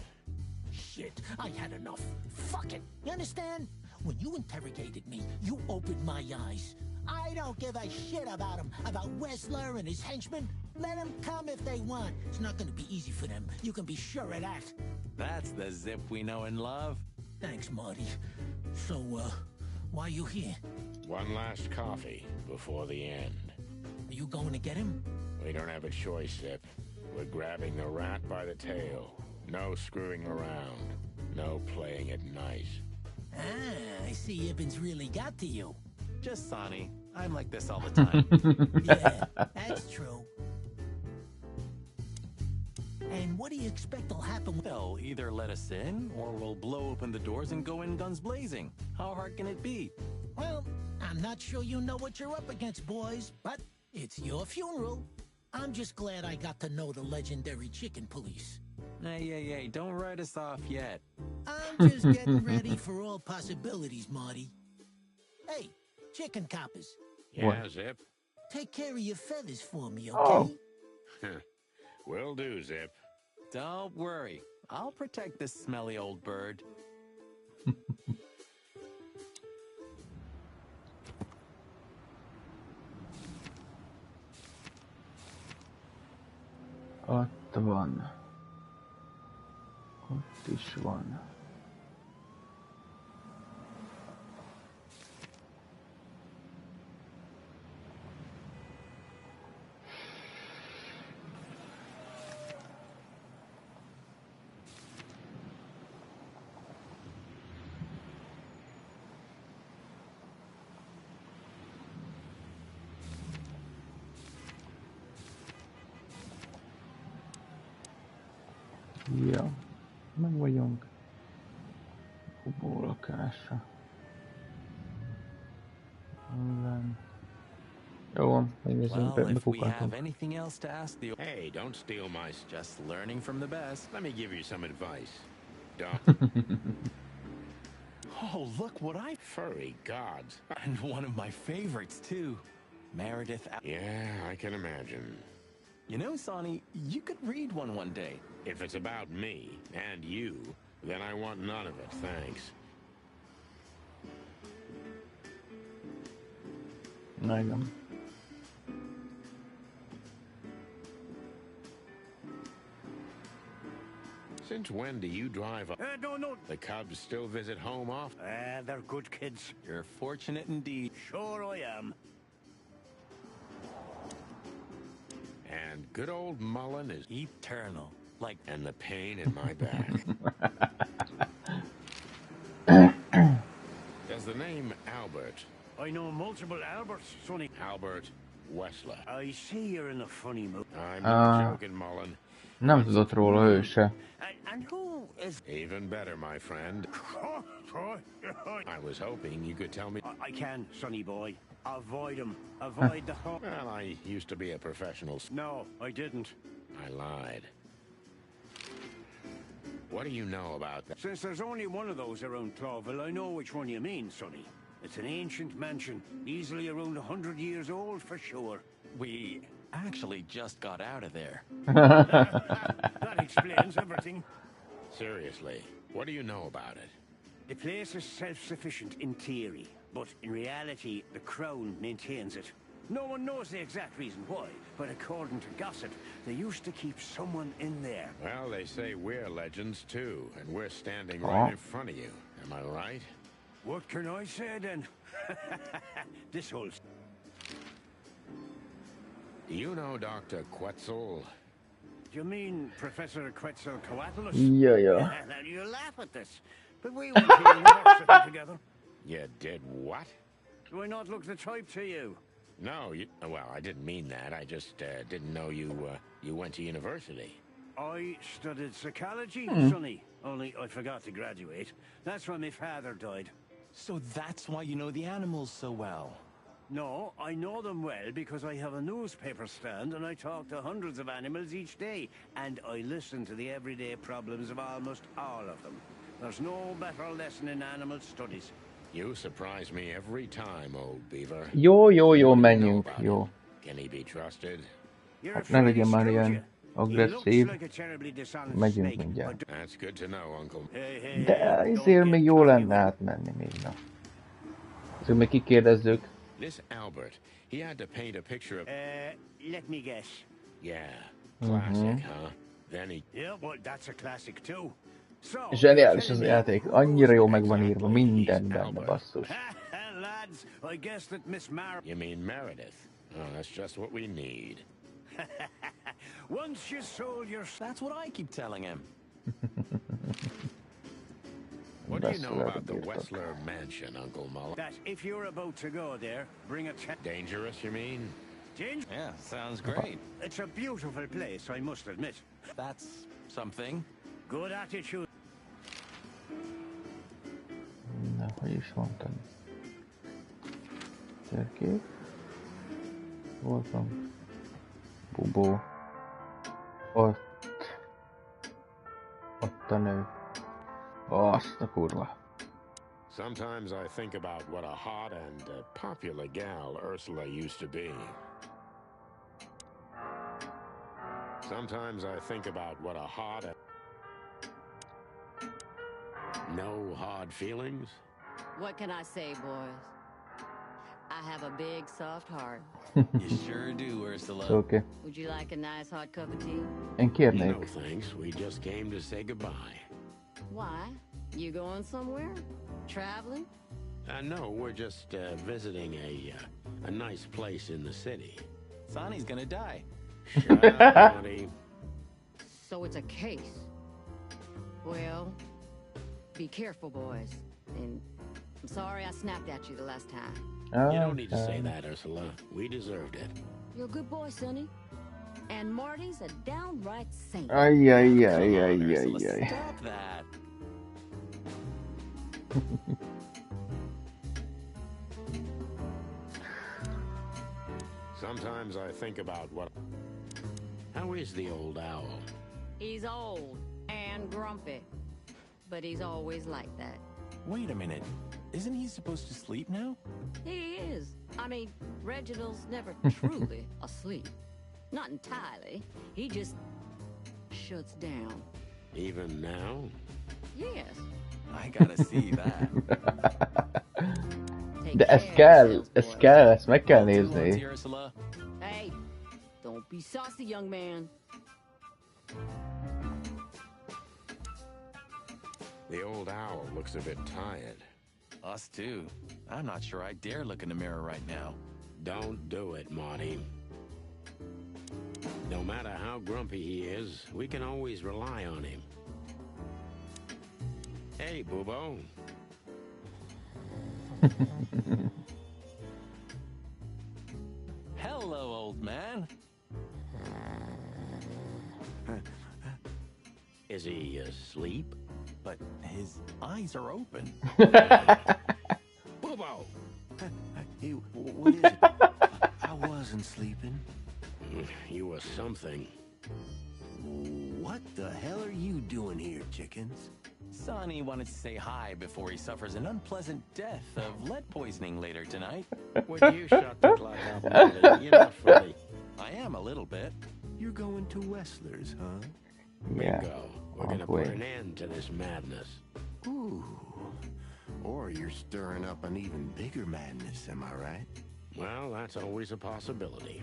Shit, I had enough. Fuck it. You understand? When you interrogated me, you opened my eyes. I don't give a shit about him, about Wessler and his henchmen. Let them come if they want. It's not gonna be easy for them. You can be sure of that. That's the Zip we know and love. Thanks, Marty. So, why you here? One last coffee before the end. Are you going to get him? We don't have a choice, Zip. We're grabbing the rat by the tail. No screwing around. No playing it nice. Ah, I see Ibben's really got to you. Just Sonny. I'm like this all the time. Yeah, that's true. And what do you expect will happen? They'll either let us in, or we'll blow open the doors and go in guns blazing. How hard can it be? Well, I'm not sure you know what you're up against, boys, but it's your funeral. I'm just glad I got to know the legendary chicken police. Hey, don't write us off yet. I'm just getting ready for all possibilities, Marty. Hey, chicken coppers. Yeah, What? Zip. Take care of your feathers for me, Oh. okay? Will do, Zip. Don't worry. I'll protect this smelly old bird. Ott van. Ott is van. Ja, meg vagyunk. Kubó lakása. Jó, megnézzünk, bekukkantunk. Hey, don't steal my... Just learning from the best. Let me give you some advice. Don't... Oh, look what I... Furry gods. And one of my favorites, too. Meredith... Yeah, I can imagine. You know, Sonny, you could read one day. If it's about me and you, then I want none of it, thanks. Na igen. Since when do you drive up? No. The Cubs still visit home often? They're good kids. You're fortunate indeed. Sure I am. And good old Mullen is Eternal. Like... And the pain in my back. Does the name Albert... I know multiple Alberts, Sonny. Albert Wessler. I see you're in a funny mood. I'm not joking, Mullen. Nem tudott róla ő se. And who is... Even better, my friend. I was hoping you could tell me... I can, Sonny boy. Avoid him. Avoid the whole... Well, I used to be a professional... No, I didn't. I lied. What do you know about that? Since there's only one of those around Clawville, I know which one you mean, Sonny. It's an ancient mansion, easily around 100 years old for sure. We actually just got out of there. That explains everything. Seriously, what do you know about it? The place is self-sufficient in theory, but in reality, the Crown maintains it. No one knows the exact reason why, but according to gossip, they used to keep someone in there. Well, they say we're legends too, and we're standing right in front of you. Am I right? What can I say then? This whole... Do you know Dr. Quetzal? Do you mean Professor Quetzalcoatlus? Yeah. Now you laugh at this, but we went to university together. You did what? Do I not look the type to you? No, well, I didn't mean that. I just didn't know you went to university. I studied psychology, Sonny. Only I forgot to graduate. That's when my father died. So that's why you know the animals so well. No, I know them well because I have a newspaper stand and I talk to hundreds of animals each day. And I listen to the everyday problems of almost all of them. There's no better lesson in animal studies. You surprise me every time, old beaver. Jó, menjünk, jó. Can he be trusted? Ne legyen már ilyen agresszív. Megyünk mindjárt. That's good to know, Uncle. De ezért még jó lenne átmenni még, na. Ezért még kikérdezzük. This Albert, he had to paint a picture of... Let me guess. Yeah, classic, huh? Then he... Yeah, well, that's a classic too. Zseniális az a játék, annyira jó meg van írva, minden benne, basszus. Lads, I guess that Miss You mean Meredith? Oh, that's just what we need. Once you sold your... That's what I keep telling him. What do you know about the Wessler mansion, Uncle Mullen? That if you're about to go there, bring a... Dangerous, you mean? Yeah, sounds great. It's a beautiful place, I must admit. That's something. Good attitude. Na, hogy is mondtad? Térkép. Voltam. Bubó. Ott a nő. Azt a kurva. Sometimes I think about what a hot and popular gal Ursula used to be. Sometimes I think about what a hot and... No hard feelings? What can I say, boys? I have a big, soft heart. You sure do, Ursula. Okay. Would you like a nice hot cup of tea? Én kérnék. No thanks, we just came to say goodbye. Why? You going somewhere? Traveling? No, we're just visiting a nice place in the city. Sonny's gonna die. Shut up, buddy. So it's a case. Well, be careful, boys. And I'm sorry I snapped at you the last time. You don't need to say that, Ursula. We deserved it. You're a good boy, Sonny. And Marty's a downright saint. Ay. Stop that. Sometimes I think about what... How is the old owl? He's old and grumpy. But he's always like that. Wait a minute. Isn't he supposed to sleep now? He is. I mean, Reginald's never truly asleep. Not entirely. He just shuts down. Even now? Yes. I gotta see that. De ez kell, ezt meg kell nézni. Ursula. Hey, don't be saucy, young man. The old owl looks a bit tired. Us too. I'm not sure I dare look in the mirror right now. Don't do it, Marty. No matter how grumpy he is, we can always rely on him. Hey, Boobo. Hello, old man. Is he asleep? But his eyes are open. Boobo! Hey, what is it? I wasn't sleeping. You were something. What the hell are you doing here, chickens? Sonny wanted to say hi before he suffers an unpleasant death of lead poisoning later tonight. Would you shut the clock up, Marty? You're not funny. I am a little bit. You're going to Wessler's, huh? Yeah. Bingo. We're gonna put an end to this madness. Ooh. Or you're stirring up an even bigger madness, am I right? Well, that's always a possibility.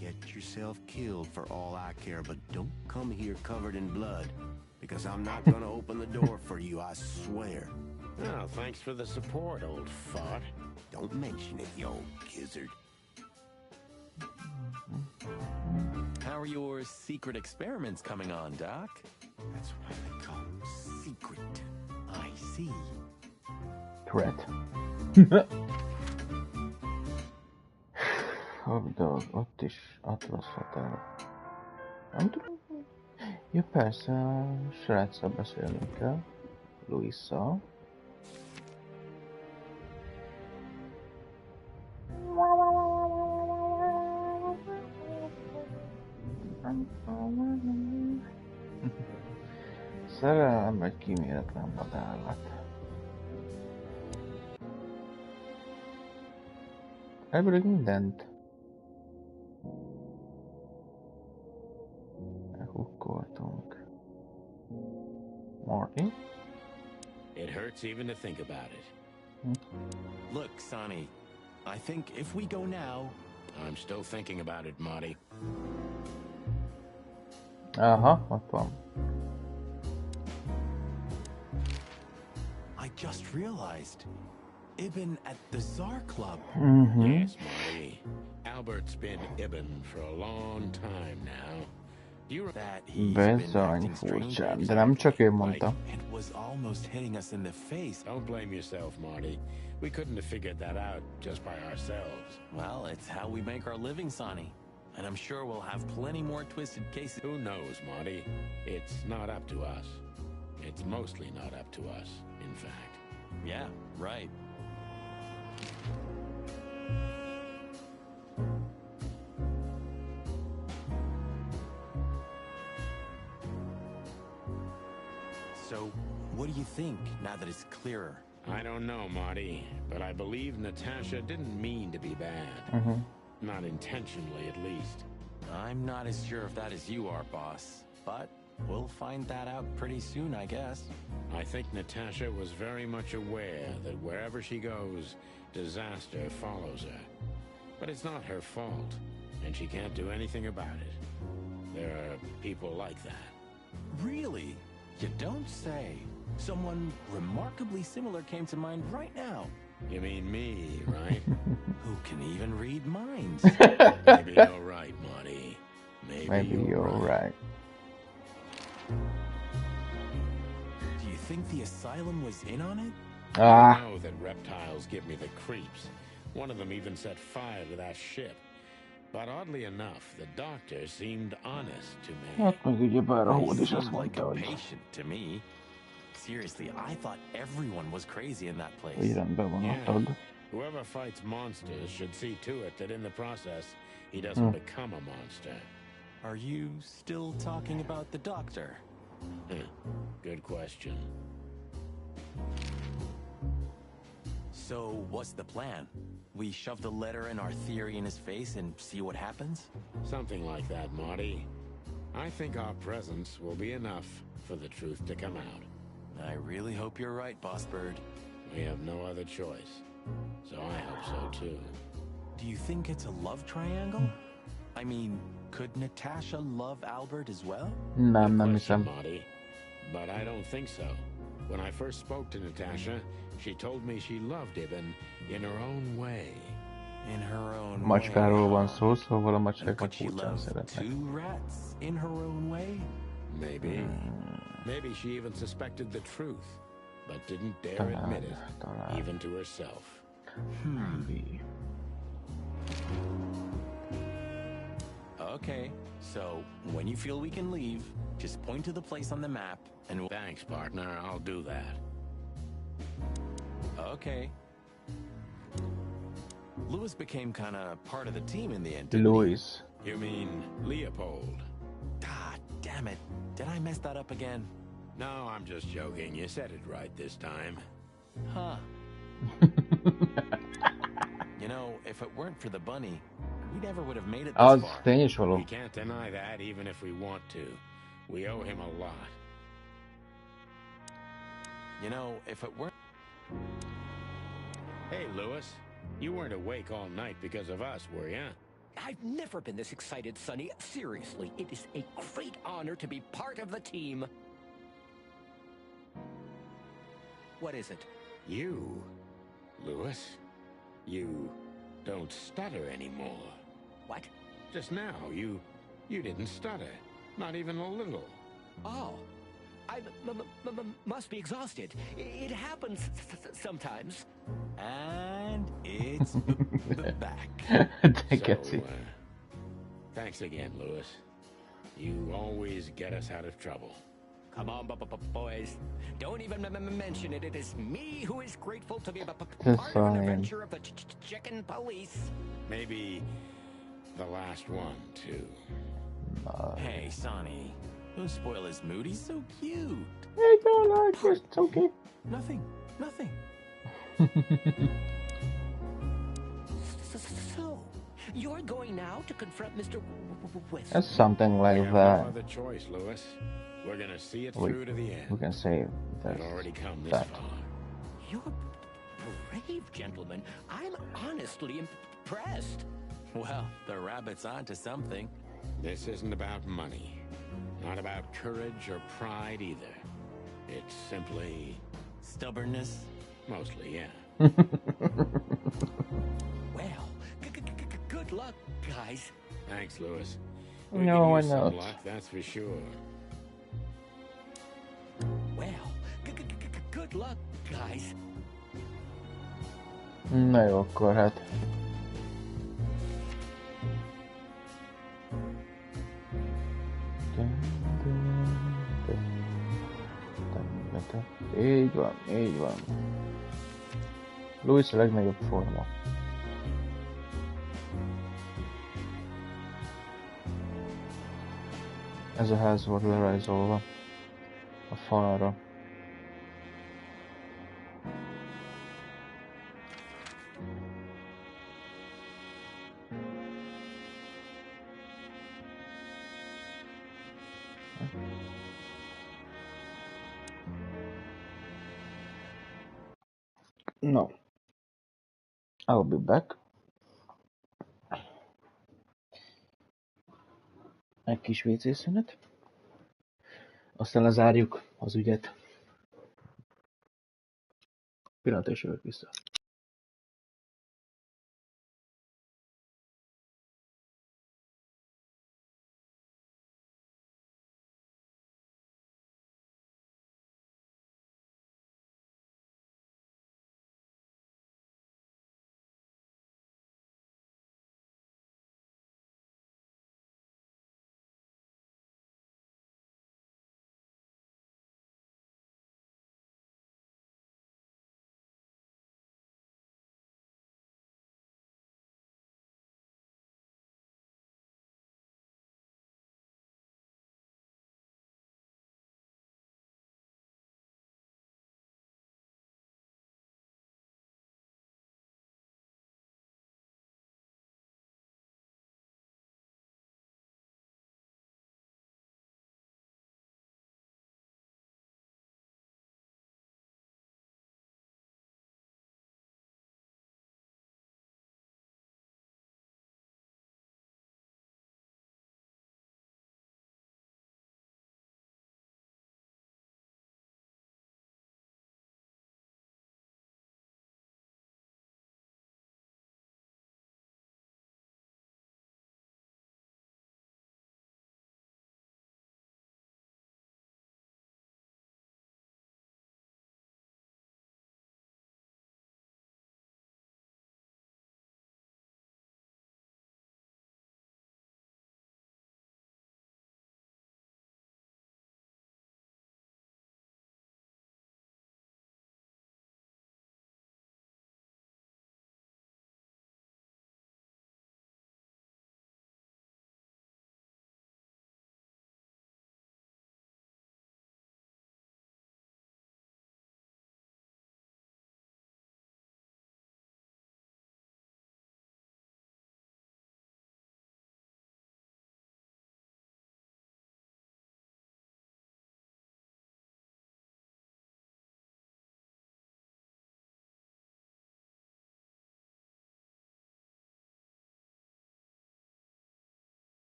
Get yourself killed for all I care, but don't come here covered in blood, because I'm not gonna open the door for you, I swear. Well, thanks for the support, old fart. Don't mention it, you old gizzard. How are your secret experiments coming on, Doc? That's why they call them secret. I see. Correct. Ott is atraszhatál. Nem tudom. Ja persze, sráccal beszélnünk kell. Louis-szal. Szerelem egy kíméletlen vadállat. Elvileg mindent elhukkoltunk. Marty? It hurts even to think about it. Look, Sonny, I think if we go now... I'm still thinking about it, Marty. Aha, ott van. I just realized. Ibn at the Tsar Club. Yes, Marty. Albert's been Ibn for a long time now. You that he's Bizony furcsán, de nem csak ő mondta. It was almost hitting us in the face. Don't blame yourself, Marty. We couldn't have figured that out just by ourselves. Well, it's how we make our living, Sonny. And I'm sure we'll have plenty more twisted cases. Who knows, Marty? It's not up to us. It's mostly not up to us, in fact. Yeah, right. So, what do you think now that it's clearer? I don't know, Marty, but I believe Natasha didn't mean to be bad. Not intentionally, at least. I'm not as sure if that as you are, boss. But we'll find that out pretty soon, I guess. I think Natasha was very much aware that wherever she goes, disaster follows her. But it's not her fault, and she can't do anything about it. There are people like that. Really? You don't say. Someone remarkably similar came to mind right now. You mean me, right? Who can even read minds? Maybe you're right, Marty. Maybe you're right. Do you think the asylum was in on it? I know that reptiles give me the creeps. One of them even set fire to that ship. But oddly enough, the doctor seemed honest to me. Hát meg ugyebár a He hód is azt seemed mondta, like a hogy patient to me. Seriously, I thought everyone was crazy in that place. hogy rendben van a tag. Whoever fights monsters should see to it that in the process, he doesn't become a monster. Are you still talking about the doctor? Good question. So, what's the plan? We shove the letter and our theory in his face and see what happens? Something like that, Marty. I think our presence will be enough for the truth to come out. I really hope you're right, Boss Bird. We have no other choice. So I hope so, too. Do you think it's a love triangle? I mean, could Natasha love Albert as well? Nem Good hiszem. question, Marty. But I don't think so. When I first spoke to Natasha, she told me she loved Ibn in her own way. In her own Macskáról van way. szó, szóval a macskák Could she furcsán love szeretnek. two rats in her own way? Maybe. Maybe she even suspected the truth, but didn't dare admit it, even to herself. Maybe. Okay, so when you feel we can leave, just point to the place on the map and we'll... Thanks, partner. I'll do that. Okay. Louis became kind of part of the team in the end, didn't he? Louis. You mean Leopold? Ah, damn it. Did I mess that up again? No, I'm just joking. You said it right this time. Huh. You know, if it weren't for the bunny, we never would have made it this Az far. tény is való. We can't deny that, even if we want to. We owe him a lot. You know, if it weren't... Hey, Louis. You weren't awake all night because of us, were ya? I've never been this excited, Sonny. Seriously, it is a great honor to be part of the team. What is it? You, Louis, you don't stutter anymore. What? Just now, you didn't stutter. Not even a little. Oh, I must be exhausted. It happens sometimes. And it's back. So, thanks again, Louis. You always get us out of trouble. Come on, boys. Don't even mention it. It is me who is grateful to be part of an adventure of the chicken police. Maybe the last one, too. Hey, Sonny. Don't spoil his mood. He's so cute. I don't like it. It's okay. Nothing. So, you're going now to confront Mr. West? It's something like we have that. no other choice, Louis. We're gonna see it through to the end. We can say We've already come this that. far. You're brave, gentlemen. I'm honestly impressed. Well, the rabbit's onto something. This isn't about money. Not about courage or pride either. It's simply... stubbornness? Mostly, yeah. Well, good luck, guys. Thanks, Louis. No, We I could use know. some luck, that's for sure. Well, good luck, guys. Na jó, akkor hát. Így van, így van. Louis a legnagyobb forma. Ez a ház volt lerajzolva a falra. No. I'll be back. Egy kis WC szünet. Aztán lezárjuk az ügyet. Pillanat, és jövök vissza.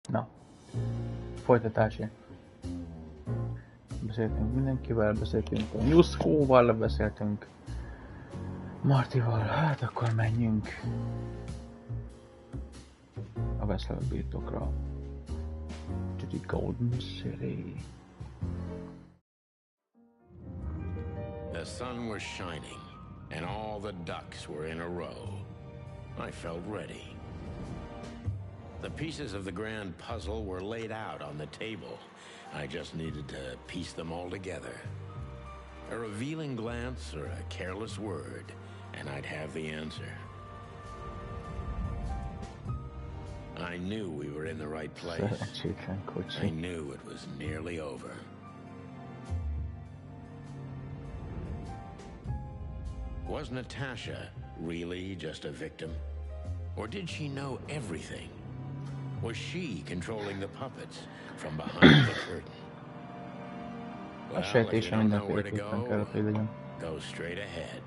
Na, folytatási. Beszéltünk mindenkivel, beszéltünk a Nyuszkóval, beszéltünk Martival, hát akkor menjünk a Whistler birtokra. To the Golden City. The sun was shining, and all the ducks were in a row. I felt ready. The pieces of the grand puzzle were laid out on the table. I just needed to piece them all together. A revealing glance or a careless word, and I'd have the answer. I knew we were in the right place. I knew it was nearly over. Was Natasha really just a victim? Or did she know everything? Was she controlling the puppets from behind the curtain? Well, if you don't know where to go straight ahead.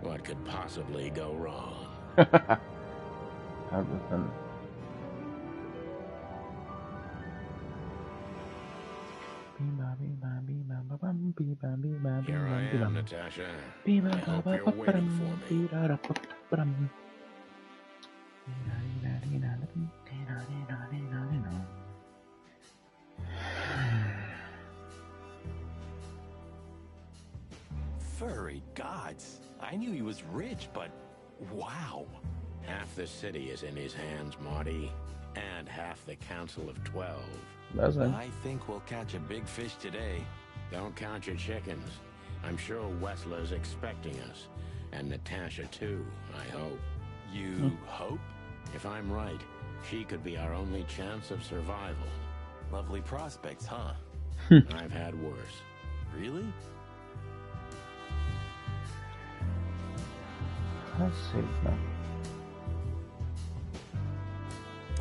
What could possibly go wrong? Here I am, Natasha. I hope you're waiting for me. Furry gods. I knew he was rich, but wow. Half the city is in his hands, Marty, and half the Council of 12. I think we'll catch a big fish today. Don't count your chickens. I'm sure Whistler's expecting us, and Natasha too, I hope. You hope? If I'm right, she could be our only chance of survival. Lovely prospects, huh? I've had worse. Really? Let's see now.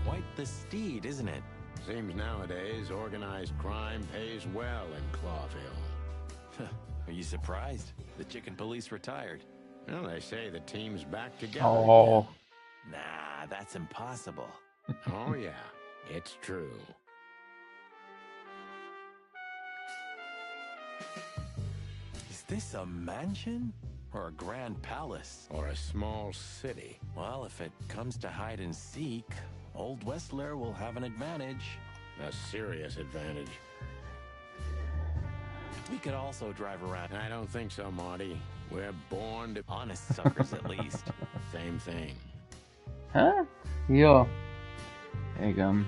Quite the steed, isn't it? Seems nowadays organized crime pays well in Clawville. Are you surprised? The chicken police retired. Well, they say the team's back together. Oh. Nah, that's impossible. Oh yeah, it's true. Is this a mansion? Or a grand palace? Or a small city? Well, if it comes to hide and seek, Old Whistler will have an advantage. A serious advantage. We could also drive around. I don't think so, Marty. We're born to... Honest suckers, at least. Same thing. Huh? Jó. Igen.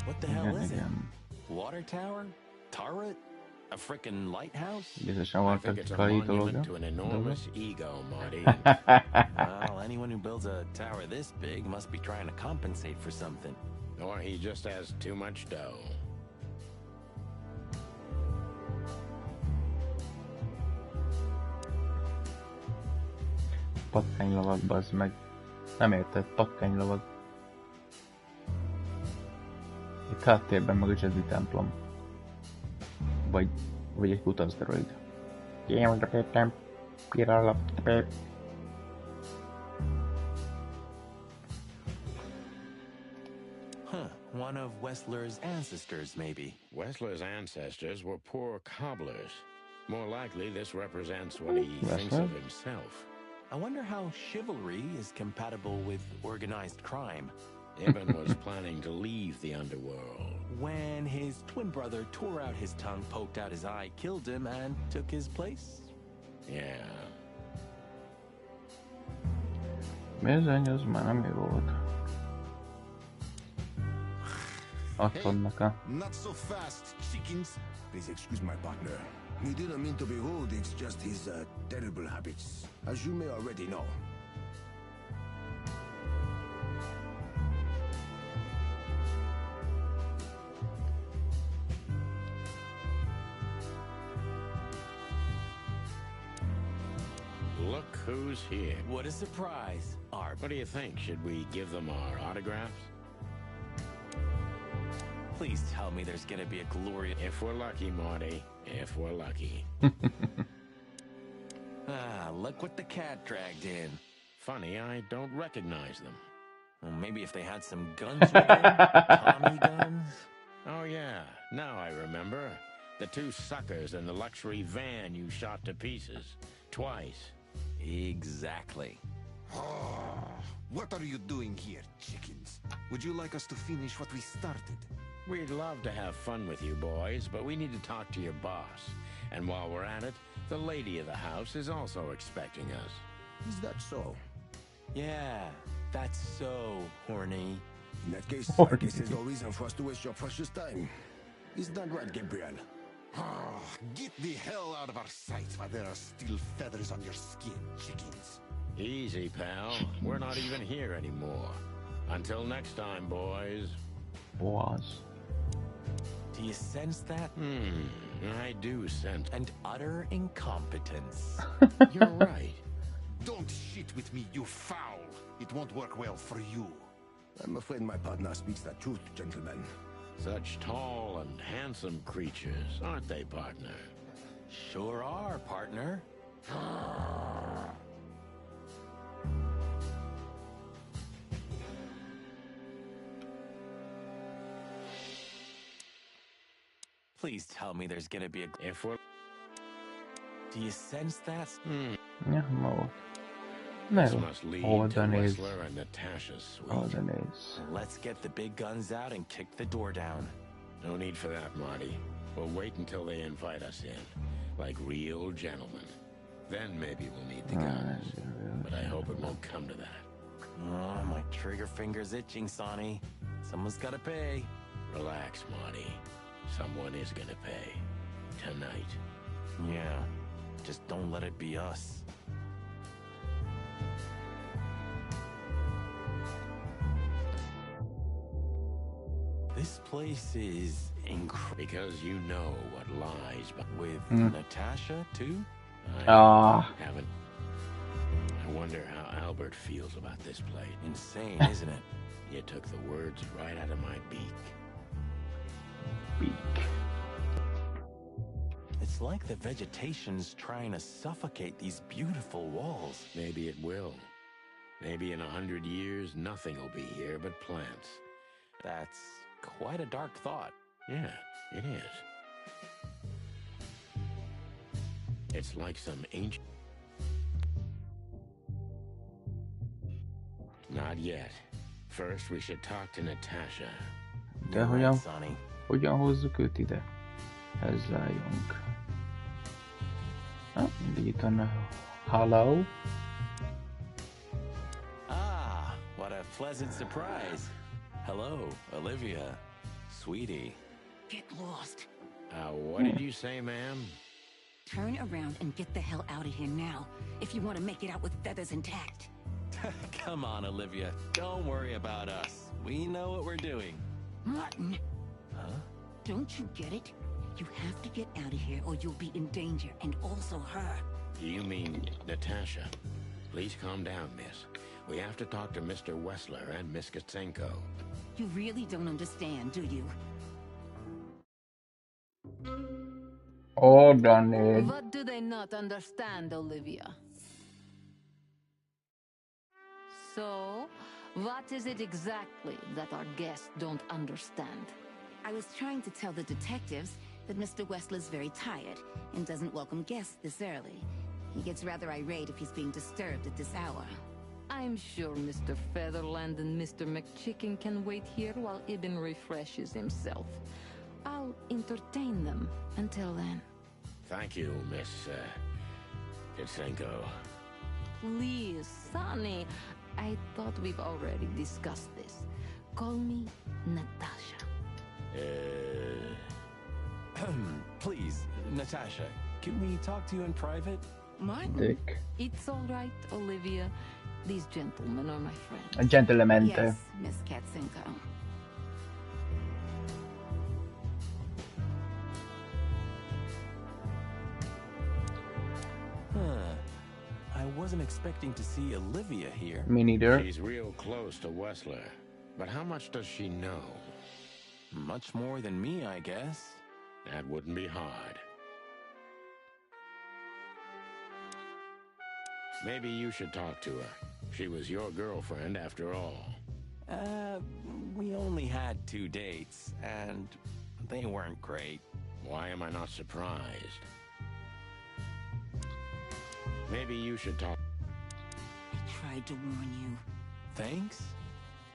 What the hell is it? Water tower? Turret? A frickin' lighthouse? Biztosan I van think it's a taktikai monument dologja. to an enormous ego, Marty. Well, anyone who builds a tower this big must be trying to compensate for something. Or he just has too much dough. Patkánylovag, bazd meg. Nem érted, patkánylovag. Itt háttérben meg a Jedi templom. Vagy egy kutaszteroid. Huh, one of Whistler's ancestors, maybe. Whistler's ancestors were poor cobblers. More likely, this represents what he thinks of himself. I wonder how chivalry is compatible with organized crime. Ibn was planning to leave the underworld. When his twin brother tore out his tongue, poked out his eye, killed him, and took his place? Yeah. Bizony, az már nem jó volt. Attól a... Not so fast, chickens. Please excuse my partner. He didn't mean to be rude, it's just his terrible habits, as you may already know. Look who's here. What a surprise. What do you think? Should we give them our autographs? Please tell me there's gonna be a glorious... If we're lucky, Marty. If we're lucky. Look what the cat dragged in. Funny, I don't recognize them. Well, maybe if they had some guns with them? Tommy guns? Oh, yeah. Now I remember. The two suckers in the luxury van you shot to pieces. Twice. Exactly. What are you doing here, chickens? Would you like us to finish what we started? We'd love to have fun with you boys, but we need to talk to your boss. And while we're at it, the lady of the house is also expecting us. Is that so? Yeah, that's so horny. In that case, I guess there's no reason for us to waste your precious time. Is that right, Gabriel? Get the hell out of our sight while there are still feathers on your skin, chickens. Easy, pal. We're not even here anymore. Until next time, boys. Was. Do you sense that? I do sense an utter incompetence. You're right. Don't shit with me, you foul. It won't work well for you. I'm afraid my partner speaks the truth, gentlemen. Such tall and handsome creatures, aren't they, partner? Sure are, partner. Please tell me there's gonna be a... If we're... Do you sense that? Ja, ma This must lead to oldani ez. Whistler and Natasha's suite. Oldani ez. Let's get the big guns out and kick the door down. No need for that, Marty. We'll wait until they invite us in, like real gentlemen. Then maybe we'll need the guns. But I hope it won't come to that. Oh, my trigger finger's itching, Sonny. Someone's gotta pay. Relax, Marty. Someone is gonna pay. Tonight. Yeah. Just don't let it be us. This place is incredible. Because you know what lies with Natasha, too? I haven't. I wonder how Albert feels about this place. Insane, isn't it? You took the words right out of my beak. It's like the vegetation's trying to suffocate these beautiful walls. Maybe it will. Maybe in 100 years, nothing will be here but plants. That's quite a dark thought. Yeah, it is. It's like some ancient... Not yet. First, we should talk to Natasha. De hogyan hozzuk őt ide? Ezzel jönk. Mindig itt van a hello. Ah, what a pleasant surprise. Hello, Olivia. Sweetie. Get lost. What did you say, ma'am? Turn around and get the hell out of here now, if you want to make it out with feathers intact. Come on, Olivia. Don't worry about us. We know what we're doing. Martin. Huh? Don't you get it? You have to get out of here or you'll be in danger, and also her. You mean Natasha? Please calm down, miss. We have to talk to Mr. Wessler and Miss Katsenko. You really don't understand, do you? Hold on, Ed. What do they not understand, Olivia? So, what is it exactly that our guests don't understand? I was trying to tell the detectives that Mr. Wessler's very tired and doesn't welcome guests this early. He gets rather irate if he's being disturbed at this hour. I'm sure Mr. Featherland and Mr. McChicken can wait here while Ibn refreshes himself. I'll entertain them until then. Thank you, Miss Katsenko. Please, Sonny. I thought we've already discussed this. Call me Natasha. Please, Natasha, can we talk to you in private? Martin? Dick. It's all right, Olivia. These gentlemen are my friends. A gentlemente. Yes, Miss Katsenko. I wasn't expecting to see Olivia here. Me neither. She's real close to Wessler. But how much does she know? Much more than me, I guess. That wouldn't be hard. Maybe you should talk to her. She was your girlfriend after all. We only had 2 dates, and they weren't great. Why am I not surprised? Maybe you should talk. I tried to warn you. Thanks,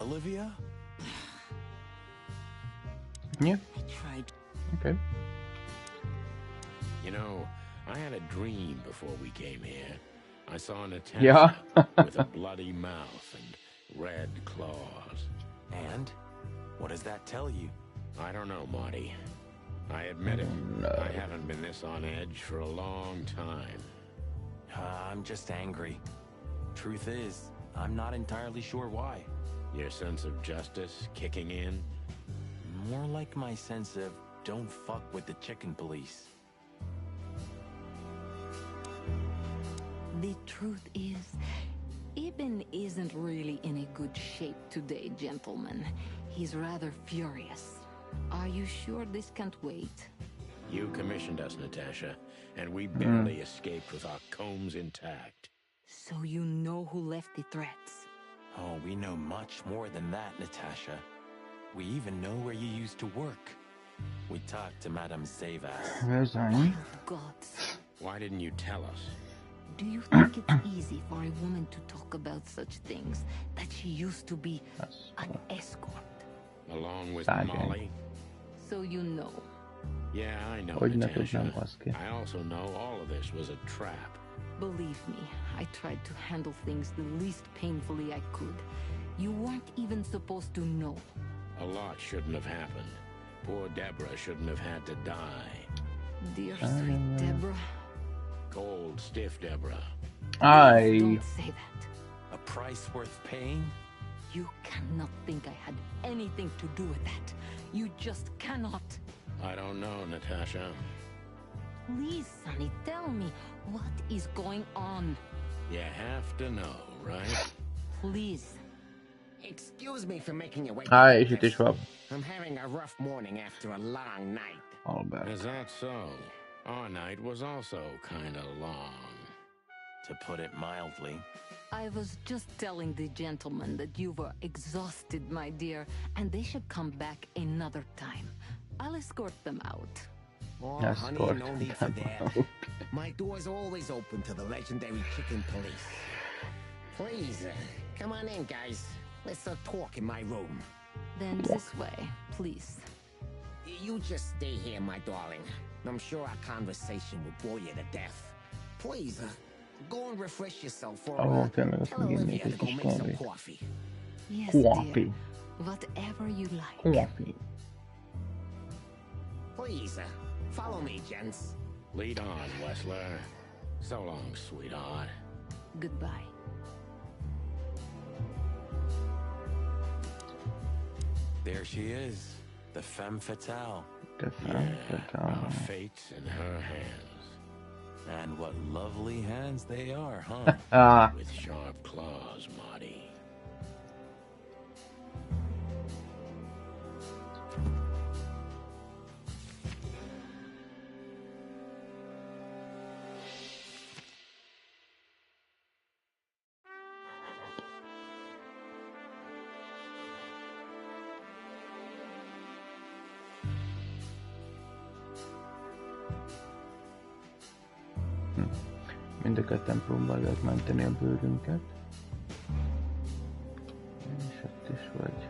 Olivia? Yeah. I tried. Okay. You know, I had a dream before we came here. I saw Natasha Yeah. with a bloody mouth and red claws. And? What does that tell you? I don't know, Marty. I admit it. No. I haven't been this on edge for a long time. I'm just angry. Truth is, I'm not entirely sure why. Your sense of justice kicking in? More like my sense of don't fuck with the chicken police. The truth is, Ibn isn't really in a good shape today, gentlemen. He's rather furious. Are you sure this can't wait? You commissioned us, Natasha, and we barely escaped with our combs intact. So you know who left the threats? Oh, we know much more than that, Natasha. We even know where you used to work. We talked to Madame Savas. Where's I? Gods. Why didn't you tell us? Do you think it's easy for a woman to talk about such things? That she used to be an escort? Along with Sárga. Molly? So you know. Yeah, I know, Hogy ne Natasha. tudnám, baszki. I also know all of this was a trap. Believe me, I tried to handle things the least painfully I could. You weren't even supposed to know. A lot shouldn't have happened. Poor Deborah shouldn't have had to die. Dear sweet Deborah. Cold, stiff Deborah. Don't say that. A price worth paying? You cannot think I had anything to do with that. You just cannot. I don't know, Natasha. Please, Sonny, tell me, what is going on? You have to know, right? Please. Excuse me for making you wait. Hi, és itt is van. I'm having a rough morning after a long night. Albert. Is that so? Our night was also kinda long. To put it mildly. I was just telling the gentlemen that you were exhausted, my dear, and they should come back another time. I'll escort them out. Oh, honey, no need for that. My door's always open to the legendary chicken police. Please, come on in, guys. Let's talk in my room. Then this way, please. You just stay here, my darling. I'm sure our conversation will bore you to death. Please, go and refresh yourself or tell Olivia to go make some coffee. Yes, Coffee. dear. Whatever you like. Coffee. Please, follow me, gents. Lead on, Wessler. So long, sweetheart. Goodbye. There she is, the femme fatale. The femme fatale. Our fate's in her hands. And what lovely hands they are, huh? With sharp claws, Marty. Mind a ketten próbálják menteni a bőrünket. És ott is vagy.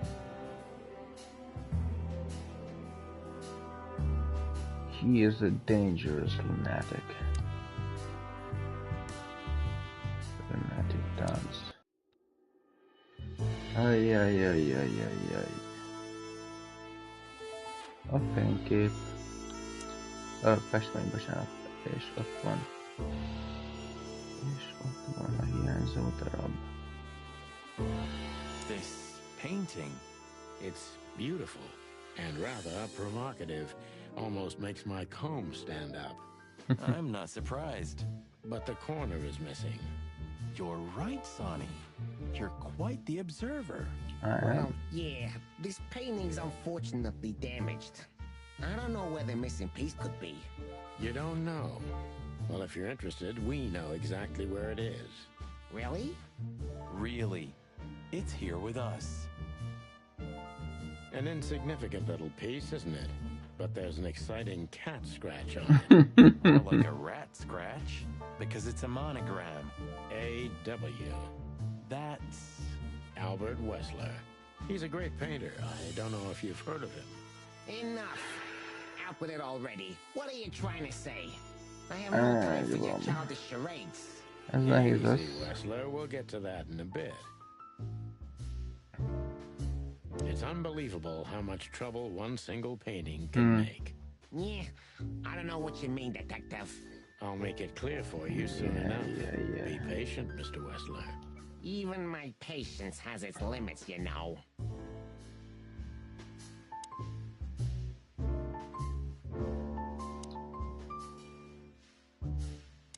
He is a dangerous lunatic. Lunatic dance. Ajjajjajjajjajjaj. A fénykép. Festmény, bocsánat. És ott van. És ott van a hiányzó darab. This painting. It's beautiful and rather provocative. Almost makes my comb stand up. I'm not surprised. But the corner is missing. You're right, Sonny. You're quite the observer. Well, yeah, this painting's unfortunately damaged. I don't know where the missing piece could be. You don't know? Well, if you're interested, we know exactly where it is. Really? Really. It's here with us. An insignificant little piece, isn't it? But there's an exciting cat scratch on it. More like a rat scratch, because it's a monogram. A.W. That's Albert Wessler. He's a great painter. I don't know if you've heard of him. Enough. Out with it already. What are you trying to say? I have no time for your childish charades. Easy, Wessler. We'll get to that in a bit. It's unbelievable how much trouble one single painting can make. Yeah, I don't know what you mean, detective. I'll make it clear for you soon enough. Be patient, Mr. Wessler. Even my patience has its limits, you know.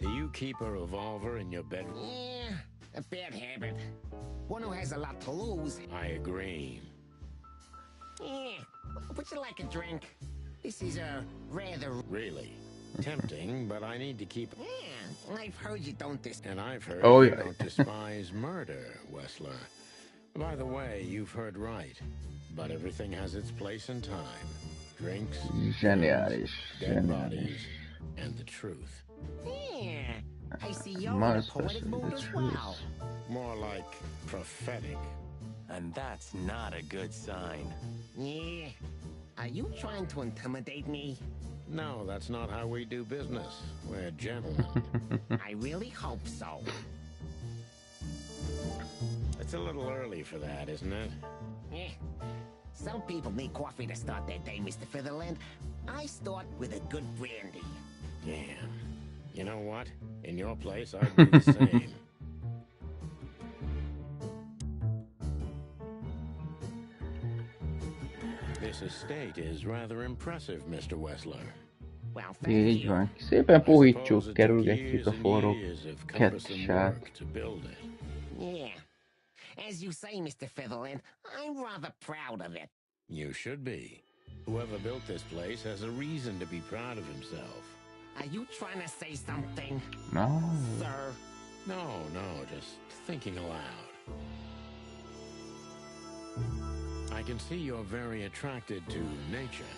Do you keep a revolver in your bedroom? Yeah, a bad habit. One who has a lot to lose. I agree. Yeah, would you like a drink? This is a rather... Really? Tempting, but I need to keep... Yeah, I've heard you don't And I've heard you don't despise murder, Wessler. By the way, you've heard right. But everything has its place and time. Drinks, Geniális. dead bodies, and the truth. Yeah, I see you're in a poetic mood as well. More like prophetic. And that's not a good sign. Yeah. Are you trying to intimidate me? No, that's not how we do business. We're gentlemen. I really hope so. It's a little early for that, isn't it? Eh. Some people need coffee to start their day, Mr. Featherland. I start with a good brandy. Yeah. You know what? In your place, I'd do the same. This estate is rather impressive, Mr. Wessler. Well, így van. Szépen puhítsuk, kerülgetjük a forró kettsát. Yeah. As you say, Mr. Featherland, I'm rather proud of it. You should be. Whoever built this place has a reason to be proud of himself. Are you trying to say something? No. Sir? No, just thinking aloud. I can see you're very attracted to nature.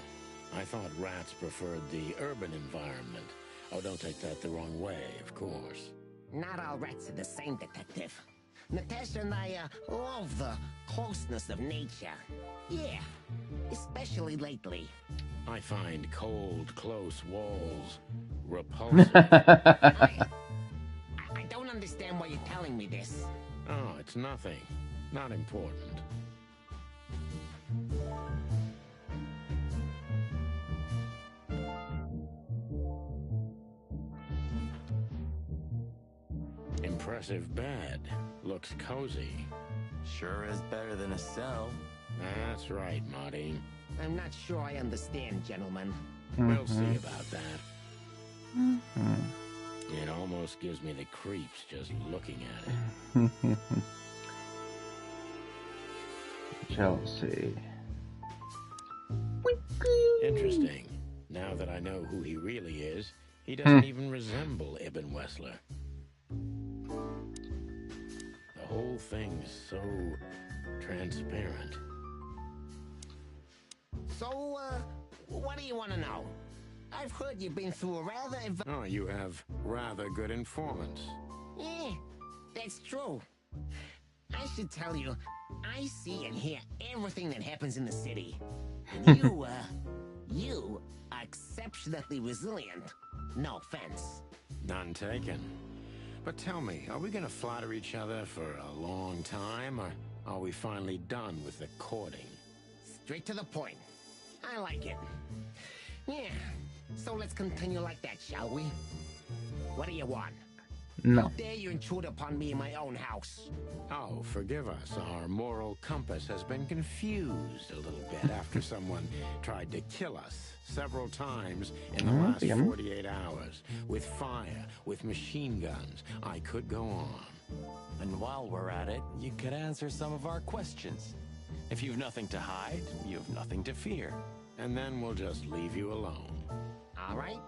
I thought rats preferred the urban environment. Oh, don't take that the wrong way, of course. Not all rats are the same, detective. Natasha and I love the closeness of nature. Yeah, especially lately. I find cold, close walls repulsive. I don't understand why you're telling me this. Oh, it's nothing. Not important. Impressive bed. Looks cozy. Sure is better than a cell. That's right, Marty. I'm not sure I understand, gentlemen. We'll see about that. It almost gives me the creeps just looking at it. Chelsea. Interesting. Now that I know who he really is, he doesn't even resemble Ibn Wessler. The whole thing's so transparent. So, what do you want to know? I've heard you've been through a rather... Oh, you have rather good informants. Yeah, that's true. I should tell you, I see and hear everything that happens in the city. And you are exceptionally resilient. No offense. None taken. But tell me, are we gonna flatter each other for a long time, or are we finally done with the courting? Straight to the point. I like it. Yeah, so let's continue like that, shall we? What do you want? No. How dare you intrude upon me in my own house? Oh, forgive us. Our moral compass has been confused a little bit after someone tried to kill us several times in the last 48 hours. With fire, with machine guns. I could go on. And while we're at it, you could answer some of our questions. If you've nothing to hide, you've nothing to fear. And then we'll just leave you alone. All right.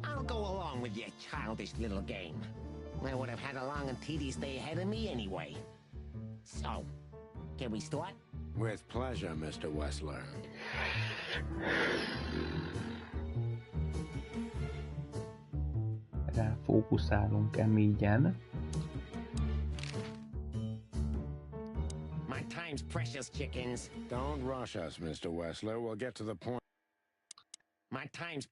I'll go along with your childish little game. I would have had a long and tedious day ahead of me anyway. So, can we start? With pleasure, Mr. Wessler. Ráfókuszálunk emígyen. My time's precious, chickens. Don't rush us, Mr. Wessler. We'll get to the point. My time's...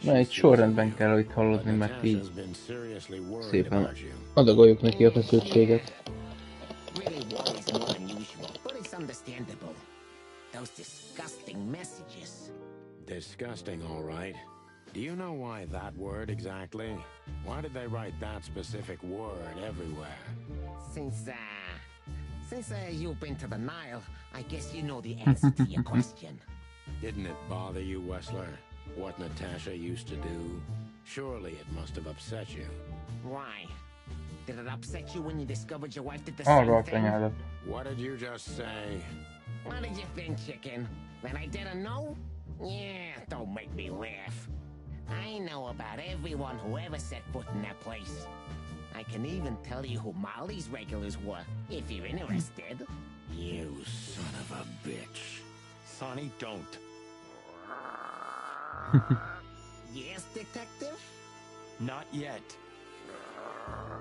Na, egy sorrendben kell itt haladni, mert így szépen adagoljuk neki a feszültséget. Really worries more than usual, but it's understandable. Those disgusting messages. Disgusting, all right. Do you know why that word exactly? Why did they write that specific word everywhere? Since you've been to the Nile, I guess you know the answer to your question. Didn't it bother you, Wessler? What Natasha used to do? Surely it must have upset you. Why? Did it upset you when you discovered your wife did the same thing? What did you just say? What did you think, chicken? That I didn't know? Yeah, don't make me laugh. I know about everyone who ever set foot in that place. I can even tell you who Molly's regulars were, if you're interested. You son of a bitch. Sonny, don't. Yes, detective? Not yet.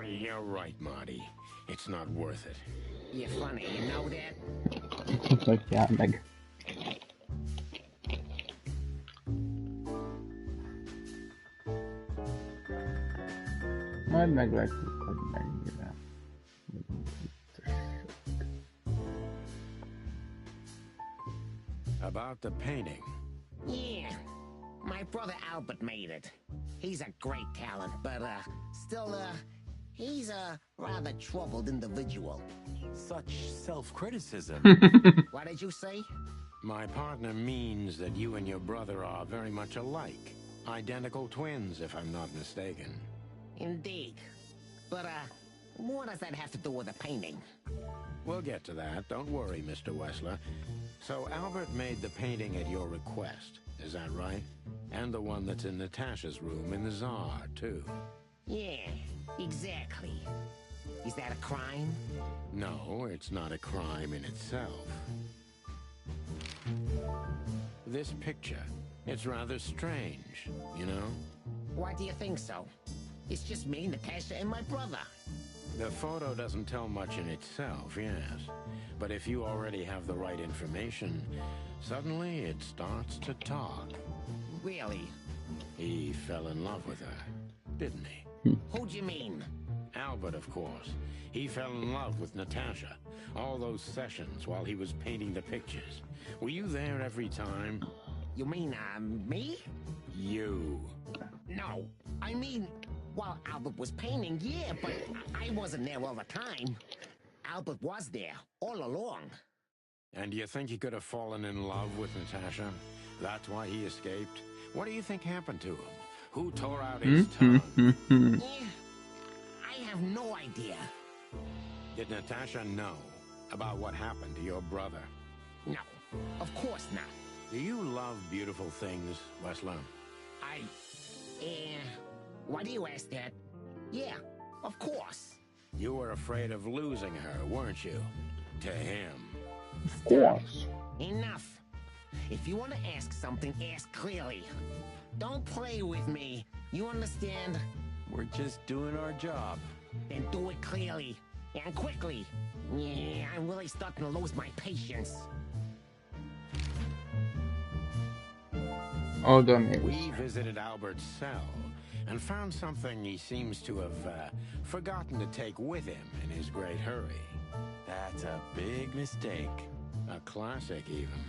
You're right, Marty. It's not worth it. You're funny, you know that? Hagyjál meg. Majd meglátjuk, hogy mennyire. About the painting. Yeah. My brother Albert made it. He's a great talent, but still, he's a rather troubled individual. Such self-criticism. What did you say? My partner means that you and your brother are very much alike. Identical twins, if I'm not mistaken. Indeed. But, what does that have to do with the painting? We'll get to that. Don't worry, Mr. Wessler. So Albert made the painting at your request, is that right? And the one that's in Natasha's room in the Tsar, too. Yeah, exactly. Is that a crime? No, it's not a crime in itself. This picture, it's rather strange, you know? Why do you think so? It's just me, Natasha, and my brother. The photo doesn't tell much in itself, yes. But if you already have the right information, suddenly it starts to talk. Really? He fell in love with her, didn't he? Who do you mean? Albert, of course. He fell in love with Natasha. All those sessions while he was painting the pictures. Were you there every time? You mean, me? You. No, I mean, while Albert was painting, yeah, but I wasn't there all the time. Albert was there, all along. And do you think he could have fallen in love with Natasha? That's why he escaped? What do you think happened to him? Who tore out his tongue? Yeah, I have no idea. Did Natasha know about what happened to your brother? No, of course not. Do you love beautiful things, Wessler? Why do you ask that? Yeah, of course. You were afraid of losing her, weren't you? To him. Of course. Enough. If you want to ask something, ask clearly. Don't play with me. You understand? We're just doing our job. Then do it clearly. And quickly. Yeah, I'm really starting to lose my patience. We visited Albert's cell and found something he seems to have forgotten to take with him in his great hurry. That's a big mistake. A classic, even.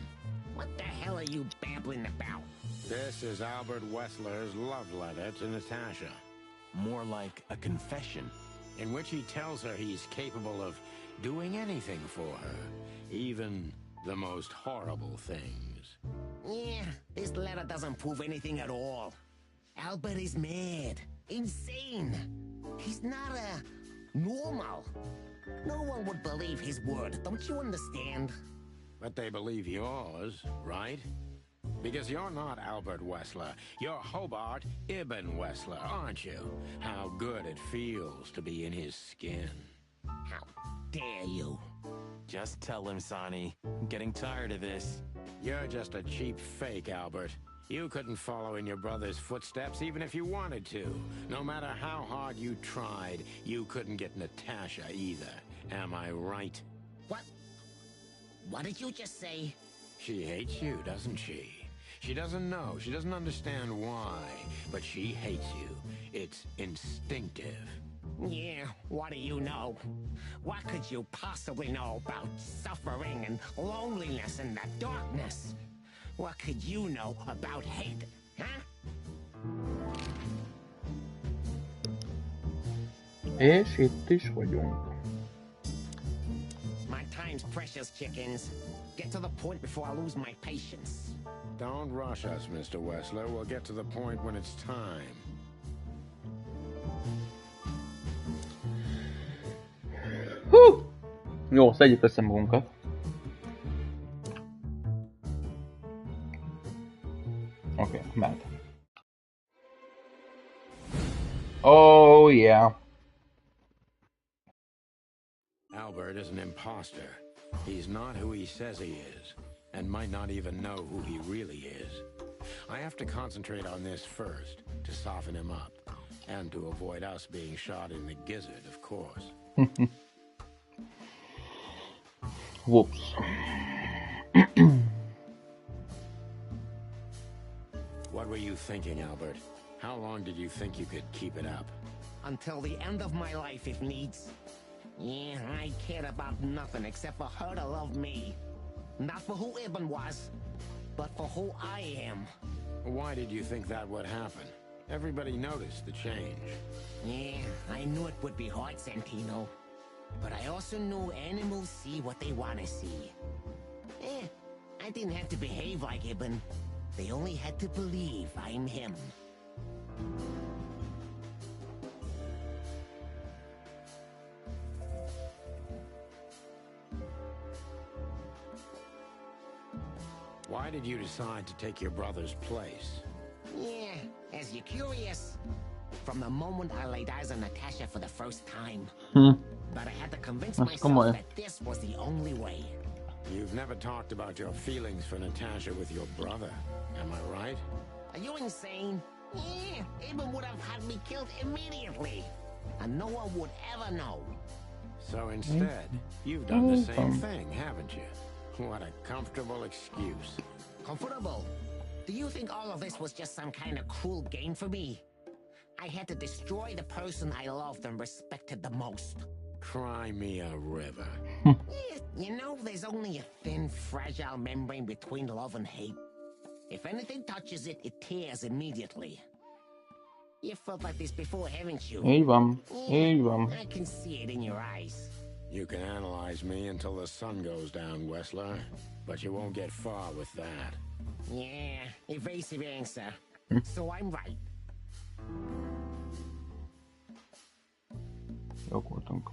What the hell are you babbling about? This is Albert Wessler's love letter to Natasha. More like a confession. In which he tells her he's capable of doing anything for her, even the most horrible things. Yeah, this letter doesn't prove anything at all. Albert is mad, insane. He's not normal. No one would believe his word, don't you understand? But they believe yours, right? Because you're not Albert Wessler. You're Hobart Ibn Wessler, aren't you? How good it feels to be in his skin. How dare you? Just tell him, Sonny. I'm getting tired of this. You're just a cheap fake, Albert. You couldn't follow in your brother's footsteps even if you wanted to. No matter how hard you tried, you couldn't get Natasha either. Am I right? What? What did you just say? She hates you, doesn't she? She doesn't know. She doesn't understand why. But she hates you. It's instinctive. Yeah, what do you know? What could you possibly know about suffering and loneliness and the darkness? What could you know about hate, huh? És itt is vagyunk. My time's precious, chickens. Get to the point before I lose my patience. Don't rush us, Mr. Wessler. We'll get to the point when it's time. Jó, szedjük össze magunkat. Oké, mehet. Oh, yeah. Albert is an imposter. He's not who he says he is, and might not even know who he really is. I have to concentrate on this first, to soften him up, and to avoid us being shot in the gizzard, of course. Whoops. What were you thinking, Albert? How long did you think you could keep it up? Until the end of my life, if needs. Yeah, I cared about nothing except for her to love me. Not for who Ibn was, but for who I am. Why did you think that would happen? Everybody noticed the change. Yeah, I knew it would be hard, Santino. But I also knew animals see what they want to see. I didn't have to behave like Ibn. They only had to believe I'm him. Why did you decide to take your brother's place? Yeah, as you're curious, from the moment I laid eyes on Natasha for the first time. But I had to convince myself that this was the only way. You've never talked about your feelings for Natasha with your brother, am I right? Are you insane? Yeah, Ibn would have had me killed immediately. And no one would ever know. So instead, you've done the same thing, haven't you? What a comfortable excuse. Comfortable? Do you think all of this was just some kind of cruel game for me? I had to destroy the person I loved and respected the most. Cry me a river. Yeah, you know, there's only a thin, fragile membrane between love and hate. If anything touches it, it tears immediately. You felt like this before, haven't you? Így van. I can see it in your eyes. You can analyze me until the sun goes down, Wessler, but you won't get far with that. Yeah, evasive answer. So I'm right. Jók voltunk.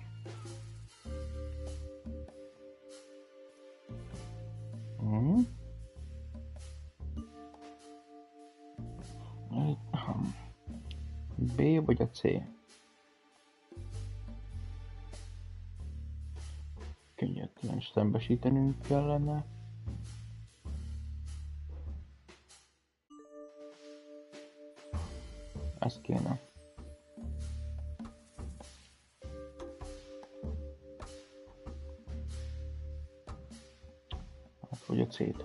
B vagy a C? Könnyedlen szembesítenünk kellene. Ez kéne. Hát vagy a C-t.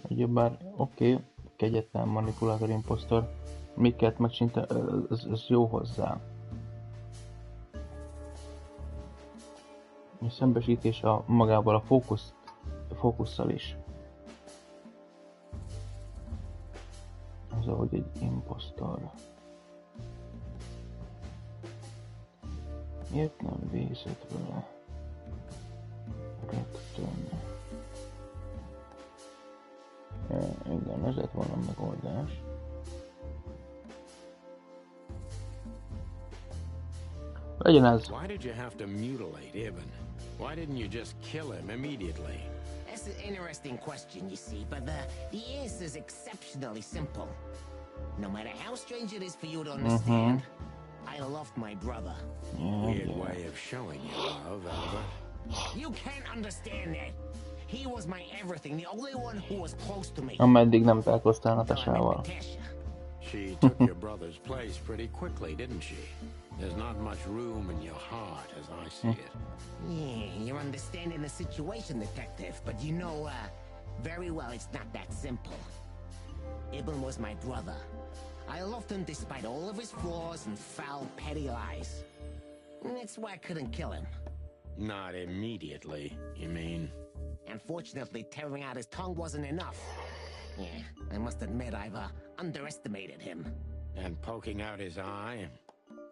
Ugyebár oké, kegyetlen manipulátor impostor. Miket megcsinálta, ez jó hozzá. A szembesítés a magával a fókusszal is. Az ahogy egy impostor. Miért nem vészett vele? Rögtön. Igen, ez lett volna megoldás. Legyen ez. Why did you have to mutilate Ibn? Why didn't you just kill him immediately? That's an interesting question, you see, but the answer is exceptionally simple. No matter how strange it is for you to understand, I loved my brother. Weird way of showing your love, Albert. You can't understand that. He was my everything, the only one who was close to me. Ameddig nem találkoztál Natasával. She took your brother's place pretty quickly, didn't she? There's not much room in your heart, as I see it. Yeah, you're understanding the situation, detective, but you know, very well it's not that simple. Ibn was my brother. I loved him despite all of his flaws and foul, petty lies. That's why I couldn't kill him. Not immediately, you mean? Unfortunately, tearing out his tongue wasn't enough. Yeah, I must admit I've underestimated him. And poking out his eye?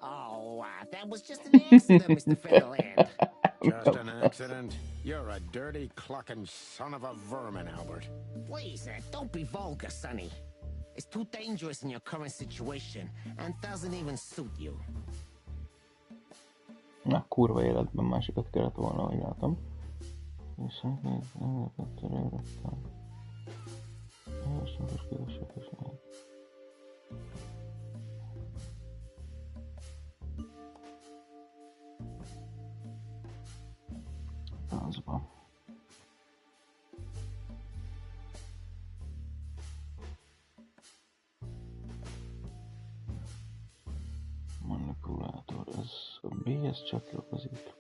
Oh, that was just an accident, Mr. Featherland. Just an accident? You're a dirty, clucking son of a vermin, Albert. Please, don't be vulgar, Sonny. It's too dangerous in your current situation, and doesn't even suit you. Na, kurva életben másikat kellett volna, hogy látom. És azban. Manipulátor, ez a B-hez csatlakozik.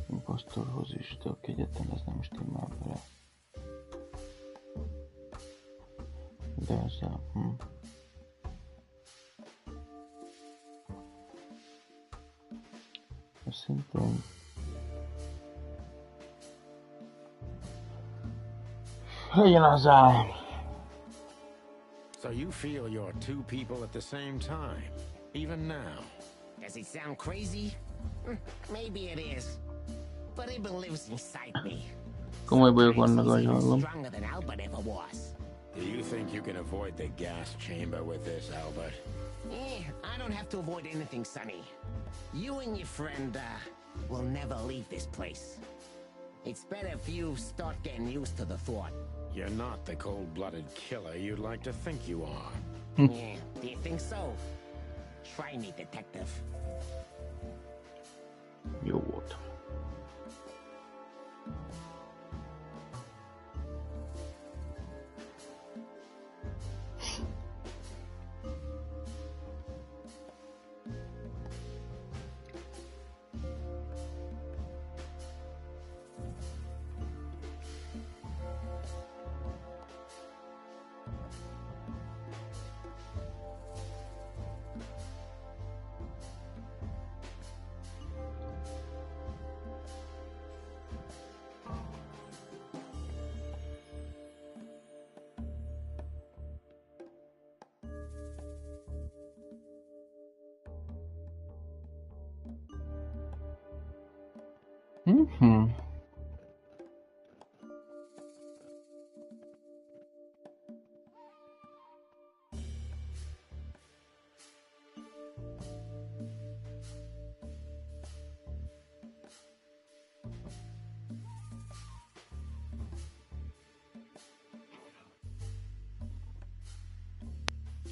Impostorhoz is, de a kegyetlen ez nem stimmel bele. De ezzel... Ez szintén... Legyen az ám! So you feel you're two people at the same time, even now? Does it sound crazy? Maybe it is. But Ibn lives inside me. Komoly bajok vannak, ahogy hallom. Stronger than Albert ever was. Do you think you can avoid the gas chamber with this, Albert? I don't have to avoid anything, Sonny. You and your friend, will never leave this place. It's better if you start getting used to the thought. You're not the cold-blooded killer you'd like to think you are. Yeah, do you think so? Try me, detective. Jó volt.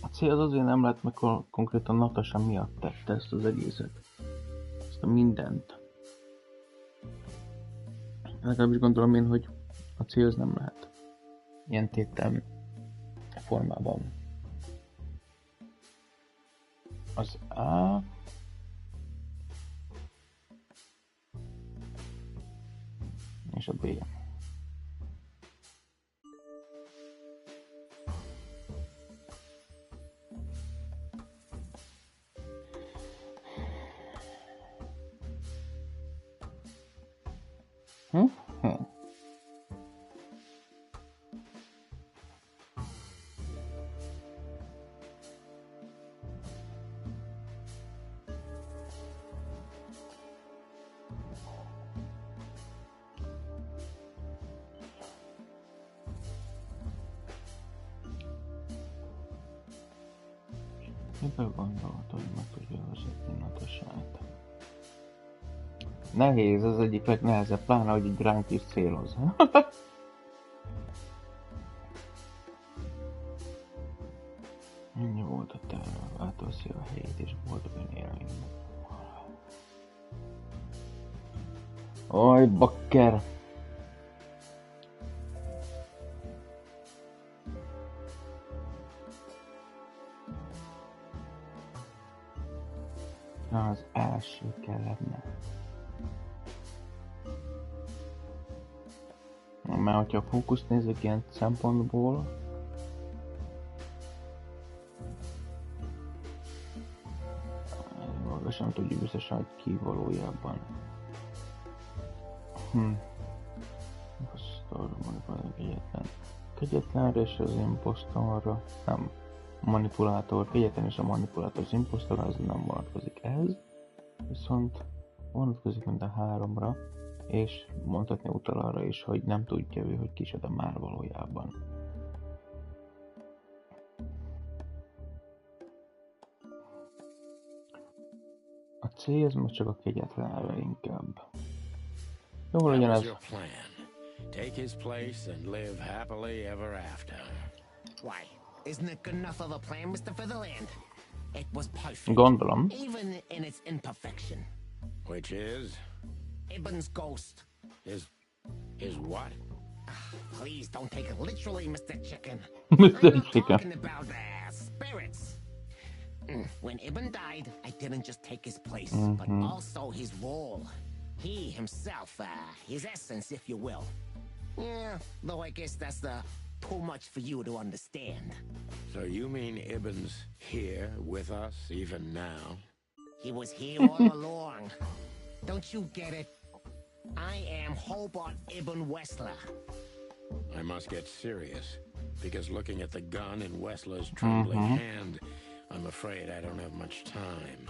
A cél az azért nem lett, mert konkrétan Natasha miatt tette ezt az egészet. Ezt a mindent. Legalábbis gondolom én, hogy a cél az nem lehet. Ilyen tétem formában. Az A... és a B. Miből gondolod, hogy meg tudja vezetni Natasát? Nehéz, az egyik legnehezebb, pláne, hogy egy ránk is céloz. átveszi a helyét és boldogan élni. Aj, bakker! Az első kellene. Mert hogyha a fókuszt nézzük ilyen szempontból, maga sem tudjuk biztosan, hogy ki valójában. A sztor kegyetlenre és az imposztorra, nem. Manipulátor, kegyetlen és a manipulátor az imposztor, az nem vonatkozik ez, viszont vonatkozik mind a háromra, és mondhatni utal arra is, hogy nem tudja ő, hogy kicsoda már valójában. A cél az most csak a kegyetlenre inkább. Jó legyen ez. Take his place and live happily ever after. Why? Isn't it good enough of a plan, Mr. Featherland? It was perfect. Gondolom. Even in its imperfection. Which is? Ibben's ghost. His what? Please don't take it literally, Mr. Chicken. Mr. I'm not Chicken. talking about spirits. When Ibben died, I didn't just take his place, but also his role. He himself, his essence, if you will. Yeah, though I guess that's too much for you to understand. So you mean Ibben's here with us even now? He was here all along. Don't you get it? I am Hobart Ibben Wessler. I must get serious, because looking at the gun in Wessler's trembling hand, I'm afraid I don't have much time.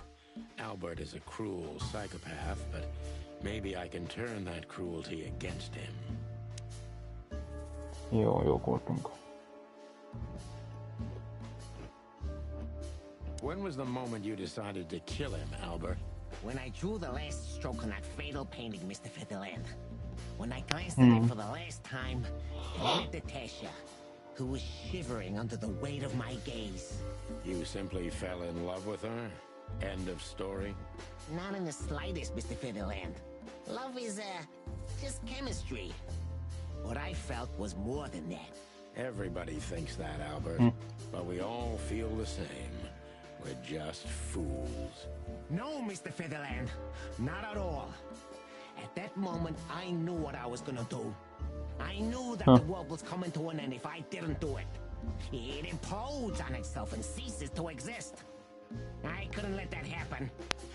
Albert is a cruel psychopath, but maybe I can turn that cruelty against him. Jó voltunk. When was the moment you decided to kill him, Albert? When I drew the last stroke on that fatal painting, Mr. Featherland. When I glanced at it for the last time, and met Natasha, who was shivering under the weight of my gaze. You simply fell in love with her? End of story? Not in the slightest, Mr. Featherland. Love is, just chemistry. What I felt was more than that. Everybody thinks that, Albert. But we all feel the same. We're just fools. No, Mr. Featherland. Not at all. At that moment, I knew what I was gonna do. I knew that the world was coming to an end if I didn't do it. It implodes on itself and ceases to exist. I couldn't let that happen.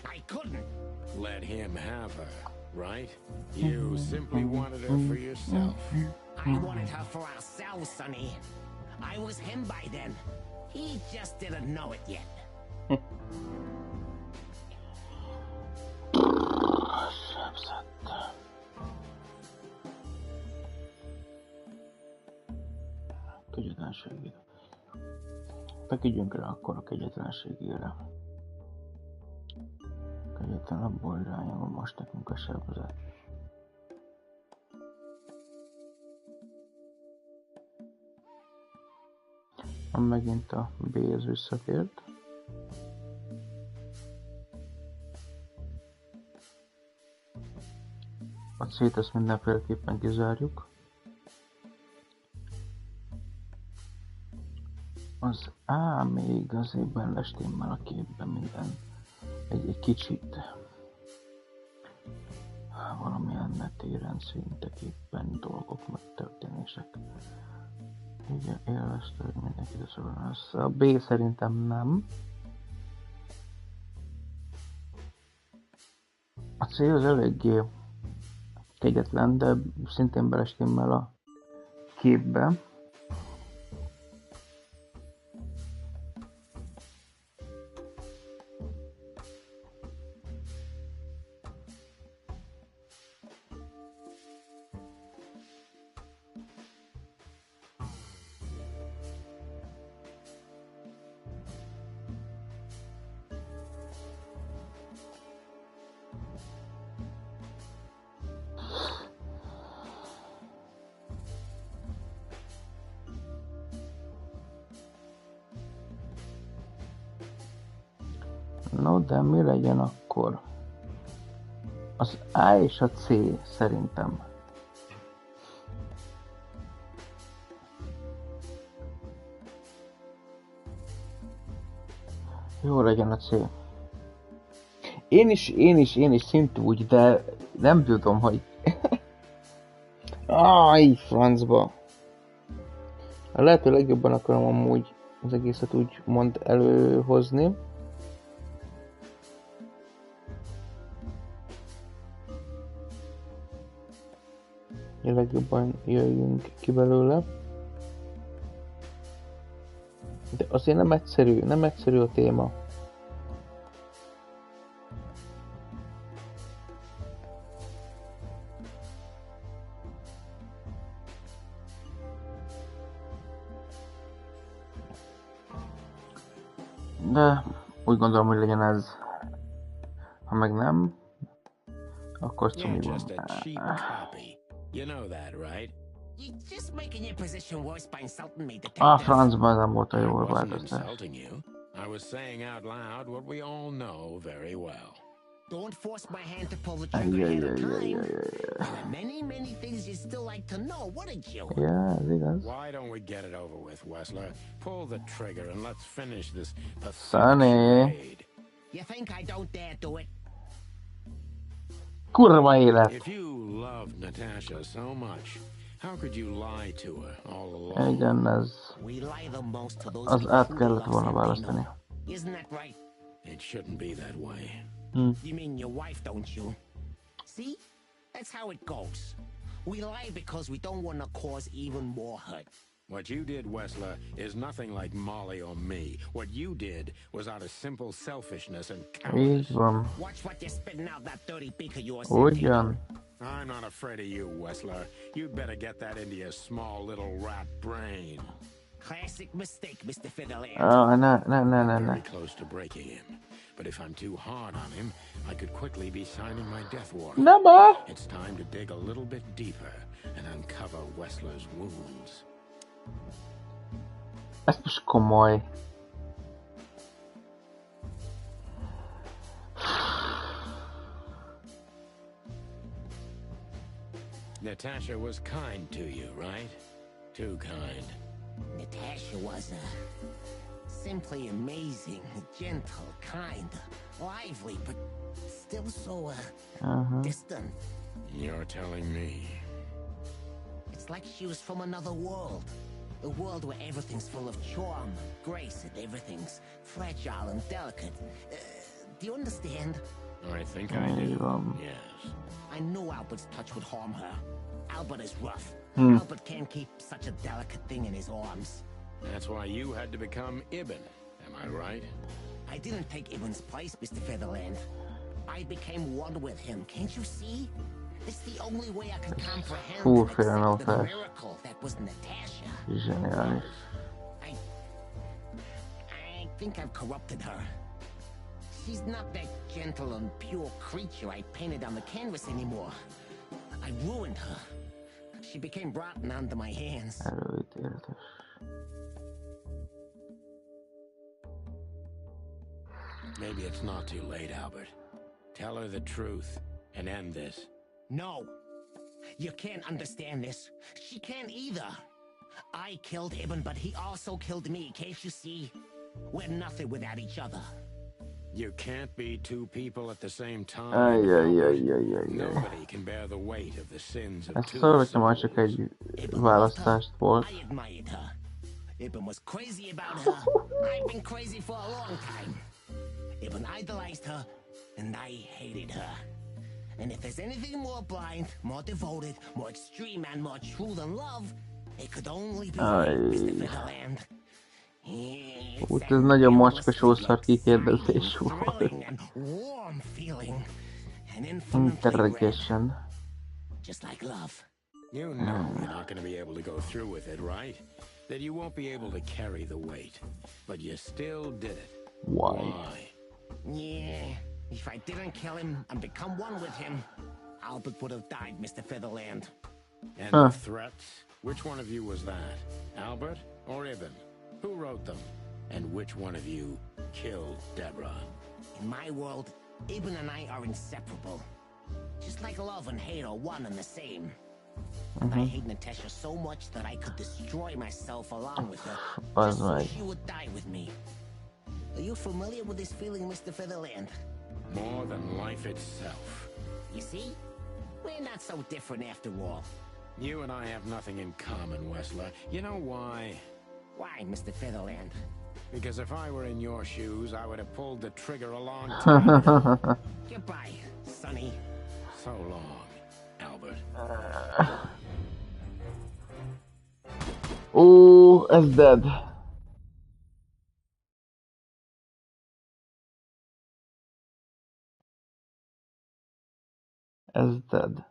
I couldn't. Let him have her, right? You simply wanted her for yourself. I wanted her for ourselves, Sonny. I was him by then. He just didn't know it yet. Kegyetlenségére. Tekintjünk rá akkor a kegyetlenségére. Kegyetlen abból irányul most nekünk a sebzet. Megint a B-hez visszatért. A C-t ezt mindenféleképpen kizárjuk. Az A még azért benne stimmel a képben minden. Egy kicsit valamilyen téren szinteképpen dolgok, meg történések. Így élveztő, hogy mindenki összevan össze. A B szerintem nem. A C az eléggé kegyetlen, de szintén belestimmel a képbe. No, de mi legyen akkor? Az A és a C szerintem. Jó legyen a C. Én is szintúgy, de nem tudom, hogy... Áj, francba! A lehető legjobban akarom amúgy az egészet úgy mond előhozni. A legjobban jöjjünk ki belőle. De azért nem egyszerű a téma. De úgy gondolom, hogy legyen ez. Ha meg nem, akkor cumi van. A francban nem volt a jól változás. Don't force my hand to pull the trigger ahead of time. There are many things you still like to know, wouldn't you? Yeah, I think that's... Why don't we get it over with, Wessler? Pull the trigger and let's finish this Sunny. You think I don't dare do it? Kurva élet. If you loved Natasha so much, how could you lie to her all along? Igen, ez... Az át kellett volna választani. Isn't that right? It shouldn't be that way. You mean your wife, don't you? See? That's how it goes. We lie because we don't want to cause even more hurt. What you did, Wessler, is nothing like Molly or me. What you did was out of simple selfishness and cowardice. Watch what you're spitting out that dirty beak of yours. Ugyan. I'm not afraid of you, Wessler. You'd better get that into your small little rat brain. Classic mistake, Mr. Fiddlehead. Oh, no. Very close to breaking him. But if I'm too hard on him, I could quickly be signing my death warrant. Never. It's time to dig a little bit deeper and uncover Wessler's wounds. Ez most komoly. Natasha was kind to you, right? Too kind. Natasha was simply amazing, gentle, kind, lively, but still so distant. You're telling me. It's like she was from another world. A world where everything's full of charm, grace, and everything's fragile and delicate. Do you understand? I think I do, yes. I knew Albert's touch would harm her. Albert is rough. Albert can't keep such a delicate thing in his arms. That's why you had to become Ibn, am I right? I didn't take Ibn's place, Mr. Featherland. I became one with him, can't you see? It's the only way I can comprehend and accept the miracle that was Natasha. Geniális. I think I've corrupted her. She's not that gentle and pure creature I painted on the canvas anymore. I ruined her. She became rotten under my hands. Előítéletes. Maybe it's not too late, Albert. Tell her the truth and end this. No. You can't understand this. She can't either. I killed Ibn, but he also killed me, can't you see? We're nothing without each other. You can't be two people at the same time. Nobody can bear the weight of the sins of Ez two szól, hogyha már csak egy választást volt. I admired her. Ibn was crazy about her. I've been crazy for a long time. Ibn idolized her, and I hated her. And if there's anything more blind, more devoted, more extreme, and more true than love, it could only be Mr. Fiddleland. Úgy ez nagyon macskos ószar kikérdezés volt. Interrogation. Just like love. You know you're not going to be able to go through with it, right? That you won't be able to carry the weight. But you still did it. Why? Yeah, if I didn't kill him and become one with him, Albert would have died, Mr. Featherland. And the threats? Which one of you was that? Albert or Ibn? Who wrote them? And which one of you killed Deborah? In my world, Ibn and I are inseparable. Just like love and hate are one and the same. And I hate Natasha so much that I could destroy myself along with her, just so she would die with me. Are you familiar with this feeling, Mr. Featherland? More than life itself. You see? We're not so different after all. You and I have nothing in common, Wessler. You know why? Why, Mr. Featherland? Because if I were in your shoes, I would have pulled the trigger a long time ago. Goodbye, Sonny. So long, Albert. Oh, it's dead. Ez dead.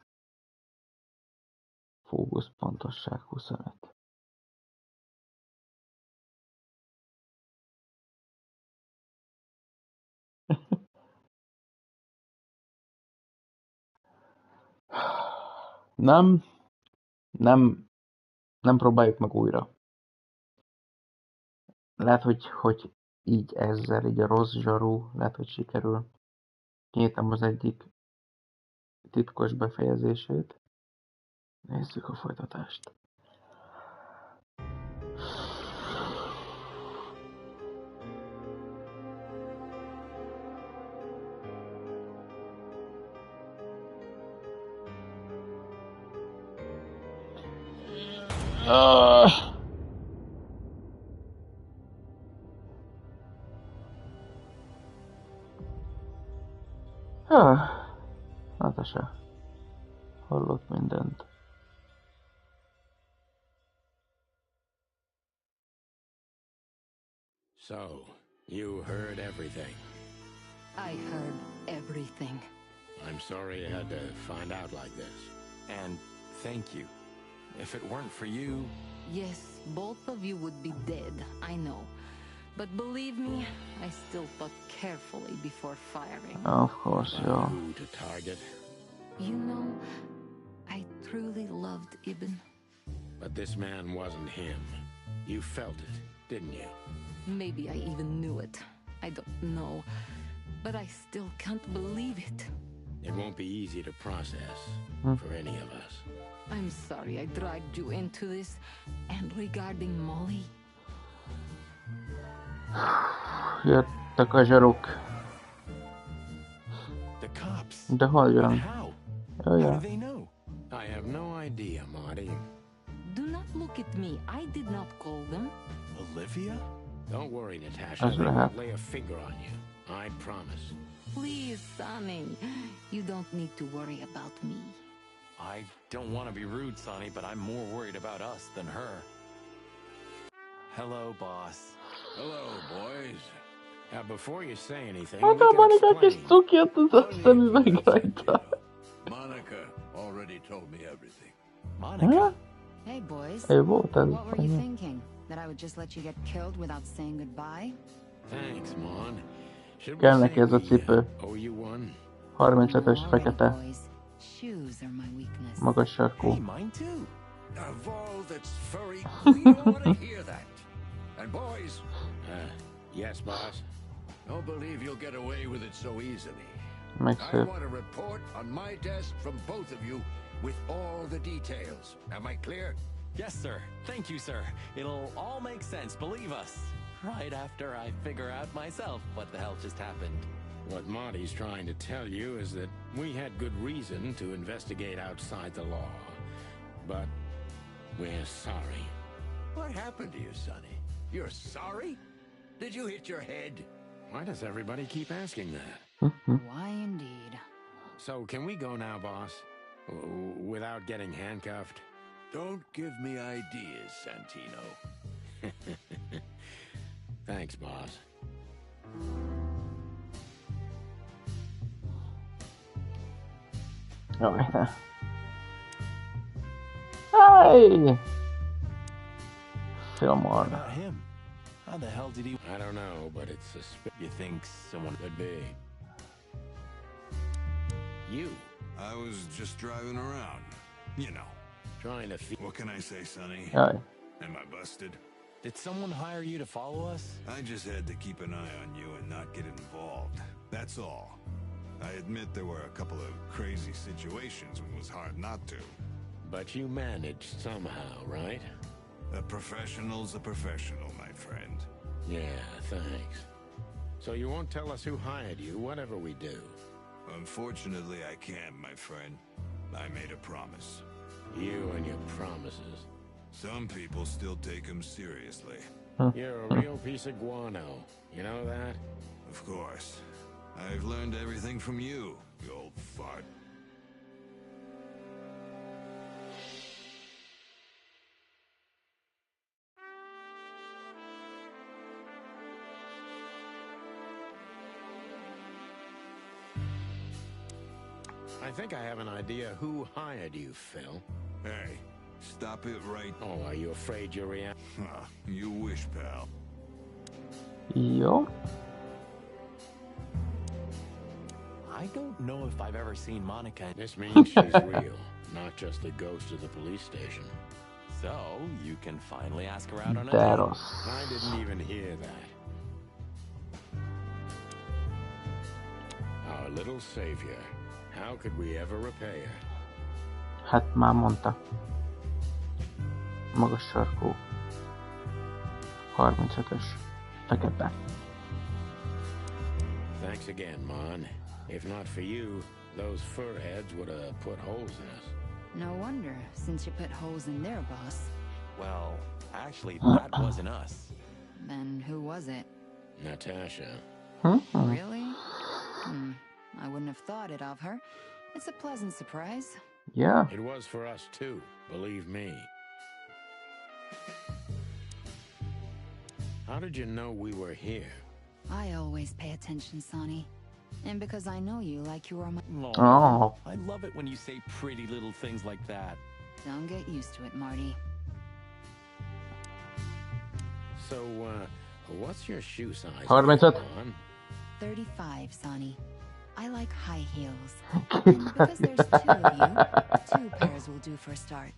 Fókuszpontosság 25. Nem próbáljuk meg újra. Lehet, hogy így ezzel, így a rossz zsarú, lehet, hogy sikerül. Kinyitom az egyik titkos befejezését. Nézzük a folytatást. Natasha hallott mindent. So, you heard everything. I heard everything. I'm sorry you had to find out like this. And thank you. If it weren't for you... Yes, both of you would be dead, I know. But believe me, I still thought carefully before firing. Of course, yeah. Who to target? You know, I truly loved Ibn. But this man wasn't him. You felt it, didn't you? Maybe I even knew it. I don't know. But I still can't believe it. It won't be easy to process for any of us. I'm sorry I dragged you into this. And regarding Molly... Jöttek a zsaruk. The cops. De hol jön? How? Oh, yeah. How do they know? I have no idea, Marty. Do not look at me. I did not call them. Olivia? Don't worry, Natasha. They won't lay a finger on you. I promise. Please, Sonny. You don't need to worry about me. I don't want to be rude, Sonny, but I'm more worried about us than her. Hello, boss. Hello, boys. Now, before you say anything, Hát a Monika kis cukját az szemüveg rajta. Monica already told me everything. Monica? Hey, boys. Hey, what were you thinking? That I would just let you get killed without saying goodbye? Thanks, Mon. Kell neki ez a cipő. 35-ös fekete. Shoes are my weakness. Magas sarkú. Hey, mine too. Of all that's furry, we don't want to hear that. And boys. Yes, boss. Don't believe you'll get away with it so easily. Megszép. I want a report on my desk from both of you with all the details. Am I clear? Yes, sir. Thank you, sir. It'll all make sense, believe us. Right after I figure out myself what the hell just happened. What Marty's trying to tell you is that we had good reason to investigate outside the law. But we're sorry. What happened to you, Sonny? You're sorry? Did you hit your head? Why does everybody keep asking that? Why indeed. So can we go now, boss? Without getting handcuffed? Don't give me ideas, Santino. Thanks, boss. Oh, yeah. Hey! Fillmore. What about him? How the hell did he... I don't know, but it's suspicious. You think someone could be. You? I was just driving around. You know. Trying to feed... What can I say, Sonny? Aye. Am I busted? Did someone hire you to follow us? I just had to keep an eye on you and not get involved. That's all. I admit there were a couple of crazy situations when it was hard not to. But you managed somehow, right? A professional's a professional, my friend. Yeah, thanks. So you won't tell us who hired you, whatever we do? Unfortunately, I can't, my friend. I made a promise. You and your promises. Some people still take them seriously. You're a real piece of guano. You know that? Of course. I've learned everything from you, you old fart. I think I have an idea who hired you, Phil. Hey, stop it right. Oh, are you afraid you'll react? You wish, pal. Yo. I don't know if I've ever seen Monica. This means she's real, not just a ghost of the police station. So, you can finally ask her out on a Daros. date. I didn't even hear that. Our little savior. How could we ever repay her? Hát már mondta. Magas sarkú. 35-ös. Fekete. Thanks again, Mon. If not for you, those fur heads would have put holes in us. No wonder, since you put holes in their boss. Well, actually, that wasn't us. Then who was it? Natasha. Really? I wouldn't have thought it of her. It's a pleasant surprise. Yeah. It was for us too, believe me. How did you know we were here? I always pay attention, Sonny. And because I know you like you are my... Oh. I love it when you say pretty little things like that. Don't get used to it, Marty. So, what's your shoe size? 35. 35, Sonny. I like high heels. And because there's 2 of you, 2 pairs will do for a start.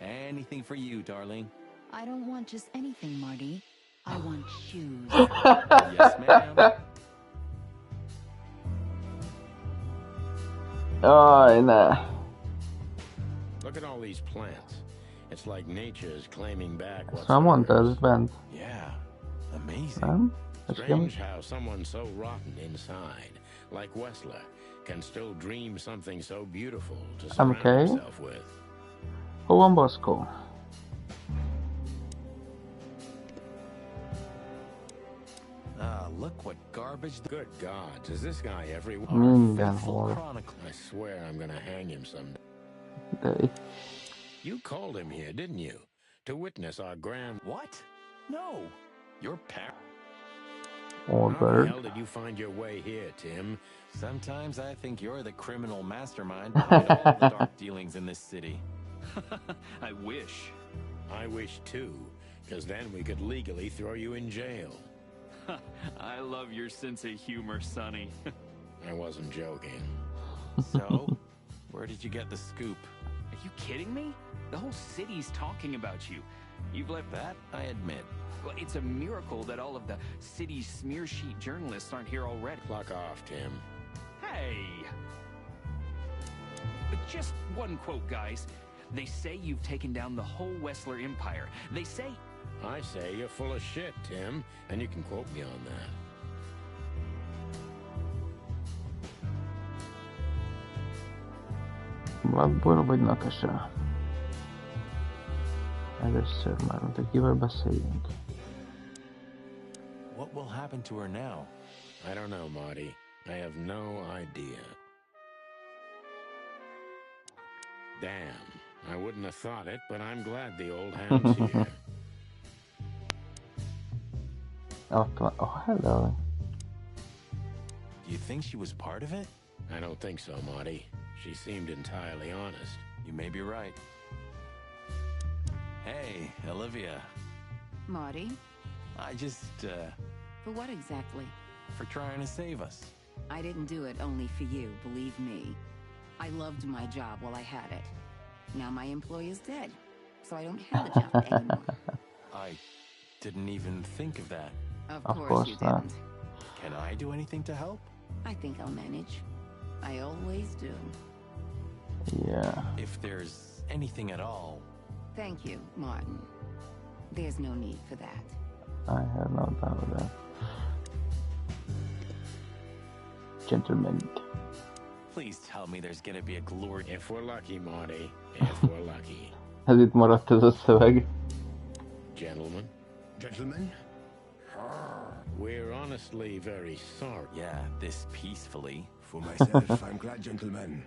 Anything for you, darling. I don't want just anything, Marty. I want shoes. Yes, ma'am. Aj, ne. Look at all these plants. It's like nature is claiming back what's Ezt mondta, ez bent. Yeah, amazing. Nem? Strange how someone so rotten inside, like Wessler, can still dream something so beautiful to surround himself with. Hol van Bosco? Look what garbage. Good gods, is this guy everywhere? Mindenhol. I swear I'm gonna hang him someday. De You called him here, didn't you? To witness our grand... What? No. Your parent. How the hell did you find your way here, Tim? Sometimes I think you're the criminal mastermind behind all the dark dealings in this city. I wish. I wish too, because then we could legally throw you in jail. I love your sense of humor, Sonny. I wasn't joking. So, where did you get the scoop? Are you kidding me? The whole city's talking about you. You've left that, I admit. Well, it's a miracle that all of the city's smear sheet journalists aren't here already. Fuck off, Tim. Hey! But just one quote, guys. They say you've taken down the whole Wessler empire. They say... I say you're full of shit, Tim, and you can quote me on that. Vladból vagy Natasha? Először már, mint hogy kivel beszéljünk. What will happen to her now? I don't know, Marty. I have no idea. Damn. I wouldn't have thought it, but I'm glad the old hound's here. Oh, hello. Do you think she was part of it? I don't think so, Marty. She seemed entirely honest. You may be right. Hey, Olivia. Marty? I just, For what exactly? For trying to save us. I didn't do it only for you, believe me. I loved my job while I had it. Now my employee is dead, so I don't have the job anymore. I didn't even think of that. Of course you didn't. Can I do anything to help? I think I'll manage. I always do. Yeah. If there's anything at all. Thank you, Martin. There's no need for that. I have no doubt of that. Gentlemen. Please tell me there's gonna be a glory. If we're lucky, Marty. If we're lucky. Ez itt maradt ez a szöveg. Gentlemen. Gentlemen? We're honestly very sorry. Yeah, this peacefully. For myself, I'm glad, gentlemen.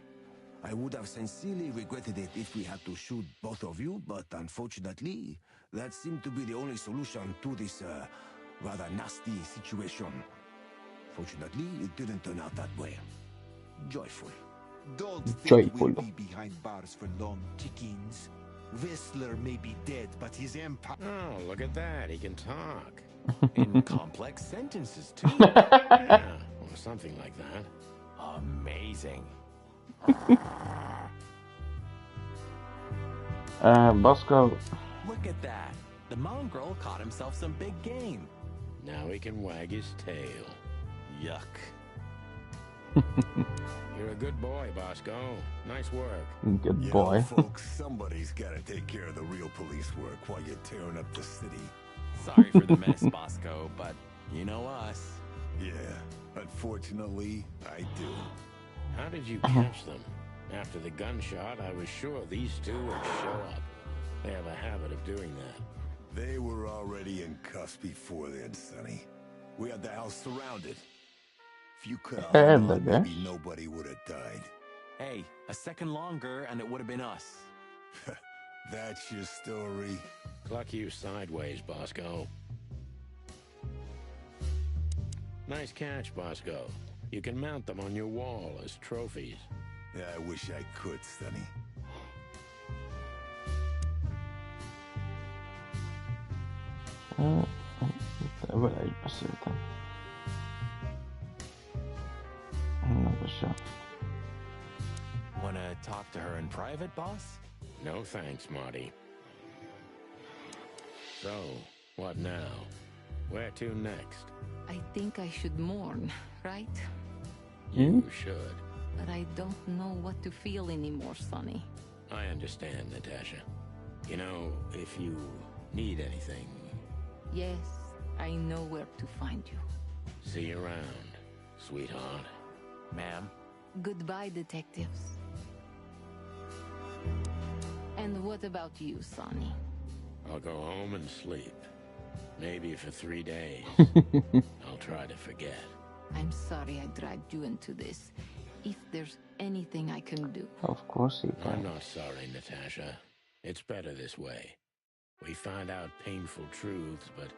I would have sincerely regretted it if we had to shoot both of you, but unfortunately, that seemed to be the only solution to this rather nasty situation. Fortunately, it didn't turn out that way. Joyful. Don't think Joyful. we'll be behind bars for long, chickens. Whistler may be dead, but his empire... Oh, look at that. He can talk. In complex sentences, too. Yeah, or something like that. Amazing. Bosco. Look at that. The mongrel caught himself some big game. Now he can wag his tail. Yuck. You're a good boy, Bosco. Nice work. Good boy. Folks, somebody's gotta take care of the real police work while you're tearing up the city. Sorry for the mess, Bosco, but you know us. Yeah, unfortunately, I do. How did you catch them? After the gunshot, I was sure these two would show up. They have a habit of doing that. They were already in cuffs before then, Sonny. We had the house surrounded. If you could have hung on, maybe nobody would have died. Hey, a second longer and it would have been us. That's your story? Cluck you sideways, Bosco. Nice catch, Bosco. You can mount them on your wall as trophies. Yeah, I wish I could, Sonny. Vele így beszéltem. Wanna talk to her in private, boss? No thanks, Marty. So, what now? Where to next? I think I should mourn, right? You should. But I don't know what to feel anymore, Sonny. I understand, Natasha. You know, if you need anything... Yes, I know where to find you. See you around, sweetheart. Ma'am? Goodbye, detectives. And what about you, Sonny? I'll go home and sleep. Maybe for 3 days. I'll try to forget. I'm sorry I dragged you into this. If there's anything I can do. Of course you can. I'm not sorry, Natasha. It's better this way. We find out painful truths, but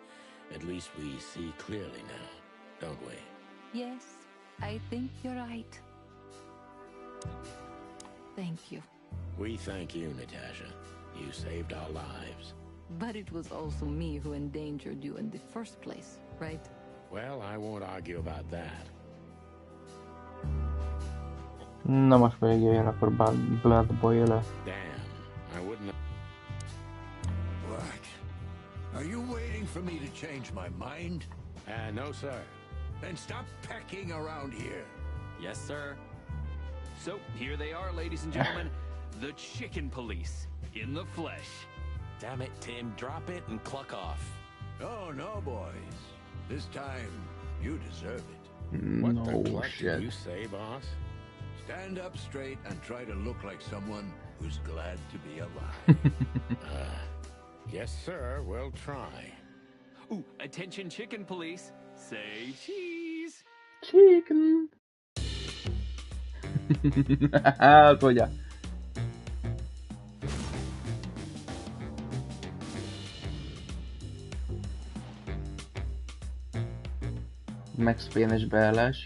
at least we see clearly now, don't we? Yes, I think you're right. Thank you. We thank you, Natasha. You saved our lives. But it was also me who endangered you in the first place, right? Well, I won't argue about that. Na most még jöjjön akkor Blood Boil. Damn, I wouldn't... What? Are you waiting for me to change my mind? No, sir. Then stop pecking around here. Yes, sir. So, here they are, ladies and gentlemen. The Chicken Police, in the flesh. Damn it, Tim, drop it and cluck off. Oh, no, boys. This time, you deserve it. What the cluck did you say, boss? Stand up straight and try to look like someone who's glad to be alive. Yes, sir, we'll try. Ooh, attention Chicken Police. Say cheese. Chicken. Tudja. Max Payne-es beállás.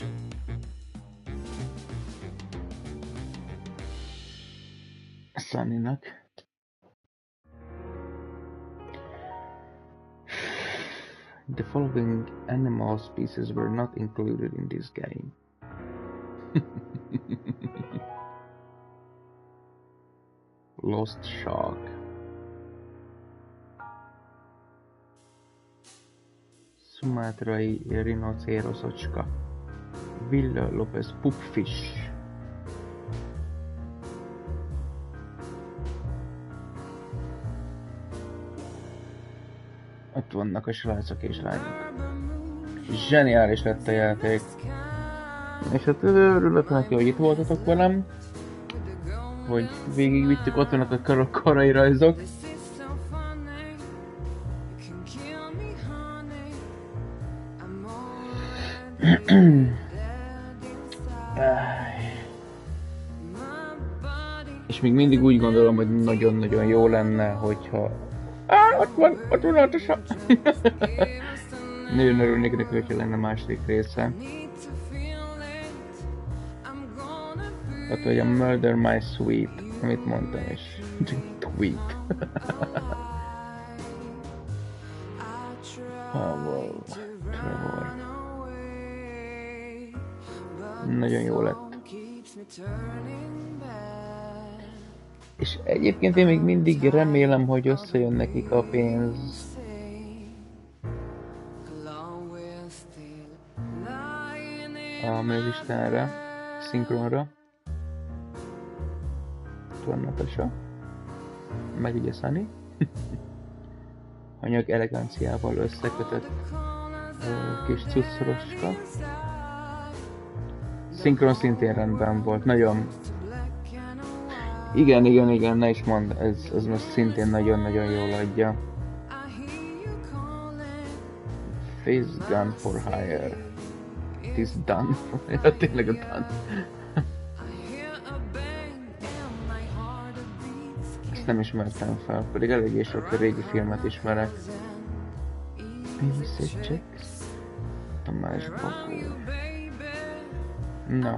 Sunnynak. The following animal species were not included in this game. Lost shark. Sumátrai rinocéroszocska. Villa Lopez Pupfish. Ott vannak a srácok és lányok. Zseniális lett a játék. És hát örülök neki, hogy itt voltatok velem. Hogy végigvittük, ott vannak a korai rajzok. És még mindig úgy gondolom, hogy nagyon-nagyon jó lenne, hogyha... ott van Natasha! Nagyon örülnék neki, hogyha lenne második része. Hát, hogy a Murder My Sweet, amit mondtam is. Tweet. Trevor. Nagyon jó lett. És egyébként én még mindig remélem, hogy összejön nekik a pénz. A műlistára, szinkronra. Itt van Natasha. Meg ugye Sunny. Anyag eleganciával összekötött kis cuccoroska. Szinkron szintén rendben volt, nagyon... Igen, ne is mondd, ez most szintén nagyon-nagyon jól adja. Face gun for hire. It is done. Ja, tényleg a done. Ezt nem ismertem fel, pedig eléggé sok régi filmet ismerek. Babysit checks. Tamás Bakó. Na.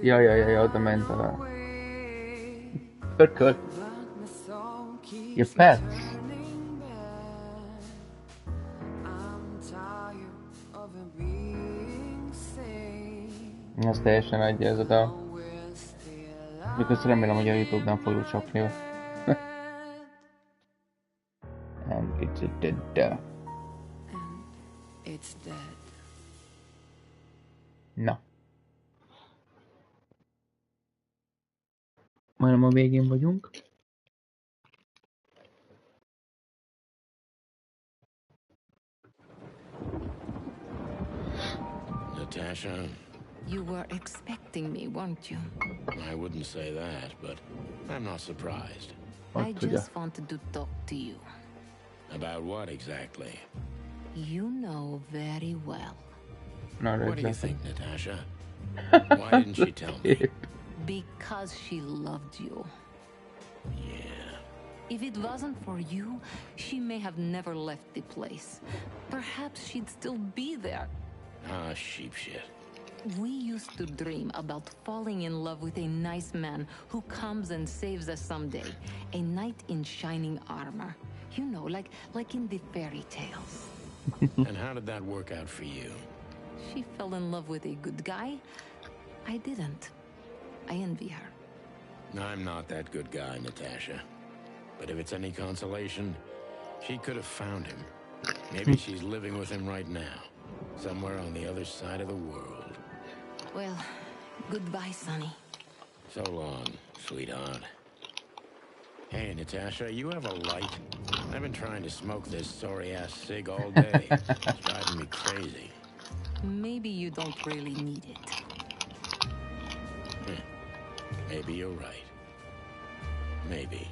Ja, oda ment a... Pörkölt. Your pets. Ez teljesen adja ez oda. Mikor remélem, hogy a YouTube nem fogjuk csapni. And it's dead. It's dead. Na. Majdnem a végén vagyunk. Natasha? You were expecting me, weren't you? I wouldn't say that, but I'm not surprised. I just wanted to talk to you. About what exactly? You know very well. What do you think, Natasha? Why didn't she tell me? Because she loved you. Yeah. If it wasn't for you, she may have never left the place. Perhaps she'd still be there. Ah, sheep shit. We used to dream about falling in love with a nice man who comes and saves us someday. A knight in shining armor. You know, like in the fairy tales. And how did that work out for you? She fell in love with a good guy. I didn't. I envy her. I'm not that good guy, Natasha. But if it's any consolation, she could have found him. Maybe she's living with him right now. Somewhere on the other side of the world. Well, goodbye, Sonny. So long, sweetheart. Hey, Natasha, you have a light? I've been trying to smoke this sorry-ass cig all day. It's driving me crazy. Maybe you don't really need it. Maybe you're right. Maybe.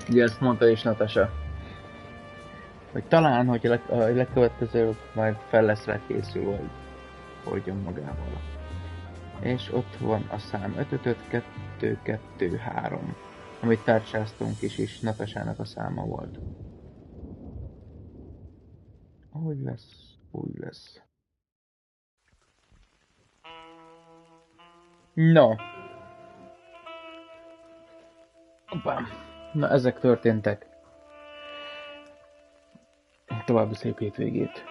Ugye ezt mondta is Natasha, hogy talán, hogy a legkövetkező majd fel lesz rá készül, hogy hordjon magával. És ott van a szám 555-223, amit tárcsáztunk is Natasának a száma volt. Úgy lesz. No. Hoppá. Na, ezek történtek. További szép hétvégét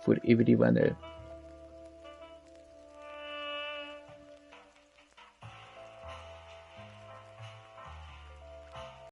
for everyone.